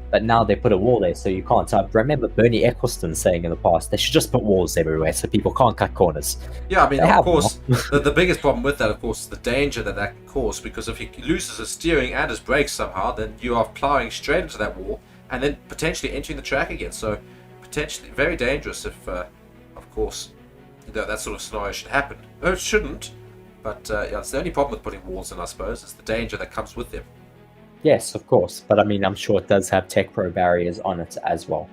But now they put a wall there, so you can't. I remember Bernie Eccleston saying in the past, they should just put walls everywhere so people can't cut corners. Yeah, I mean, They of have course, the biggest problem with that, of course, is the danger that can cause, because if he loses his steering and his brakes somehow, then you are ploughing straight into that wall and then potentially entering the track again. So potentially very dangerous if, of course, that sort of scenario should happen. No, it shouldn't, but yeah, it's the only problem with putting walls in, I suppose, is the danger that comes with them. Yes, of course, but I mean, I'm sure it does have Tech Pro barriers on it as well.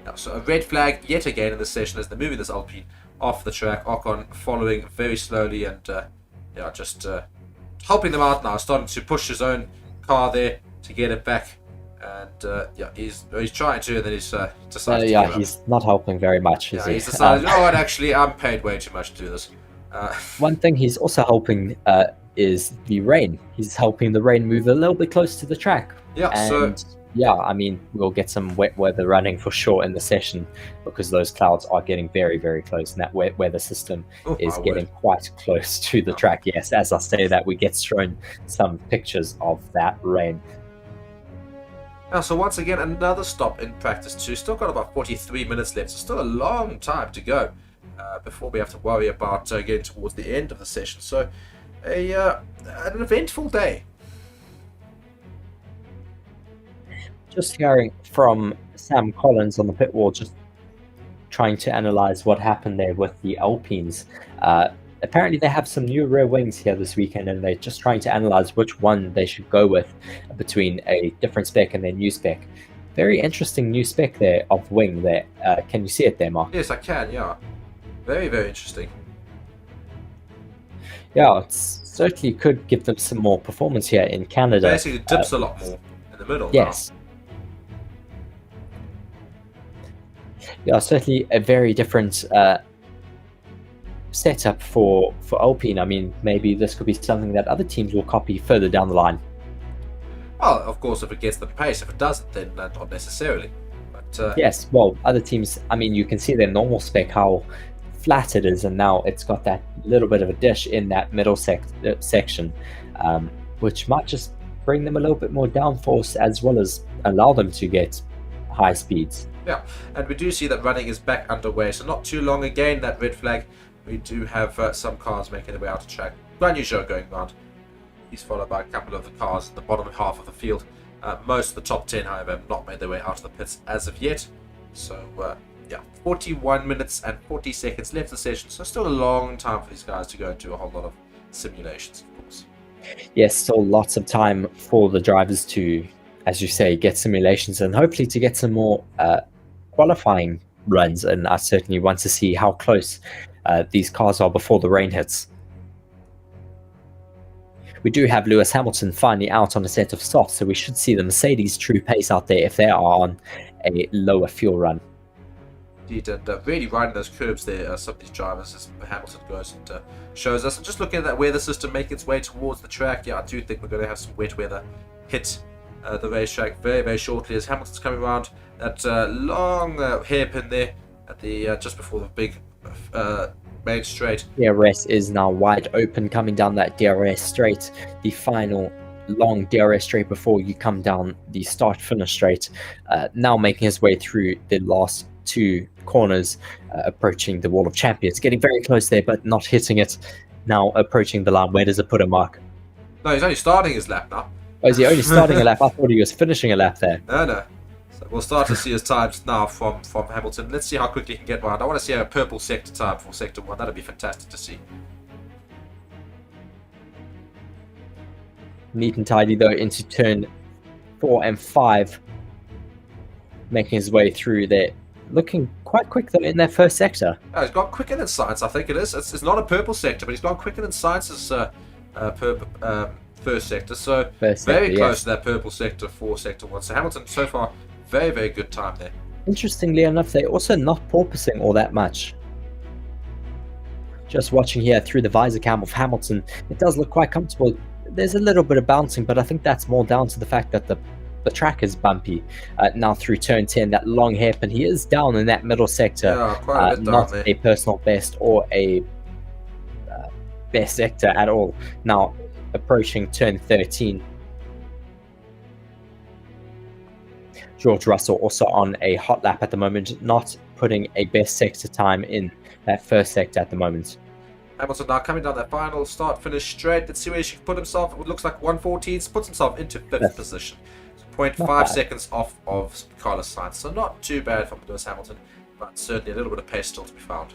Now, so a red flag yet again in this session as they're moving this Alpine off the track. Ocon following very slowly and just helping them out now, starting to push his own car there to get it back. And he's trying to, and then he's decided to give up. He's not helping very much, is Yeah, he? he's decided, you know what, actually, I'm paid way too much to do this. One thing he's also helping is the rain. He's helping the rain move a little bit close to the track. Yeah, And so I mean, we'll get some wet weather running for sure in the session because those clouds are getting very, very close, and that wet weather system is getting quite close to the track. Yes, as I say that, we get shown some pictures of that rain. Now, so once again, another stop in practice 2. Still got about 43 minutes left, so still a long time to go before we have to worry about getting towards the end of the session. So, an eventful day. Just hearing from Sam Collins on the pit wall, just trying to analyze what happened there with the Alpines. Apparently they have some new rear wings here this weekend, and they're just trying to analyze which one they should go with between a different spec and their new spec. Very interesting new spec there of wing there. Can you see it there, Mark? Yes, I can, yeah. Very, very interesting. Yeah, it certainly could give them some more performance here in Canada. Basically dips a lot more in the middle. Yes. Yeah, certainly a very different setup for Alpine. I mean, maybe this could be something that other teams will copy further down the line. Well, of course, if it gets the pace. If it doesn't, then not necessarily. But yes, well, other teams, I mean, you can see their normal spec, how flat it is, and now it's got that little bit of a dish in that middle section, which might just bring them a little bit more downforce as well as allow them to get high speeds. Yeah, and we do see that running is back underway, so not too long again, that red flag. We do have some cars making their way out of track. Brand new show going around. He's followed by a couple of the cars in the bottom half of the field. Most of the top 10, however, have not made their way out of the pits as of yet. So, 41 minutes and 40 seconds left in the session, so still a long time for these guys to go and do a whole lot of simulations, of course. Yes, still lots of time for the drivers to, as you say, get simulations and hopefully to get some more qualifying runs. And I certainly want to see how close these cars are before the rain hits. We do have Lewis Hamilton finally out on a set of softs, so we should see the Mercedes true pace out there if they are on a lower fuel run. Indeed, and really riding those curbs there, some of these drivers, as Hamilton goes and shows us. And just looking at that weather system making its way towards the track, I do think we're going to have some wet weather hit the racetrack very, very shortly as Hamilton's coming around that long hairpin there at the just before the big main straight. DRS is now wide open coming down that DRS straight, the final long DRS straight before you come down the start-finish straight. Now making his way through the last two corners, approaching the wall of champions, getting very close there but not hitting it. Now approaching the line. Where does it put him, Mark? No, he's only starting his lap now. Oh, is he only starting a lap? I thought he was finishing a lap there. No. So we'll start to see his times now from Hamilton. Let's see how quickly he can get around. I want to see a purple sector time for Sector 1. That'd be fantastic to see. Neat and tidy though into turn 4 and 5, making his way through there. Looking quite quick though in that first sector. Oh, he's gone quicker than Science, I think it is. It's not a purple sector, but he's gone quicker than Science's first sector. So very close to that purple sector for Sector 1. So Hamilton so far, very, very good time there. Interestingly enough, they're also not porpoising all that much. Just watching here through the visor cam of Hamilton, it does look quite comfortable. There's a little bit of bouncing, but I think that's more down to the fact that the track is bumpy. Now through turn 10, that long hairpin, he is down in that middle sector. Yeah, quite a bit down not there. a personal best or a best sector at all. Now approaching turn 13. George Russell also on a hot lap at the moment, not putting a best sector time in that first sector at the moment. Hamilton now coming down that final start-finish straight. Let's see where he should put himself. It looks like 114s, puts himself into 5th position. So 0.5 seconds off of Carlos Sainz. So not too bad from Lewis Hamilton, but certainly a little bit of pace still to be found.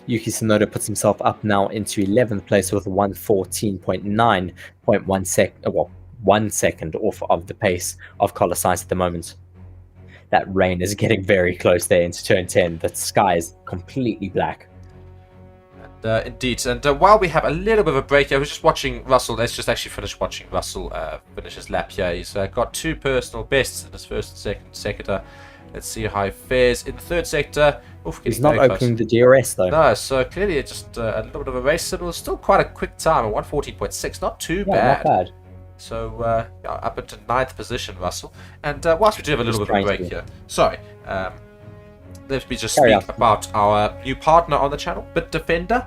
Yuki Tsunoda puts himself up now into 11th place with 114.9.1 second, well, 1 second off of the pace of Carlos Sainz at the moment. That rain is getting very close there into turn 10. The sky is completely black. Indeed, and while we have a little bit of a break here, I was just watching Russell. Let's just actually finish watching Russell finish his lap here. He's got 2 personal bests in his first and second sector. Let's see how he fares in the third sector. Oof, He's not opening the DRS though. No, so clearly it's just a little bit of a race. It was still quite a quick time at 114.6, not too bad. Not bad. So up into 9th position, Russell. And whilst we do have a little bit of a break here, sorry, let me just speak about our new partner on the channel, Bitdefender.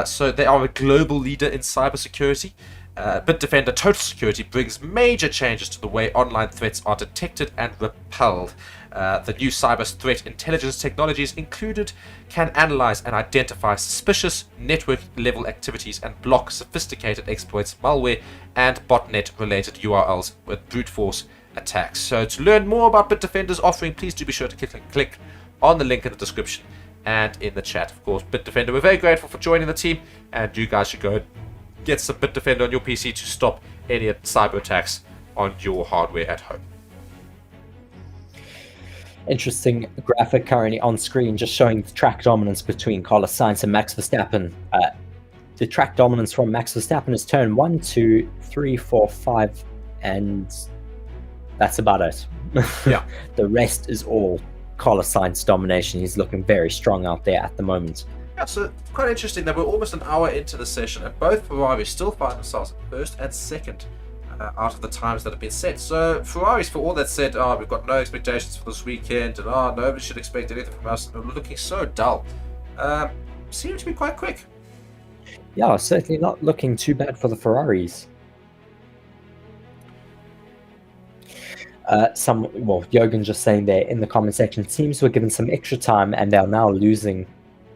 So they are a global leader in cybersecurity. Bitdefender Total Security brings major changes to the way online threats are detected and repelled. The new cyber threat intelligence technologies included can analyze and identify suspicious network-level activities and block sophisticated exploits, malware, and botnet-related URLs with brute force attacks. So to learn more about Bitdefender's offering, please do be sure to click on the link in the description and in the chat. Of course, Bitdefender, we're very grateful for joining the team, and you guys should go get some Bitdefender on your PC to stop any cyber attacks on your hardware at home. Interesting graphic currently on screen, just showing the track dominance between Carlos Sainz and Max Verstappen. The track dominance from Max Verstappen is turn 1, 2, 3, 4, 5, and that's about it. Yeah. The rest is all Carlos Sainz domination. He's looking very strong out there at the moment. Yeah, so quite interesting that we're almost an hour into the session and both Ferraris still find themselves in first and second out of the times that have been set. So Ferraris, for all that said, we've got no expectations for this weekend, and nobody should expect anything from us, and we're looking so dull. Seem to be quite quick. Yeah, certainly not looking too bad for the Ferraris. Jürgen just saying there in the comment section, teams were given some extra time and they are now losing,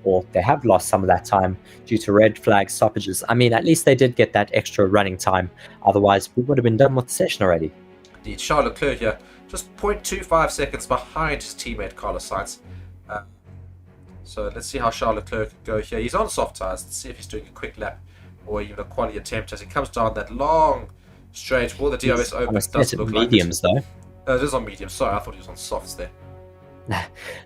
or they have lost some of that time due to red flag stoppages. I mean, at least they did get that extra running time. Otherwise, we would have been done with the session already. Indeed, Charles Leclerc here, just 0.25 seconds behind his teammate Carlos Sainz. So let's see how Charles Leclerc can go here. He's on soft tires. Let's see if he's doing a quick lap or even a quality attempt as he comes down that long straight. Will the DRS open? It doesn't look like mediums though. It is on medium. Sorry, I thought he was on softs there.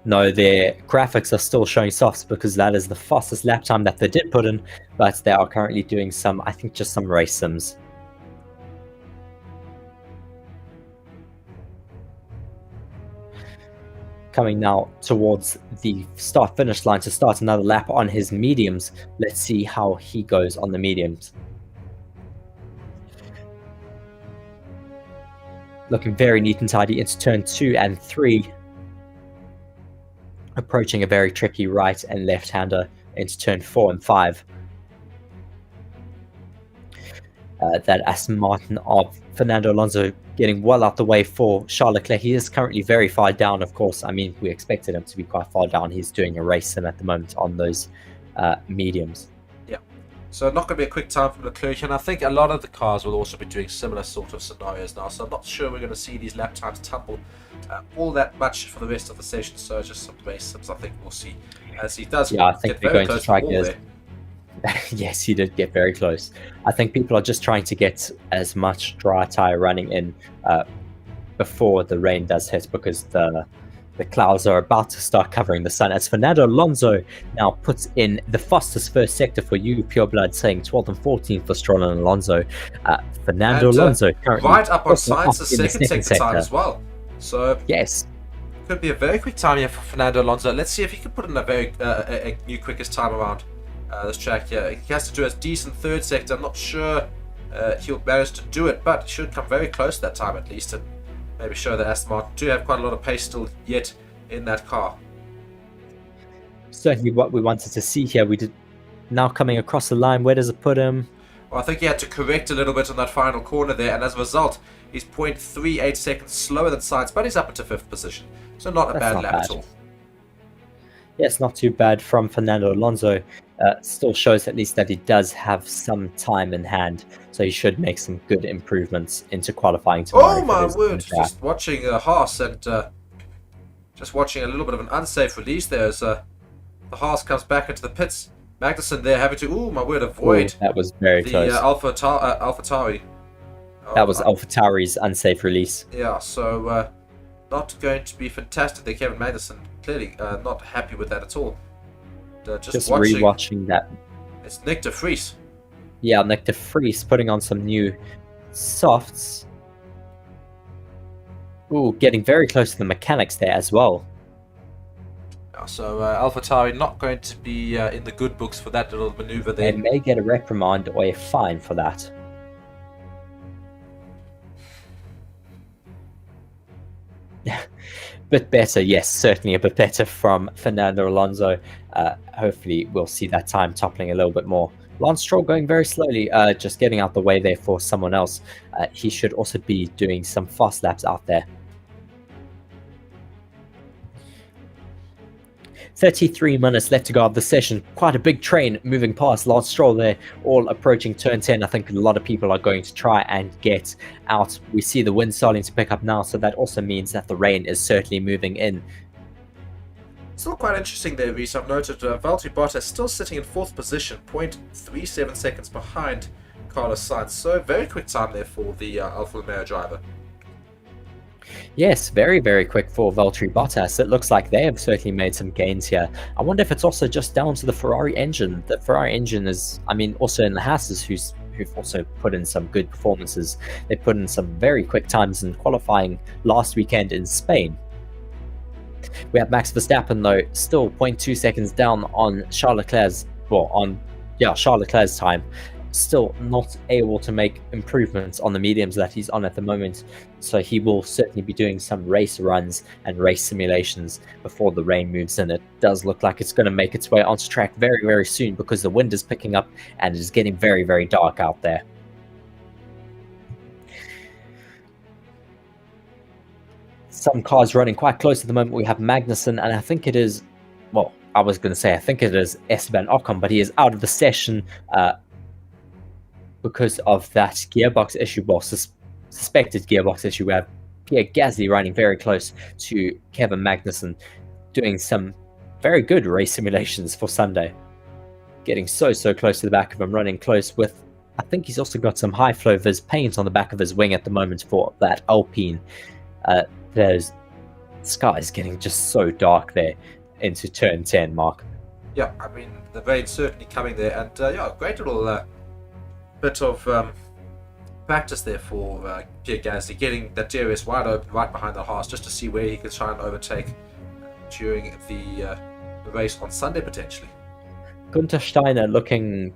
No, their graphics are still showing softs because that is the fastest lap time that they did put in, but they are currently doing some, I think, just some race sims. Coming now towards the start-finish line to start another lap on his mediums. Let's see how he goes on the mediums. Looking very neat and tidy into turn 2 and 3. Approaching a very tricky right and left-hander into turn 4 and 5. That Aston Martin of Fernando Alonso getting well out the way for Charles Leclerc. He is currently very far down, of course. I mean, we expected him to be quite far down. He's doing a race sim at the moment on those mediums. Yeah. So not going to be a quick time from Leclerc, and I think a lot of the cars will also be doing similar sort of scenarios now. So I'm not sure we're going to see these lap times tumble all that much for the rest of the session. So just some race sims I think we'll see as he does. Yeah, I think get they're very going close to try the to wall get there. yes, he did get very close. I think people are just trying to get as much dry tyre running in before the rain does hit, because the clouds are about to start covering the sun. As Fernando Alonso now puts in the fastest first sector for you, Pure Blood, saying 12th and 14th for Stroll and Alonso. Fernando And, Alonso currently right up on also Sainz's up in the second sector time as well. So Yes. could be a very quick time here for Fernando Alonso. Let's see if he can put in a very a new quickest time around this track here. He has to do a decent third sector. I'm not sure he'll manage to do it, but he should come very close that time at least, and maybe show that Aston Martin do have quite a lot of pace still yet in that car. Certainly what we wanted to see here. We did now coming across the line. Where does it put him? Well, I think he had to correct a little bit on that final corner there, and as a result, he's 0.38 seconds slower than Sainz, but he's up into 5th position. So not a That's bad not lap bad. at all. Yes, not too bad from Fernando Alonso. Still shows at least that he does have some time in hand, so he should make some good improvements into qualifying tomorrow. Oh for my his word, own track. just watching Haas and just watching a little bit of an unsafe release there as the Haas comes back into the pits. Magnussen there having to, oh my word, avoid Ooh, that was very the close. AlphaTauri. That was AlphaTauri's unsafe release. Yeah, so not going to be fantastic there, Kevin Magnussen. Clearly not happy with that at all. Just watching, rewatching that. it's Nick de Vries. Yeah, Nick de Vries putting on some new softs. Ooh, getting very close to the mechanics there as well. Yeah, so AlphaTauri not going to be in the good books for that little maneuver They there. may get a reprimand or a fine for that. Bit better, yes, certainly a bit better from Fernando Alonso. Hopefully we'll see that time toppling a little bit more. Lance Stroll going very slowly, just getting out the way there for someone else. He should also be doing some fast laps out there. 33 minutes left to go of the session. Quite a big train moving past Lance Stroll there, all approaching turn 10. I think a lot of people are going to try and get out. We see the wind starting to pick up now, so that also means that the rain is certainly moving in. Still quite interesting there, Reese. I've noted Valtteri Bottas still sitting in 4th position, 0.37 seconds behind Carlos Sainz. So very quick time there for the Alfa Romeo driver. Yes, very, very quick for Valtteri Bottas. It looks like they have certainly made some gains here. I wonder if it's also just down to the Ferrari engine. The Ferrari engine is, I mean, also in the Haas's, who've also put in some good performances. They put in some very quick times in qualifying last weekend in Spain. We have Max Verstappen, though, still 0.2 seconds down on Charles Leclerc's, Charles Leclerc's time. Still not able to make improvements on the mediums that he's on at the moment, so he will certainly be doing some race runs and race simulations before the rain moves in. It does look like it's going to make its way onto track very, very soon, because the wind is picking up and it is getting very, very dark out there. Some cars running quite close at the moment. We have Magnussen, and I think it is, well, I was going to say I think it is Esteban Ocon, but he is out of the session because of that gearbox issue, well, suspected gearbox issue. We have Pierre Gasly running very close to Kevin Magnussen, doing some very good race simulations for Sunday. Getting so close to the back of him, running close with, I think he's also got some high flow Viz paint on the back of his wing at the moment for that Alpine. The sky is getting just so dark there into turn 10, Mark. Yeah, I mean, the rain's certainly coming there, and great little bit of practice there for Pierre Gasly, getting that DRS wide open right behind the Haas, just to see where he can try and overtake during the race on Sunday potentially. Gunther Steiner looking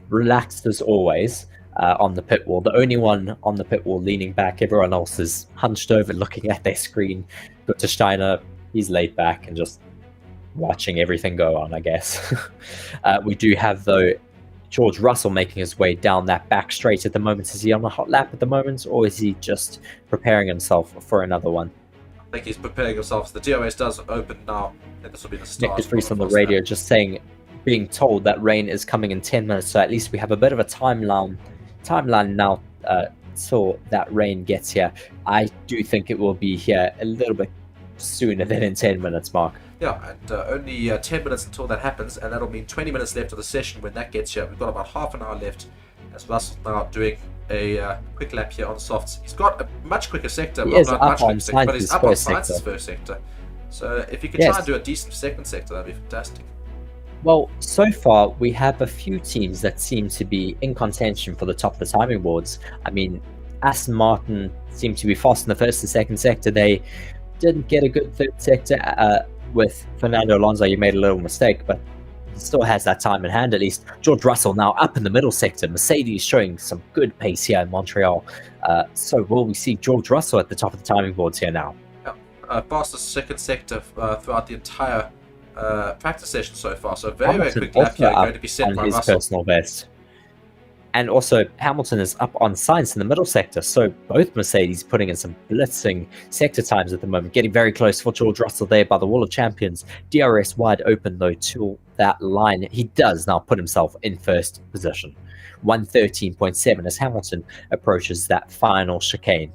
relaxed as always on the pit wall. The only one on the pit wall leaning back. Everyone else is hunched over looking at their screen. Gunther Steiner, he's laid back and just watching everything go on, I guess. We do have, though, George Russell making his way down that back straight at the moment. Is he on a hot lap at the moment, or is he just preparing himself for another one? I think he's preparing himself. The DRS does open now, and this will be the start. Nick de Vries on the radio just saying being told that rain is coming in 10 minutes, so at least we have a bit of a timeline now till that rain gets here. I do think it will be here a little bit sooner than in 10 minutes, Mark. Yeah, and only 10 minutes until that happens, and that'll mean 20 minutes left of the session when that gets here. We've got about half an hour left, as Russell's now doing a quick lap here on softs. He's got a much quicker sector, He well, is not up much on quicker sector, but he's Sainz's up on first Sainz's sector. first sector. So if you could Yes. try and do a decent second sector, that'd be fantastic. Well, so far we have a few teams that seem to be in contention for the top of the timing boards. I mean, Aston Martin seemed to be fast in the first and second sector. They didn't get a good third sector with Fernando Alonso. You made a little mistake, but he still has that time in hand at least. George Russell now up in the middle sector. Mercedes showing some good pace here in Montreal. So will we see George Russell at the top of the timing boards here now? Fastest second sector throughout the entire practice session so far. So very Hamilton quick lap also here, up going to be set on by his Russell. personal best. And also, Hamilton is up on Sainz in the middle sector, so both Mercedes putting in some blitzing sector times at the moment, getting very close for George Russell there by the Wall of Champions. DRS wide open, though, to that line. He does now put himself in first position. 113.7 as Hamilton approaches that final chicane.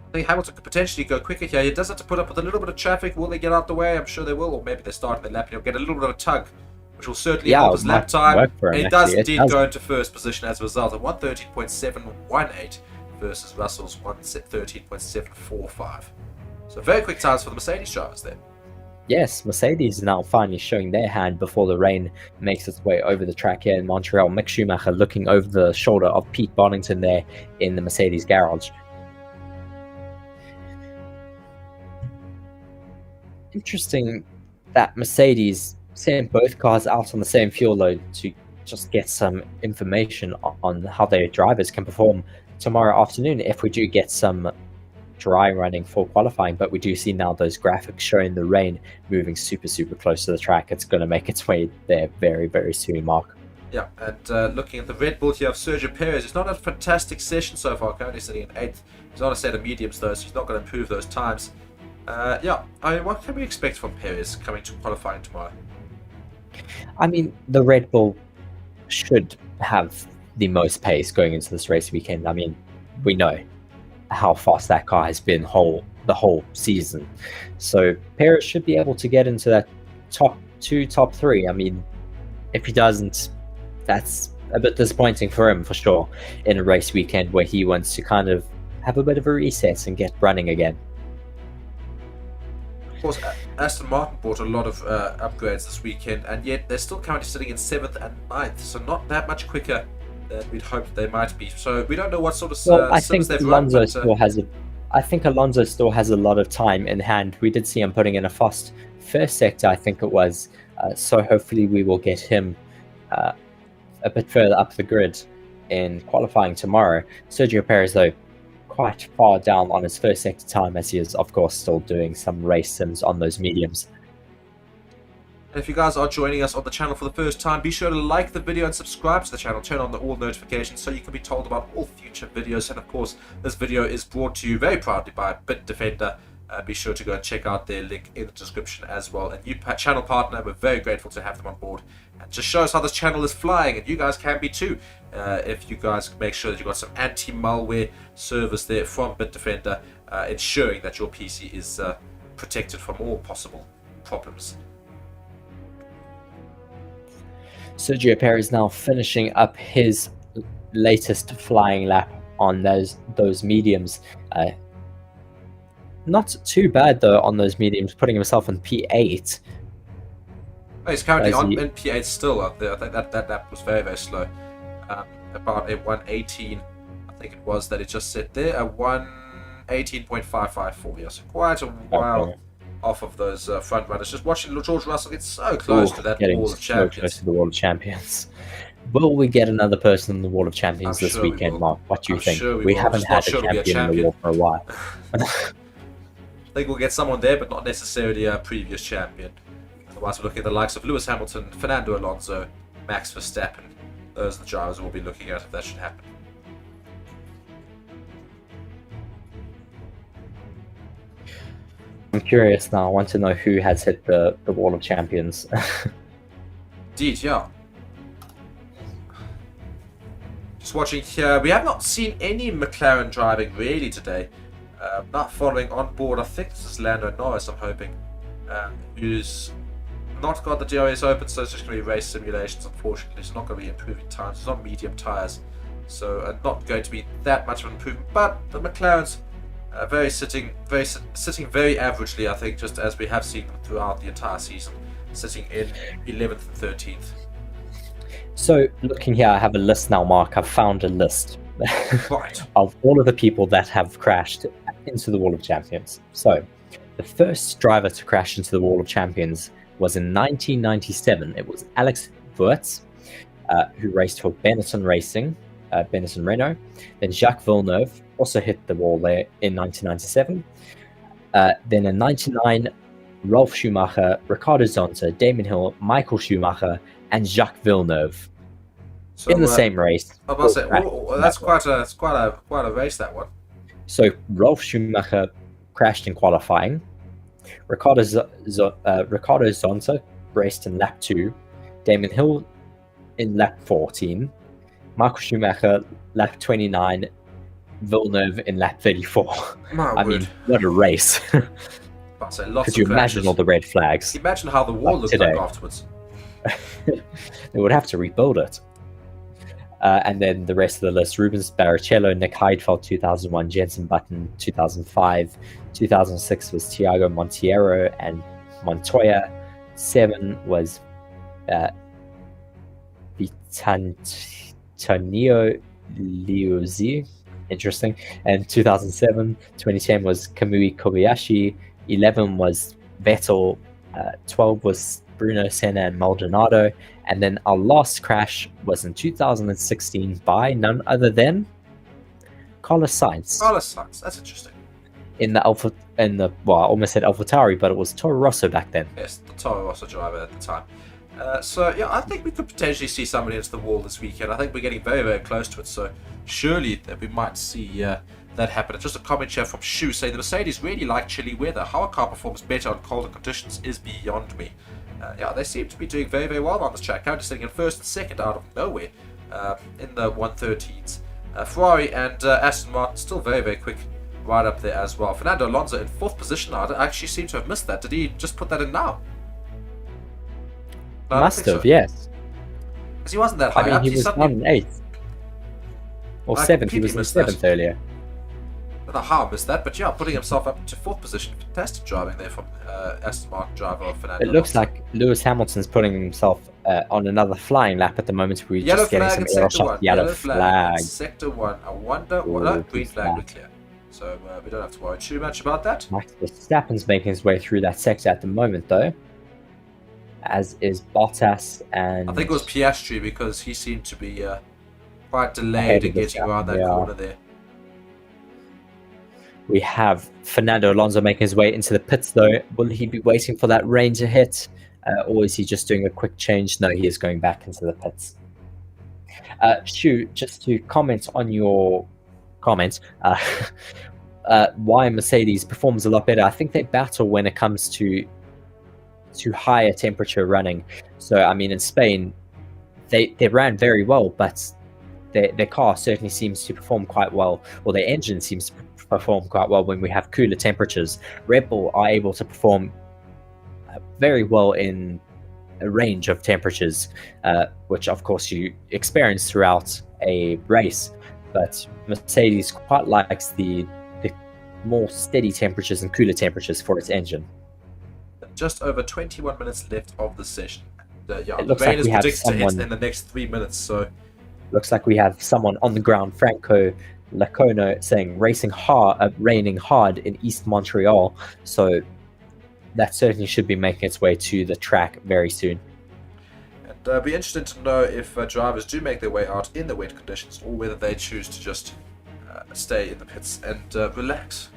I think Hamilton could potentially go quicker here. He does have to put up with a little bit of traffic. Will they get out the way? I'm sure they will, or maybe they start the lap and he'll get a little bit of a tug, which will certainly help his lap time. Work for him, It does actually. indeed It does. go into first position as a result of 113.718 versus Russell's 113.745. So very quick times for the Mercedes drivers there. Yes, Mercedes is now finally showing their hand before the rain makes its way over the track here in Montreal. Mick Schumacher looking over the shoulder of Pete Bonington there in the Mercedes garage. Interesting that Mercedes sent both cars out on the same fuel load to just get some information on how their drivers can perform tomorrow afternoon if we do get some dry running for qualifying. But we do see now those graphics showing the rain moving super close to the track. It's going to make its way there very soon, Mark. Yeah, and looking at the Red Bull here of Sergio Perez, it's not a fantastic session so far, currently sitting in 8th. He's on a set of mediums though, so he's not going to improve those times. Yeah, I mean, what can we expect from Perez coming to qualifying tomorrow? I mean, the Red Bull should have the most pace going into this race weekend. I mean, we know how fast that car has been the whole season. So Perez should be able to get into that top 2, top 3. I mean, if he doesn't, that's a bit disappointing for him for sure in a race weekend where he wants to kind of have a bit of a reset and get running again. Of course, Aston Martin bought a lot of upgrades this weekend, and yet they're still currently sitting in 7th and 9th, so not that much quicker than we'd hoped they might be. So we don't know what sort of Well, I sims think they've run. Alonso But, still has I think Alonso still has a lot of time in hand. We did see him putting in a fast first sector, I think it was. So hopefully we will get him a bit further up the grid in qualifying tomorrow. Sergio Perez, though, quite far down on his first sector time, as he is, of course, still doing some race sims on those mediums. And if you guys are joining us on the channel for the first time, be sure to like the video and subscribe to the channel. Turn on the all notifications so you can be told about all future videos. And of course, this video is brought to you very proudly by Bitdefender. Be sure to go and check out their link in the description as well. A new channel partner, we're very grateful to have them on board. And just show us how this channel is flying, and you guys can be too. If you guys make sure that you've got some anti-malware service there from Bitdefender, ensuring that your PC is protected from all possible problems. Sergio Perez now finishing up his latest flying lap on those mediums. Not too bad though on those mediums, putting himself in P8. Oh, he's currently As on he- in P8 still out there. I think that lap was very slow. About a 118, I think it was that it just set there. A 118.554. Yes, quite a while Okay. off of those front runners. Just watching George Russell get so close to that Getting wall of so close champions. to the Wall of Champions. Will we get another person in the Wall of Champions I'm this sure we weekend, will. Mark? What do you I'm think? sure we We will. haven't Just had not a sure it'll be a champion in the Wall for a while. I think we'll get someone there, but not necessarily a previous champion. Otherwise, we're looking at the likes of Lewis Hamilton, Fernando Alonso, Max Verstappen. Those are the drivers we'll be looking at if that should happen. I'm curious now. I want to know who has hit the Wall of Champions. Indeed, yeah. Just watching here, we have not seen any McLaren driving really today. Not following on board, I think this is Lando Norris, I'm hoping, who's not got the DRS open, so it's just going to be race simulations, unfortunately. It's not going to be improving times, it's not medium tyres, so not going to be that much of an improvement, but the McLaren's sitting very averagely, I think, just as we have seen them throughout the entire season, sitting in 11th and 13th. So looking here, I have a list now, Mark. I've found a list Right. of all of the people that have crashed into the Wall of Champions. So the first driver to crash into the Wall of Champions was in 1997. It was Alex Wurtz, who raced for Benetton Racing, Benetton Renault. Then Jacques Villeneuve also hit the wall there in 1997. Then in 99, Ralf Schumacher, Ricardo Zonta, Damon Hill, Michael Schumacher, and Jacques Villeneuve So, in the same race. I was about to say, that's quite a race, that one. So Ralf Schumacher crashed in qualifying. Ricardo Zonta raced in lap 2. Damon Hill in lap 14. Michael Schumacher lap 29. Villeneuve in lap 34. I mean, what a race. Could you imagine all the red flags? Imagine how the wall looked like afterwards. They would have to rebuild it. And then the rest of the list: Rubens Barrichello, Nick Heidfeld 2001, Jenson Button 2005, 2006 was Thiago Monteiro and Montoya, 7 was Vitantonio Liuzzi, interesting, and 2007, 2010 was Kamui Kobayashi, 11 was Vettel, 12 was Bruno Senna and Maldonado, and then our last crash was in 2016 by none other than Carlos Sainz. Carlos Sainz, that's interesting. Well, I almost said AlphaTauri, but it was Toro Rosso back then. Yes, the Toro Rosso driver at the time. So yeah, I think we could potentially see somebody into the wall this weekend. I think we're getting very, very close to it. So surely that we might see that happen. Just a comment here from Shu saying the Mercedes really like chilly weather. How a car performs better on colder conditions is beyond me. Yeah, they seem to be doing very, very well on this track. Currently sitting in first and second out of nowhere in the 113s. Ferrari and Aston Martin still very, very quick right up there as well. Fernando Alonso in 4th position now. I actually seem to have missed that. Did he just put that in now? No, Must have, yes. Because he wasn't that high I mean, up. he was suddenly... on 8th. Or 7th. He was in 7th earlier. I don't know how I missed that, but yeah, putting himself up to 4th position. Fantastic driving there from Aston Martin driver Fernando. It looks like Lewis Hamilton's putting himself on another flying lap at the moment. We're yellow just getting flag some in air sector 1. shots. Yellow flag. Sector 1. I wonder. No, green flag, we're clear. So we don't have to worry too much about that. Max Verstappen's making his way through that sector at the moment, though. As is Bottas, and I think it was Piastri because he seemed to be quite delayed in getting around that corner there. We have Fernando Alonso making his way into the pits, though. Will he be waiting for that rain to hit? Or is he just doing a quick change? No, he is going back into the pits. Shu, just to comment on your comments, why Mercedes performs a lot better. I think they battle when it comes to higher temperature running. So, I mean, in Spain, they ran very well, but their car certainly seems to perform quite well, or their engine seems to perform quite well when we have cooler temperatures. Red Bull are able to perform very well in a range of temperatures, which of course you experience throughout a race, but Mercedes quite likes the more steady temperatures and cooler temperatures for its engine. Just over 21 minutes left of the session. Yeah, it looks rain like is we have predicted to hit someone in the next 3 minutes, so looks like we have someone on the ground, Franco Lacono, saying raining hard in East Montreal. So that certainly should be making its way to the track very soon. And be interested to know if drivers do make their way out in the wet conditions, or whether they choose to just stay in the pits and relax.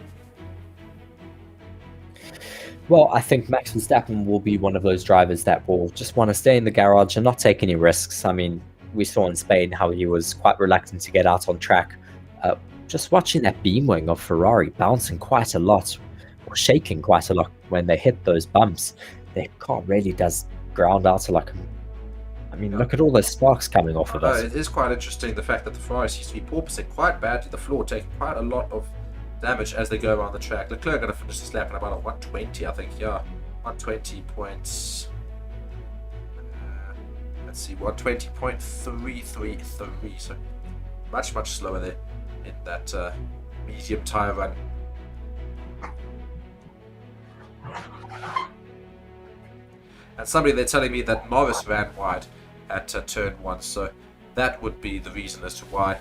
Well, I think Max Verstappen will be one of those drivers that will just want to stay in the garage and not take any risks. I mean, we saw in Spain how he was quite reluctant to get out on track. Just watching that beam wing of Ferrari bouncing quite a lot, or shaking quite a lot when they hit those bumps. Their car really does ground out like I mean, look at all those sparks coming off of No, us. it is quite interesting the fact that the Ferrari seems to be porpoising quite badly. The floor taking quite a lot of damage as they go around the track. Leclerc going to finish this lap at about a 120, I think. Yeah, 120 points. Let's see, 120.333. So much slower there in that medium tyre run. And somebody they're telling me that Morris ran wide at turn 1, so that would be the reason as to why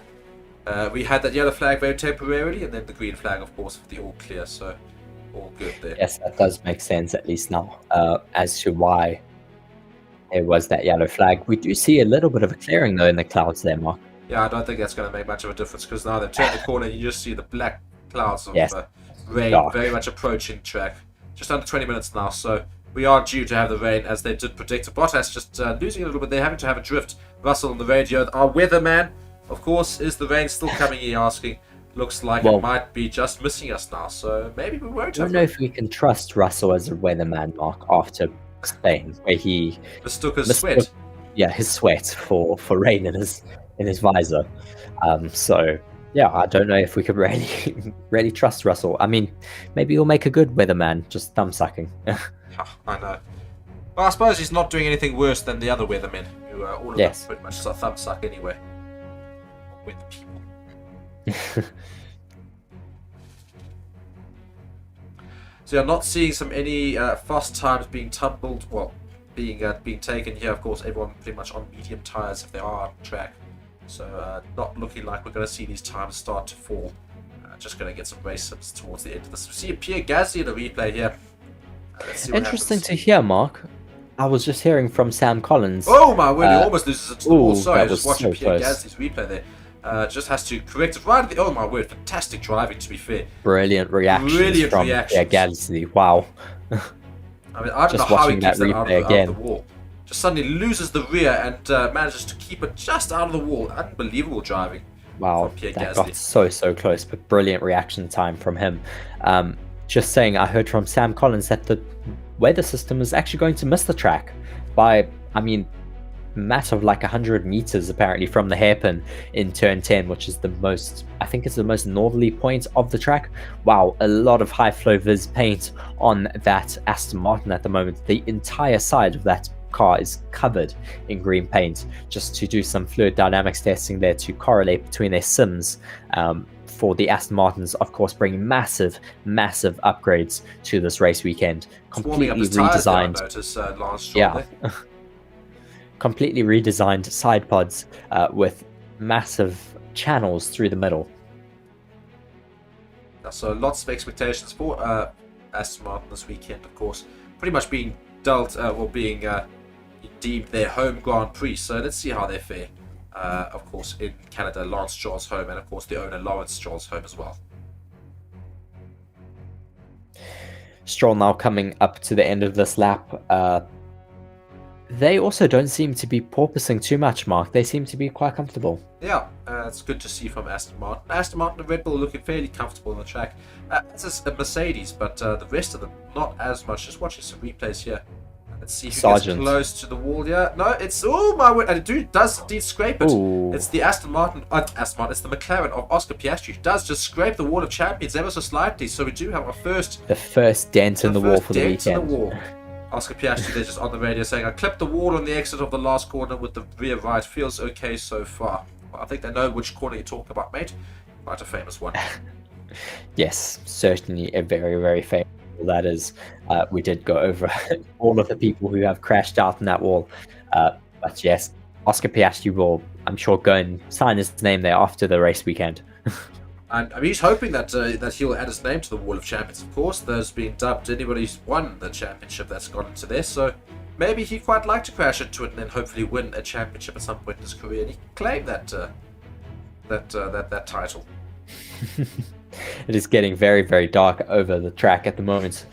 we had that yellow flag very temporarily, and then the green flag, of course, for the all clear. So all good there. Yes, that does make sense, at least now, as to why there was that yellow flag. We do see a little bit of a clearing, though, in the clouds there, Mark. Yeah, I don't think that's going to make much of a difference, because now they've turned the corner and you just see the black clouds of Yes. rain Dark. very much approaching track. Just under 20 minutes now, so we are due to have the rain, as they did predict. Bottas just losing a little bit. They're having to have a drift. Russell on the radio. Our weatherman, of course, is the rain still coming here asking. Looks like Well, it might be just missing us now, so maybe we won't I don't have know if we can trust Russell as a weatherman, Mark, after Spain, where he mistook his mistook- sweat. yeah, his sweat for rain in his visor. So yeah, I don't know if we could really trust Russell. I mean, maybe he'll make a good weatherman, just thumb sucking. Yeah, I know. Well, I suppose he's not doing anything worse than the other weathermen, who all of Yes. them pretty much thumb suck anyway. With people. So you're not seeing any fast times being tumbled, being taken here. Of course, everyone pretty much on medium tires if they are on track. So not looking like we're going to see these times start to fall. Just going to get some race sims towards the end of this. We see Pierre Gasly in the replay here. Let's see what Interesting happens. to hear, Mark. I was just hearing from Sam Collins. Oh my word, he almost loses it to the wall. ooh, Sorry, I that just was watching so Pierre close. Gasly's replay there. Just has to correct it right at the... Oh my word, fantastic driving, to be fair. Brilliant reactions Brilliant from reactions. Pierre Gasly. Wow. I mean, I don't Just know how he watching keeps that that out replay of the again. wall. Just suddenly loses the rear and manages to keep it just out of the wall. Unbelievable driving Wow, from Pierre that Gasly. got so close, but brilliant reaction time from him. Just saying, I heard from Sam Collins that the weather system is actually going to miss the track by, I mean, massive, like 100 meters apparently from the hairpin in turn 10, which is the most, I think it's the most northerly point of the track. Wow, a lot of high flow vis paint on that Aston Martin at the moment. The entire side of that car is covered in green paint, just to do some fluid dynamics testing there to correlate between their sims. For the Aston Martins, of course, bringing massive upgrades to this race weekend. It's warming up Completely his tyres there, I redesigned. noticed, Lance Stroll Yeah. there. Completely redesigned side pods with massive channels through the middle. So lots of expectations for Aston Martin this weekend, of course. Pretty much being dealt, being deemed their home Grand Prix. So let's see how they fare. Of course, in Canada, Lance Stroll's home, and of course the owner Lawrence Stroll's home as well. Stroll now coming up to the end of this lap. They also don't seem to be porpoising too much, Mark. They seem to be quite comfortable. Yeah, it's good to see from Aston Martin. Aston Martin and Red Bull looking fairly comfortable on the track. This is a Mercedes, but the rest of them not as much. Just watching some replays here. Let's see who Sargent. gets close to the wall here. No, it's... Oh, my word. And it does indeed scrape it. Ooh. It's the Aston Martin... it's the McLaren of Oscar Piastri. Who does just scrape the wall of champions ever so slightly. So we do have our first... The first dent in the wall first for the dent in weekend. the wall. Oscar Piastri, they're just on the radio saying, I clipped the wall on the exit of the last corner with the rear right. Feels okay so far. Well, I think they know which corner you're talking about, mate. Quite a famous one. Yes, certainly a very famous. That is, we did go over all of the people who have crashed out in that wall. But yes, Oscar Piastri will, I'm sure, go and sign his name there after the race weekend. And I mean, he's hoping that that he'll add his name to the Wall of Champions, of course. There's been dubbed anybody who's won the championship that's gone into this. So maybe he'd quite like to crash into it and then hopefully win a championship at some point in his career. And he can claim that that title. It is getting very dark over the track at the moment.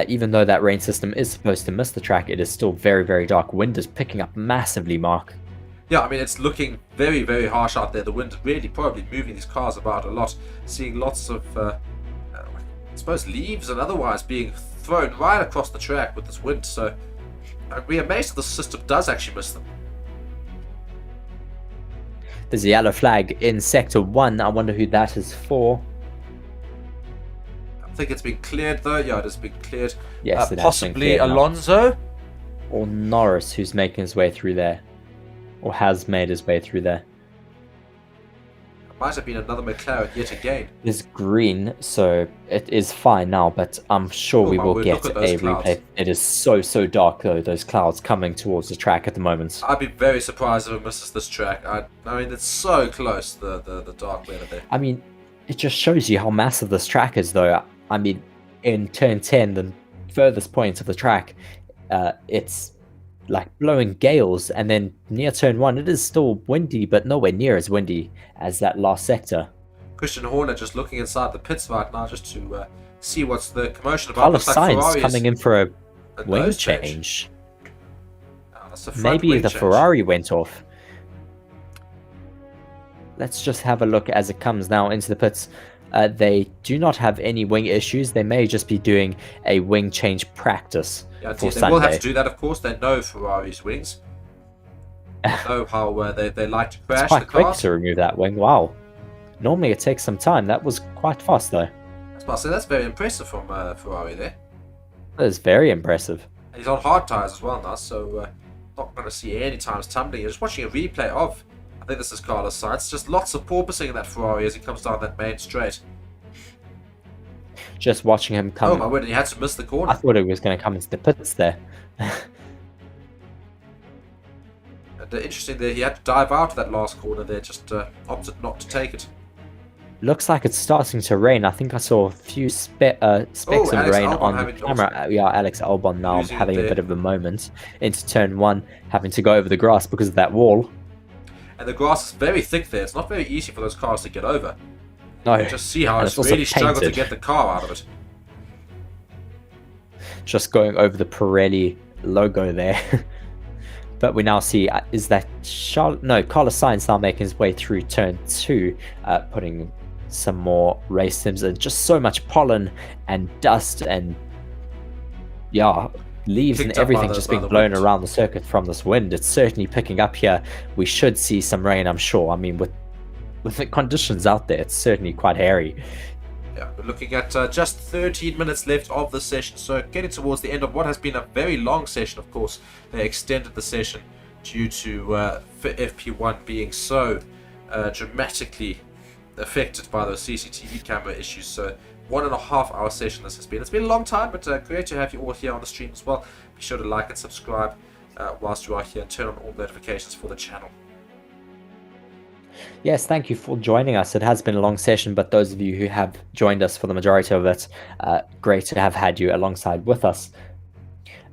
Even though that rain system is supposed to miss the track, it is still very dark. Wind is picking up massively, Mark. Yeah, I mean, it's looking very harsh out there. The wind really probably moving these cars about a lot. Seeing lots of, I suppose, leaves and otherwise being thrown right across the track with this wind. So we're amazed that the system does actually miss them. There's a yellow flag in sector 1. I wonder who that is for. I think it's been cleared though. Yeah, it has been cleared. Yes, it has been possibly cleared now. Alonso. Or Norris, who's making his way through there. Or has made his way through there. Might have been another McLaren yet again. It's green, so it is fine now, but I'm sure we my will word, get look a at those clouds. replay. It is so dark though, those clouds coming towards the track at the moment. I'd be very surprised if it misses this track. I mean, it's so close, the dark weather there. I mean, it just shows you how massive this track is though. I mean, in turn 10, the furthest point of the track, it's like blowing gales, and then near turn 1 it is still windy, but nowhere near as windy as that last sector. Christian Horner just looking inside the pits right now just to see what's the commotion about. Carlos Looks like Sainz Ferrari is coming in for a wing nose change. That's a front Maybe wing the change. Ferrari went off. Let's just have a look as it comes now into the pits. They do not have any wing issues. They may just be doing a wing change practice Yeah, for they will have Sunday. to do that, of course. They know Ferrari's wings. They know how they like to crash It's quite the quick cars. to remove that wing. Wow. Normally it takes some time. That was quite fast though. That's very impressive from Ferrari there. That is very impressive. And he's on hard tyres as well now, so not going to see any times tumbling. You're just watching a replay of, I think this is Carlos Sainz. Just lots of porpoising in that Ferrari as he comes down that main straight. Just watching him come. Oh my word, he had to miss the I corner. thought he was going to come into the pits there. And interesting there, he had to dive out of that last corner there, just opted not to take it. Looks like it's starting to rain. I think I saw a few specks of Alex rain Albon on the having camera. Yeah, Alex Albon now Losing it having a there. bit of a moment into turn 1, having to go over the grass because of that wall. And the grass is very thick there. It's not very easy for those cars to get over. No, You just see how and it's also really struggled to painted. get the car out of it. Just going over the Pirelli logo there. But we now see, is that Carlos Sainz now making his way through turn 2, putting some more race sims and just so much pollen and dust and leaves and Picked up by everything the- just by being the blown wind. around the circuit from this wind. It's certainly picking up here. We should see some rain, I'm sure. I mean, with the conditions out there, it's certainly quite hairy. Yeah, we're looking at just 13 minutes left of the session, so getting towards the end of what has been a very long session. Of course, they extended the session due to FP1 being so dramatically affected by those CCTV camera issues. So 1.5 hour session this has been. It's been a long time, but great to have you all here on the stream as well. Be sure to like and subscribe whilst you are here, and turn on all notifications for the channel. Yes, thank you for joining us. It has been a long session, but those of you who have joined us for the majority of it, great to have had you alongside with us.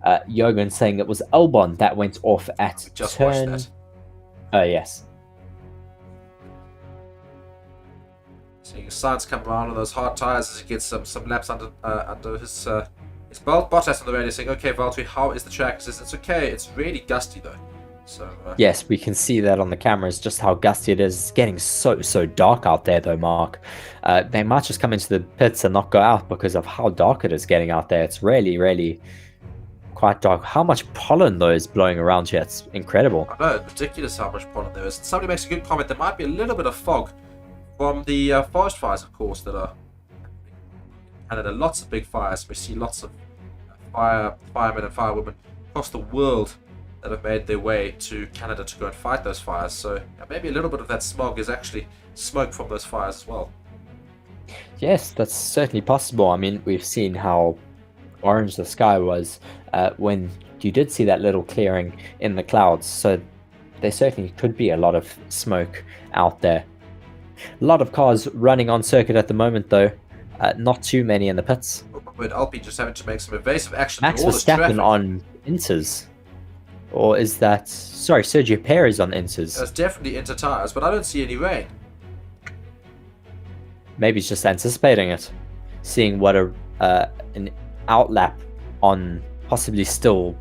Jürgen saying it was Albon that went off at Just watched turn... that. Yes. Seeing Sainz come around on those hard tyres as he gets some laps under his belt. Bottas on the radio saying, "Okay, Valtteri, how is the track?" He says, "It's okay. It's really gusty though." So Yes, we can see that on the cameras, just how gusty it is. It's getting so dark out there though, Mark. They might just come into the pits and not go out because of how dark it is getting out there. It's really quite dark. How much pollen though is blowing around here. It's incredible. I know, it's ridiculous how much pollen there is. Somebody makes a good comment. There might be a little bit of fog from the forest fires, of course, that are. And there are lots of big fires. We see lots of firemen and firewomen across the world that have made their way to Canada to go and fight those fires. So maybe a little bit of that smog is actually smoke from those fires as well. Yes, that's certainly possible. I mean, we've seen how orange the sky was when you did see that little clearing in the clouds. So there certainly could be a lot of smoke out there. A lot of cars running on circuit at the moment, though. Not too many in the pits. With Alpine just having to make some evasive action Max to all this traffic. Verstappen on Inters. Or is that... Sorry, Sergio Perez on Inters. There's definitely inter tires, but I don't see any rain. Maybe he's just anticipating it. Seeing what an outlap on possibly still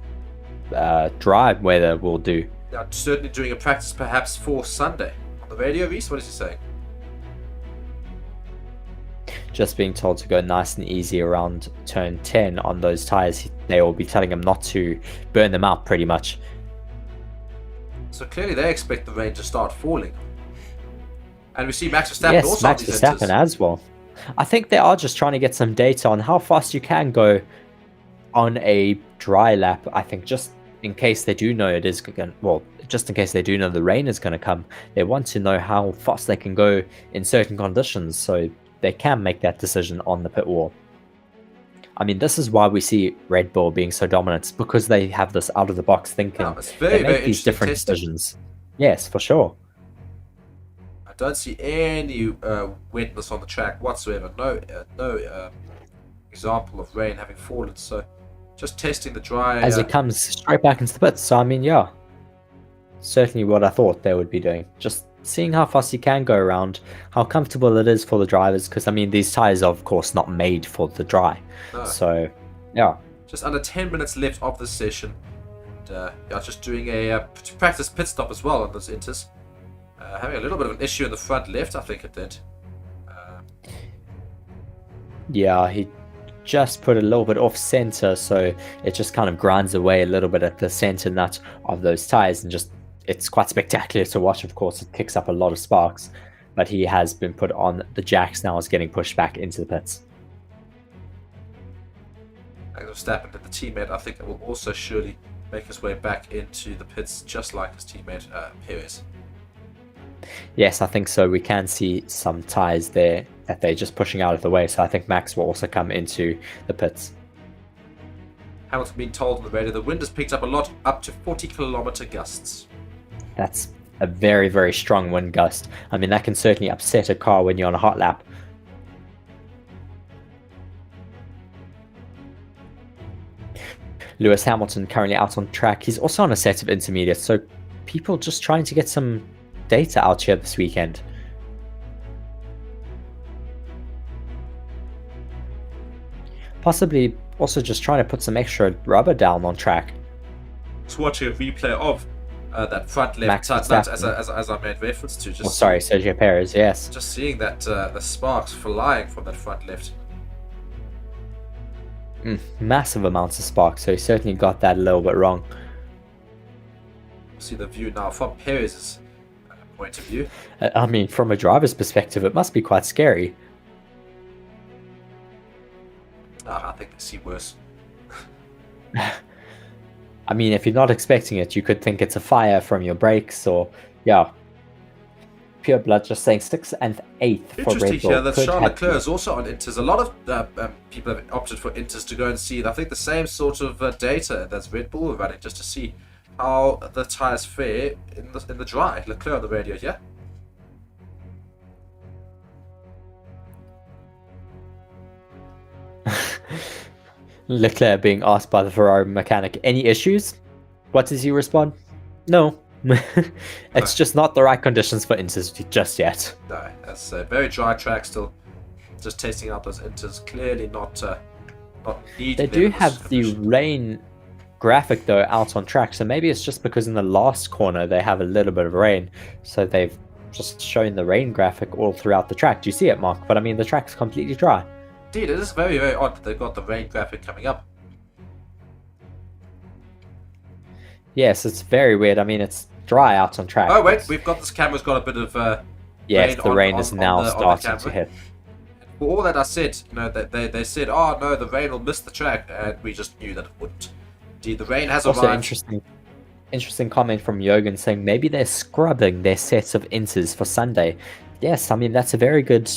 dry weather will do. Yeah, certainly doing a practice perhaps for Sunday. On the radio, Reese, what is he saying? Just being told to go nice and easy around turn 10 on those tires. They will be telling him not to burn them out pretty much. So clearly they expect the rain to start falling. And we see Max Verstappen Yes, also Max on these Verstappen inters. as well. I think they are just trying to get some data on how fast you can go on a dry lap. I think just in case they do know it is going, well, just in case they do know the rain is going to come, they want to know how fast they can go in certain conditions so they can make that decision on the pit wall. I mean, this is why we see Red Bull being so dominant. It's because they have this out-of-the-box thinking. Oh, it's very, they very make these interesting different testing. decisions. Yes, for sure. I don't see any wetness on the track whatsoever. No example of rain having fallen. So just testing the dry. As it comes straight back into the pits. So, I mean, yeah. Certainly what I thought they would be doing. Just seeing how fast you can go around, how comfortable it is for the drivers. Because, I mean, these tyres are, of course, not made for the dry. No. So, yeah. Just under 10 minutes left of the session. And, yeah, just doing a practice pit stop as well on those inters. Having a little bit of an issue in the front left, I think it did. Yeah, he just put a little bit off center, so it just kind of grinds away a little bit at the center nut of those tires, and just it's quite spectacular to watch. Of course, it kicks up a lot of sparks, but he has been put on the jacks now, is getting pushed back into the pits. Max Verstappen and the teammate, I think, that will also surely make his way back into the pits, just like his teammate Perez. Yes, I think so. We can see some tires there that they're just pushing out of the way, so I think Max will also come into the pits. Hamilton being told on the radio the wind has picked up a lot, up to 40-kilometer gusts. That's a very, very strong wind gust. I mean, that can certainly upset a car when you're on a hot lap. Lewis Hamilton currently out on track. He's also on a set of intermediates, so people just trying to get some data out here this weekend. Possibly also just trying to put some extra rubber down on track. Just watching a replay of that front left Max nut, Verstappen. as I made reference to. Just Sorry, Sergio Perez, yes. Just seeing that the sparks flying from that front left. Massive amounts of sparks, so he certainly got that a little bit wrong. See the view now from Perez's point of view. I mean, from a driver's perspective, it must be quite scary. I think they see worse. I mean, if you're not expecting it, you could think it's a fire from your brakes, or, yeah. Pure blood just saying 6th and 8th for Interesting Red Bull. here that Could Charles have Leclerc is also on Inters. A lot of people have opted for Inters to go and see, I think, the same sort of data that's Red Bull running, just to see how the tyres fare in the dry. Leclerc on the radio, yeah? Leclerc being asked by the Ferrari mechanic, any issues? What does he respond? No. It's just not the right conditions for Inters just yet. No, that's a very dry track still. Just testing out those Inters. Clearly not needed. They do have the rain graphic though out on track, so maybe it's just because in the last corner they have a little bit of rain, so they've just shown the rain graphic all throughout the track. Do you see it, Mark? But I mean, the track's completely dry. Indeed, it is very, very odd that they've got the rain graphic coming up. Yes, it's very weird. I mean, it's dry out on track. Oh wait, we've got this camera's got a bit of yes, rain the rain on is the now starting camera. to hit. For all that I said, you know, they said, oh no, the rain will miss the track, and we just knew that it wouldn't. Indeed, the rain has Also, arrived. interesting comment from Jürgen saying maybe they're scrubbing their sets of Inters for Sunday. Yes, I mean, that's a very good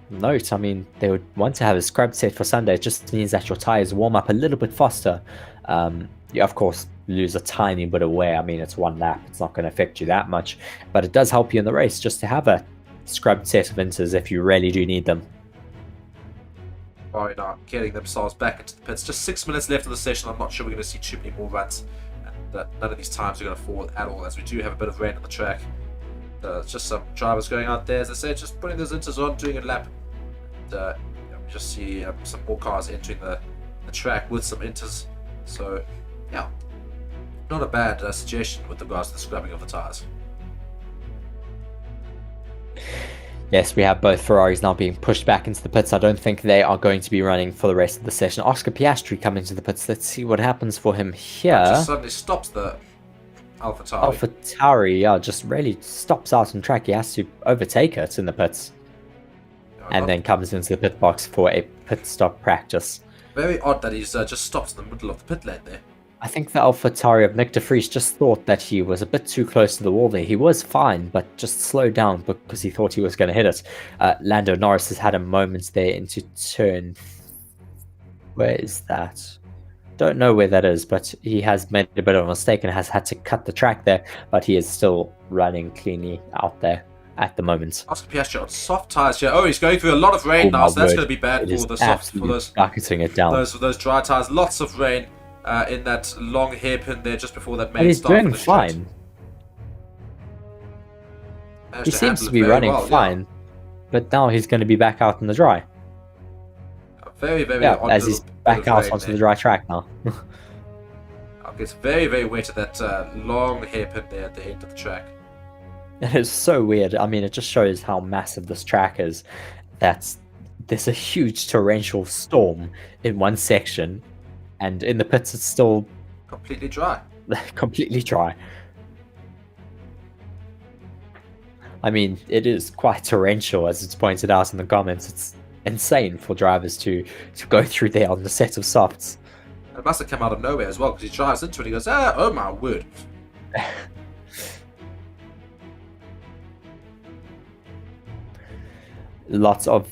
note. I mean, they would want to have a scrubbed set for Sunday. It just means that your tires warm up a little bit faster. You, of course, lose a tiny bit of wear. I mean, it's one lap. It's not going to affect you that much. But it does help you in the race just to have a scrubbed set of Inters if you really do need them. Ferrari now getting themselves back into the pits. Just 6 minutes left of the session. I'm not sure we're going to see too many more runs. And none of these times are going to fall at all, as we do have a bit of rain on the track. Just some drivers going out there, as I said, just putting those Inters on, doing a lap. And, we just see some more cars entering the track with some Inters. So, yeah, not a bad suggestion with regards to the scrubbing of the tyres. Yes, we have both Ferraris now being pushed back into the pits. I don't think they are going to be running for the rest of the session. Oscar Piastri coming to the pits. Let's see what happens for him here. Just suddenly stops the AlphaTauri. AlphaTauri, yeah, just really stops out on track. He has to overtake it in the pits, and then comes into the pit box for a pit stop practice. Very odd that he's just stopped in the middle of the pit lane there. I think the AlphaTauri of Nick de Vries just thought that he was a bit too close to the wall there. He was fine, but just slowed down because he thought he was going to hit it. Lando Norris has had a moment there into turn... Where is that? Don't know where that is, but he has made a bit of a mistake and has had to cut the track there, but he is still running cleanly out there at the moment. Oscar Piastri on soft tires here. Oh, he's going through a lot of rain now, so that's going to be bad It is for the soft, for those bucketing it down. those dry tires. Lots of rain in that long hairpin there just before that main And he's start. doing fine. He seems to be running fine, but now he's going to be back out in the dry. Very, very Yeah, odd as he's little back bit of out rain onto there. the dry track now. It's very, very wet at that long hairpin there at the end of the track. It is so weird. I mean, it just shows how massive this track is. That there's a huge torrential storm in one section, and in the pits it's still Completely dry. completely dry. I mean, it is quite torrential, as it's pointed out in the comments. It's insane for drivers to go through there on the set of softs. It must have come out of nowhere as well, because he drives into it and he goes, oh my word. Lots of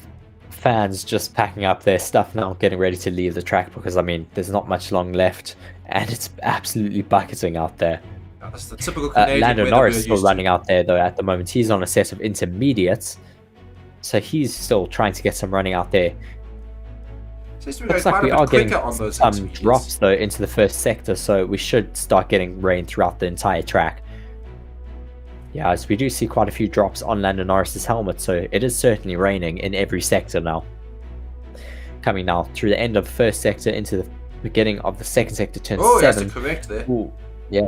fans just packing up their stuff now, getting ready to leave the track, because, I mean, there's not much long left, and it's absolutely bucketing out there. Yeah, that's the typical Canadian Lando weather Norris we're is still used to. running out there, though, at the moment. He's on a set of intermediates, so he's still trying to get some running out there. Seems to be Looks going like quite we a are bit getting quicker on those some intermediates. drops, though, into the first sector, so we should start getting rain throughout the entire track. Yeah, as we do see quite a few drops on Lando Norris's helmet, so it is certainly raining in every sector now. Coming now through the end of the first sector into the beginning of the second sector, turn Oh, he has 7. to correct there. Ooh, yeah.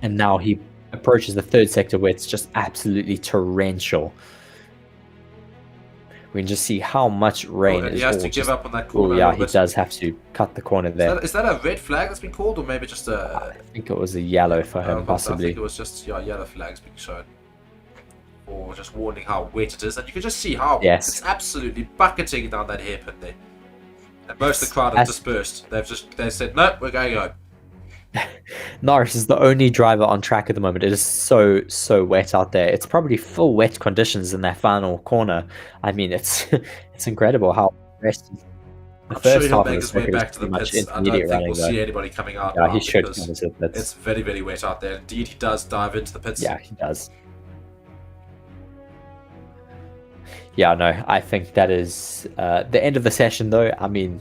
And now he approaches the third sector where it's just absolutely torrential. We can just see how much rain And is he has all to give just... up on that Oh corner. a yeah, little he bit. does have to cut the corner there. Is that a red flag that's been called, or maybe just a... I think it was a yellow for him, I possibly. think it was just yellow flags being shown. Or just warning how wet it is. And you can just see how Yes. it's absolutely bucketing down that hairpin there. And most of the crowd have dispersed. They said, no, we're going home. Norris is the only driver on track at the moment. It is so wet out there. It's probably full wet conditions in that final corner. I mean, it's it's incredible how rest the I'm first sure he'll half of make the his way circuit is back to the pretty much pits. I don't intermediate think running, we'll see though. anybody coming out Yeah, now he should because come into the pits. it's very, very wet out there. Indeed, he does dive into the pits. Yeah, he does. Yeah, no, I think that is the end of the session, though. I mean,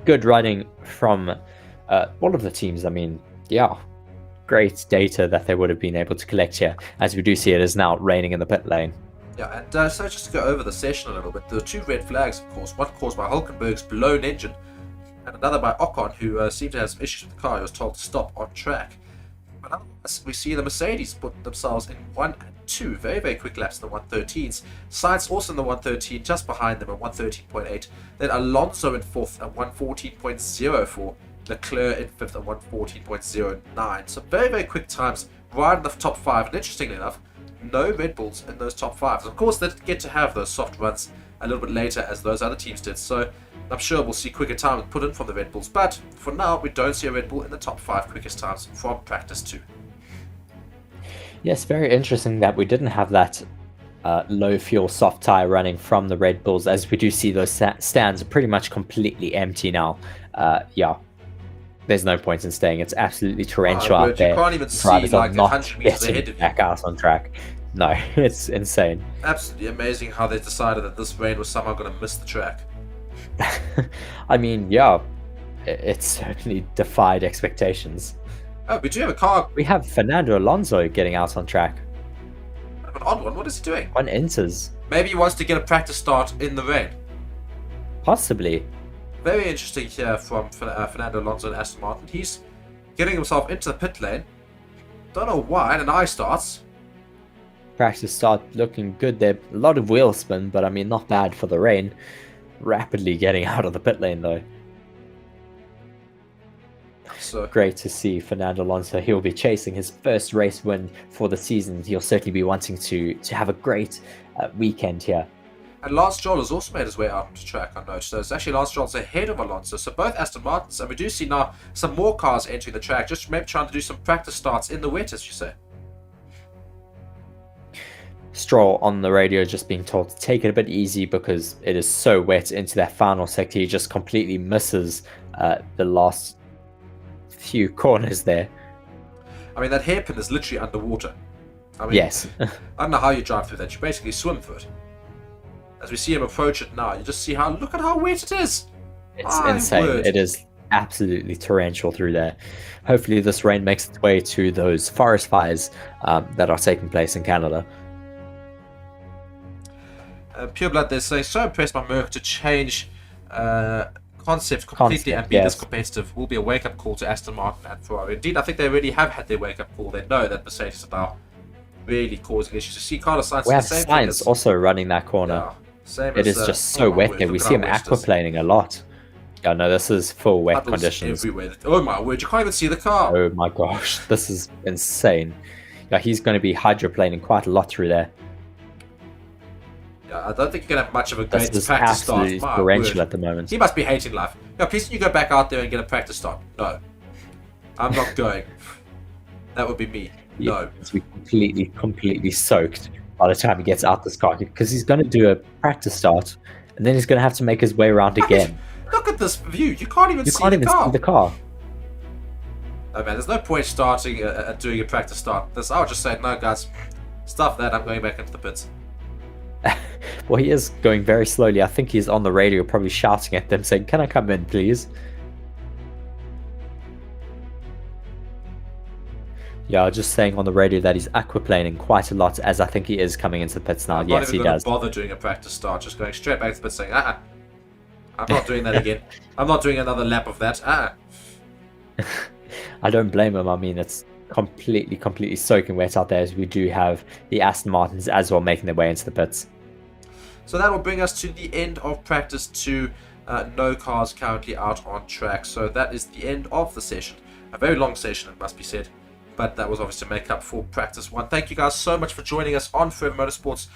good running from all of the teams. I mean, yeah, great data that they would have been able to collect here. As we do see, it is now raining in the pit lane. Yeah, and so just to go over the session a little bit, there were two red flags, of course. One caused by Hulkenberg's blown engine, and another by Ocon, who seemed to have some issues with the car. He was told to stop on track. But otherwise, we see the Mercedes put themselves in 1 and 2, very, very quick laps in the 113s. Sainz also in the 113, just behind them at 113.8. Then Alonso in 4th at 114.04. Leclerc in 5th at 114.09. So very, very quick times right in the top 5. And interestingly enough, no Red Bulls in those top 5s. Of course, they get to have those soft runs a little bit later as those other teams did. So I'm sure we'll see quicker times put in from the Red Bulls. But for now, we don't see a Red Bull in the top 5 quickest times from practice 2. Yes, very interesting that we didn't have that low fuel soft tire running from the Red Bulls, as we do see those stands are pretty much completely empty now. Yeah, there's no point in staying. It's absolutely torrential out there. You can't even see Drivers are like not 100 meters getting ahead of you. back out on track. No, it's insane. Absolutely amazing how they decided that this rain was somehow going to miss the track. I mean, yeah, it certainly defied expectations. Oh, we do have a car. We have Fernando Alonso getting out on track. An odd one. What is he doing? One enters, Maybe he wants to get a practice start in the rain. possibly. Very interesting here from Fernando Alonso and Aston Martin. He's getting himself into the pit lane. Don't know why, and an eye starts. Practice start looking good there. A lot of wheel spin, but I mean, not bad for the rain. Rapidly getting out of the pit lane, though. So Great to see Fernando Alonso. He'll be chasing his first race win for the season. He'll certainly be wanting to have a great weekend here. And Lance Stroll has also made his way out onto track, I noticed. So it's actually Lance Stroll's ahead of Alonso. So both Aston Martins, and we do see now some more cars entering the track, just maybe trying to do some practice starts in the wet, as you say. Stroll on the radio just being told to take it a bit easy because it is so wet into that final sector. He just completely misses the last few corners there. I mean, that hairpin is literally underwater. I mean, Yes. I don't know how you drive through that. You basically swim through it. As we see him approach it now, you just see look at how wet it is. It's My insane. word. It is absolutely torrential through there. Hopefully this rain makes its way to those forest fires that are taking place in Canada. Pure Blood, they're saying, so impressed by Merck to change concept completely and be this yes. competitive. Will be a wake-up call to Aston Martin and Ferrari. Indeed, I think they already have had their wake-up call. They know that Mercedes are now really causing issues. You see Carlos Sainz, We have the same Sainz thing as, also running that corner. yeah, same It as, is just so oh my wet word, there. We look at see how him wet it is. aquaplaning a lot. Yeah, no, this is full wet Puddles conditions. everywhere. Oh my word, you can't even see the car. Oh my gosh, this is insane. Yeah, he's going to be hydroplaning quite a lot through there. Yeah, I don't think you're going to have much of a This great is practice start. absolutely My torrential word. at the moment. He must be hating life. Yeah, please can you go back out there and get a practice start? No. I'm not going. That would be me. No. He's to be completely soaked by the time he gets out this car because he's going to do a practice start and then he's going to have to make his way around again. Look at this view. You can't even You see can't the even car. see the car. No, man, there's no point starting doing a practice start. I'll just say, no, guys, stuff that. I'm going back into the pits. Well, he is going very slowly. I think he's on the radio probably shouting at them saying, "Can I come in, please?" Yeah, just saying on the radio that he's aquaplaning quite a lot, as I think he is coming into the pits now. I'm not Yes, even he going does. to bother doing a practice start. Just going straight back to the pits saying, I'm not doing that again. I'm not doing another lap of that. I don't blame him. I mean, it's completely soaking wet out there, as we do have the Aston Martins as well making their way into the pits. So that will bring us to the end of practice 2. No cars currently out on track. So that is the end of the session. A very long session, it must be said. But that was obviously to make up for practice 1. Thank you guys so much for joining us on Forever Motorsports,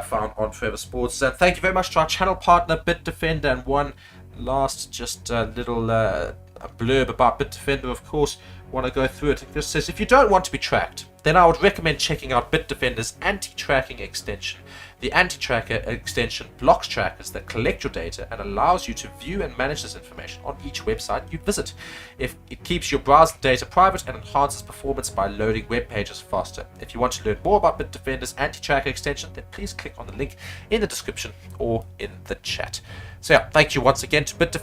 found on Forever Sports. Thank you very much to our channel partner, Bitdefender. And one last just little blurb about Bitdefender, of course. Want to go through it. It just says, if you don't want to be tracked, then I would recommend checking out Bitdefender's anti-tracking extension. The anti-tracker extension blocks trackers that collect your data and allows you to view and manage this information on each website you visit. If it keeps your browser data private and enhances performance by loading web pages faster. If you want to learn more about Bitdefender's anti-tracker extension, then please click on the link in the description or in the chat. So yeah, thank you once again to Bitdefender.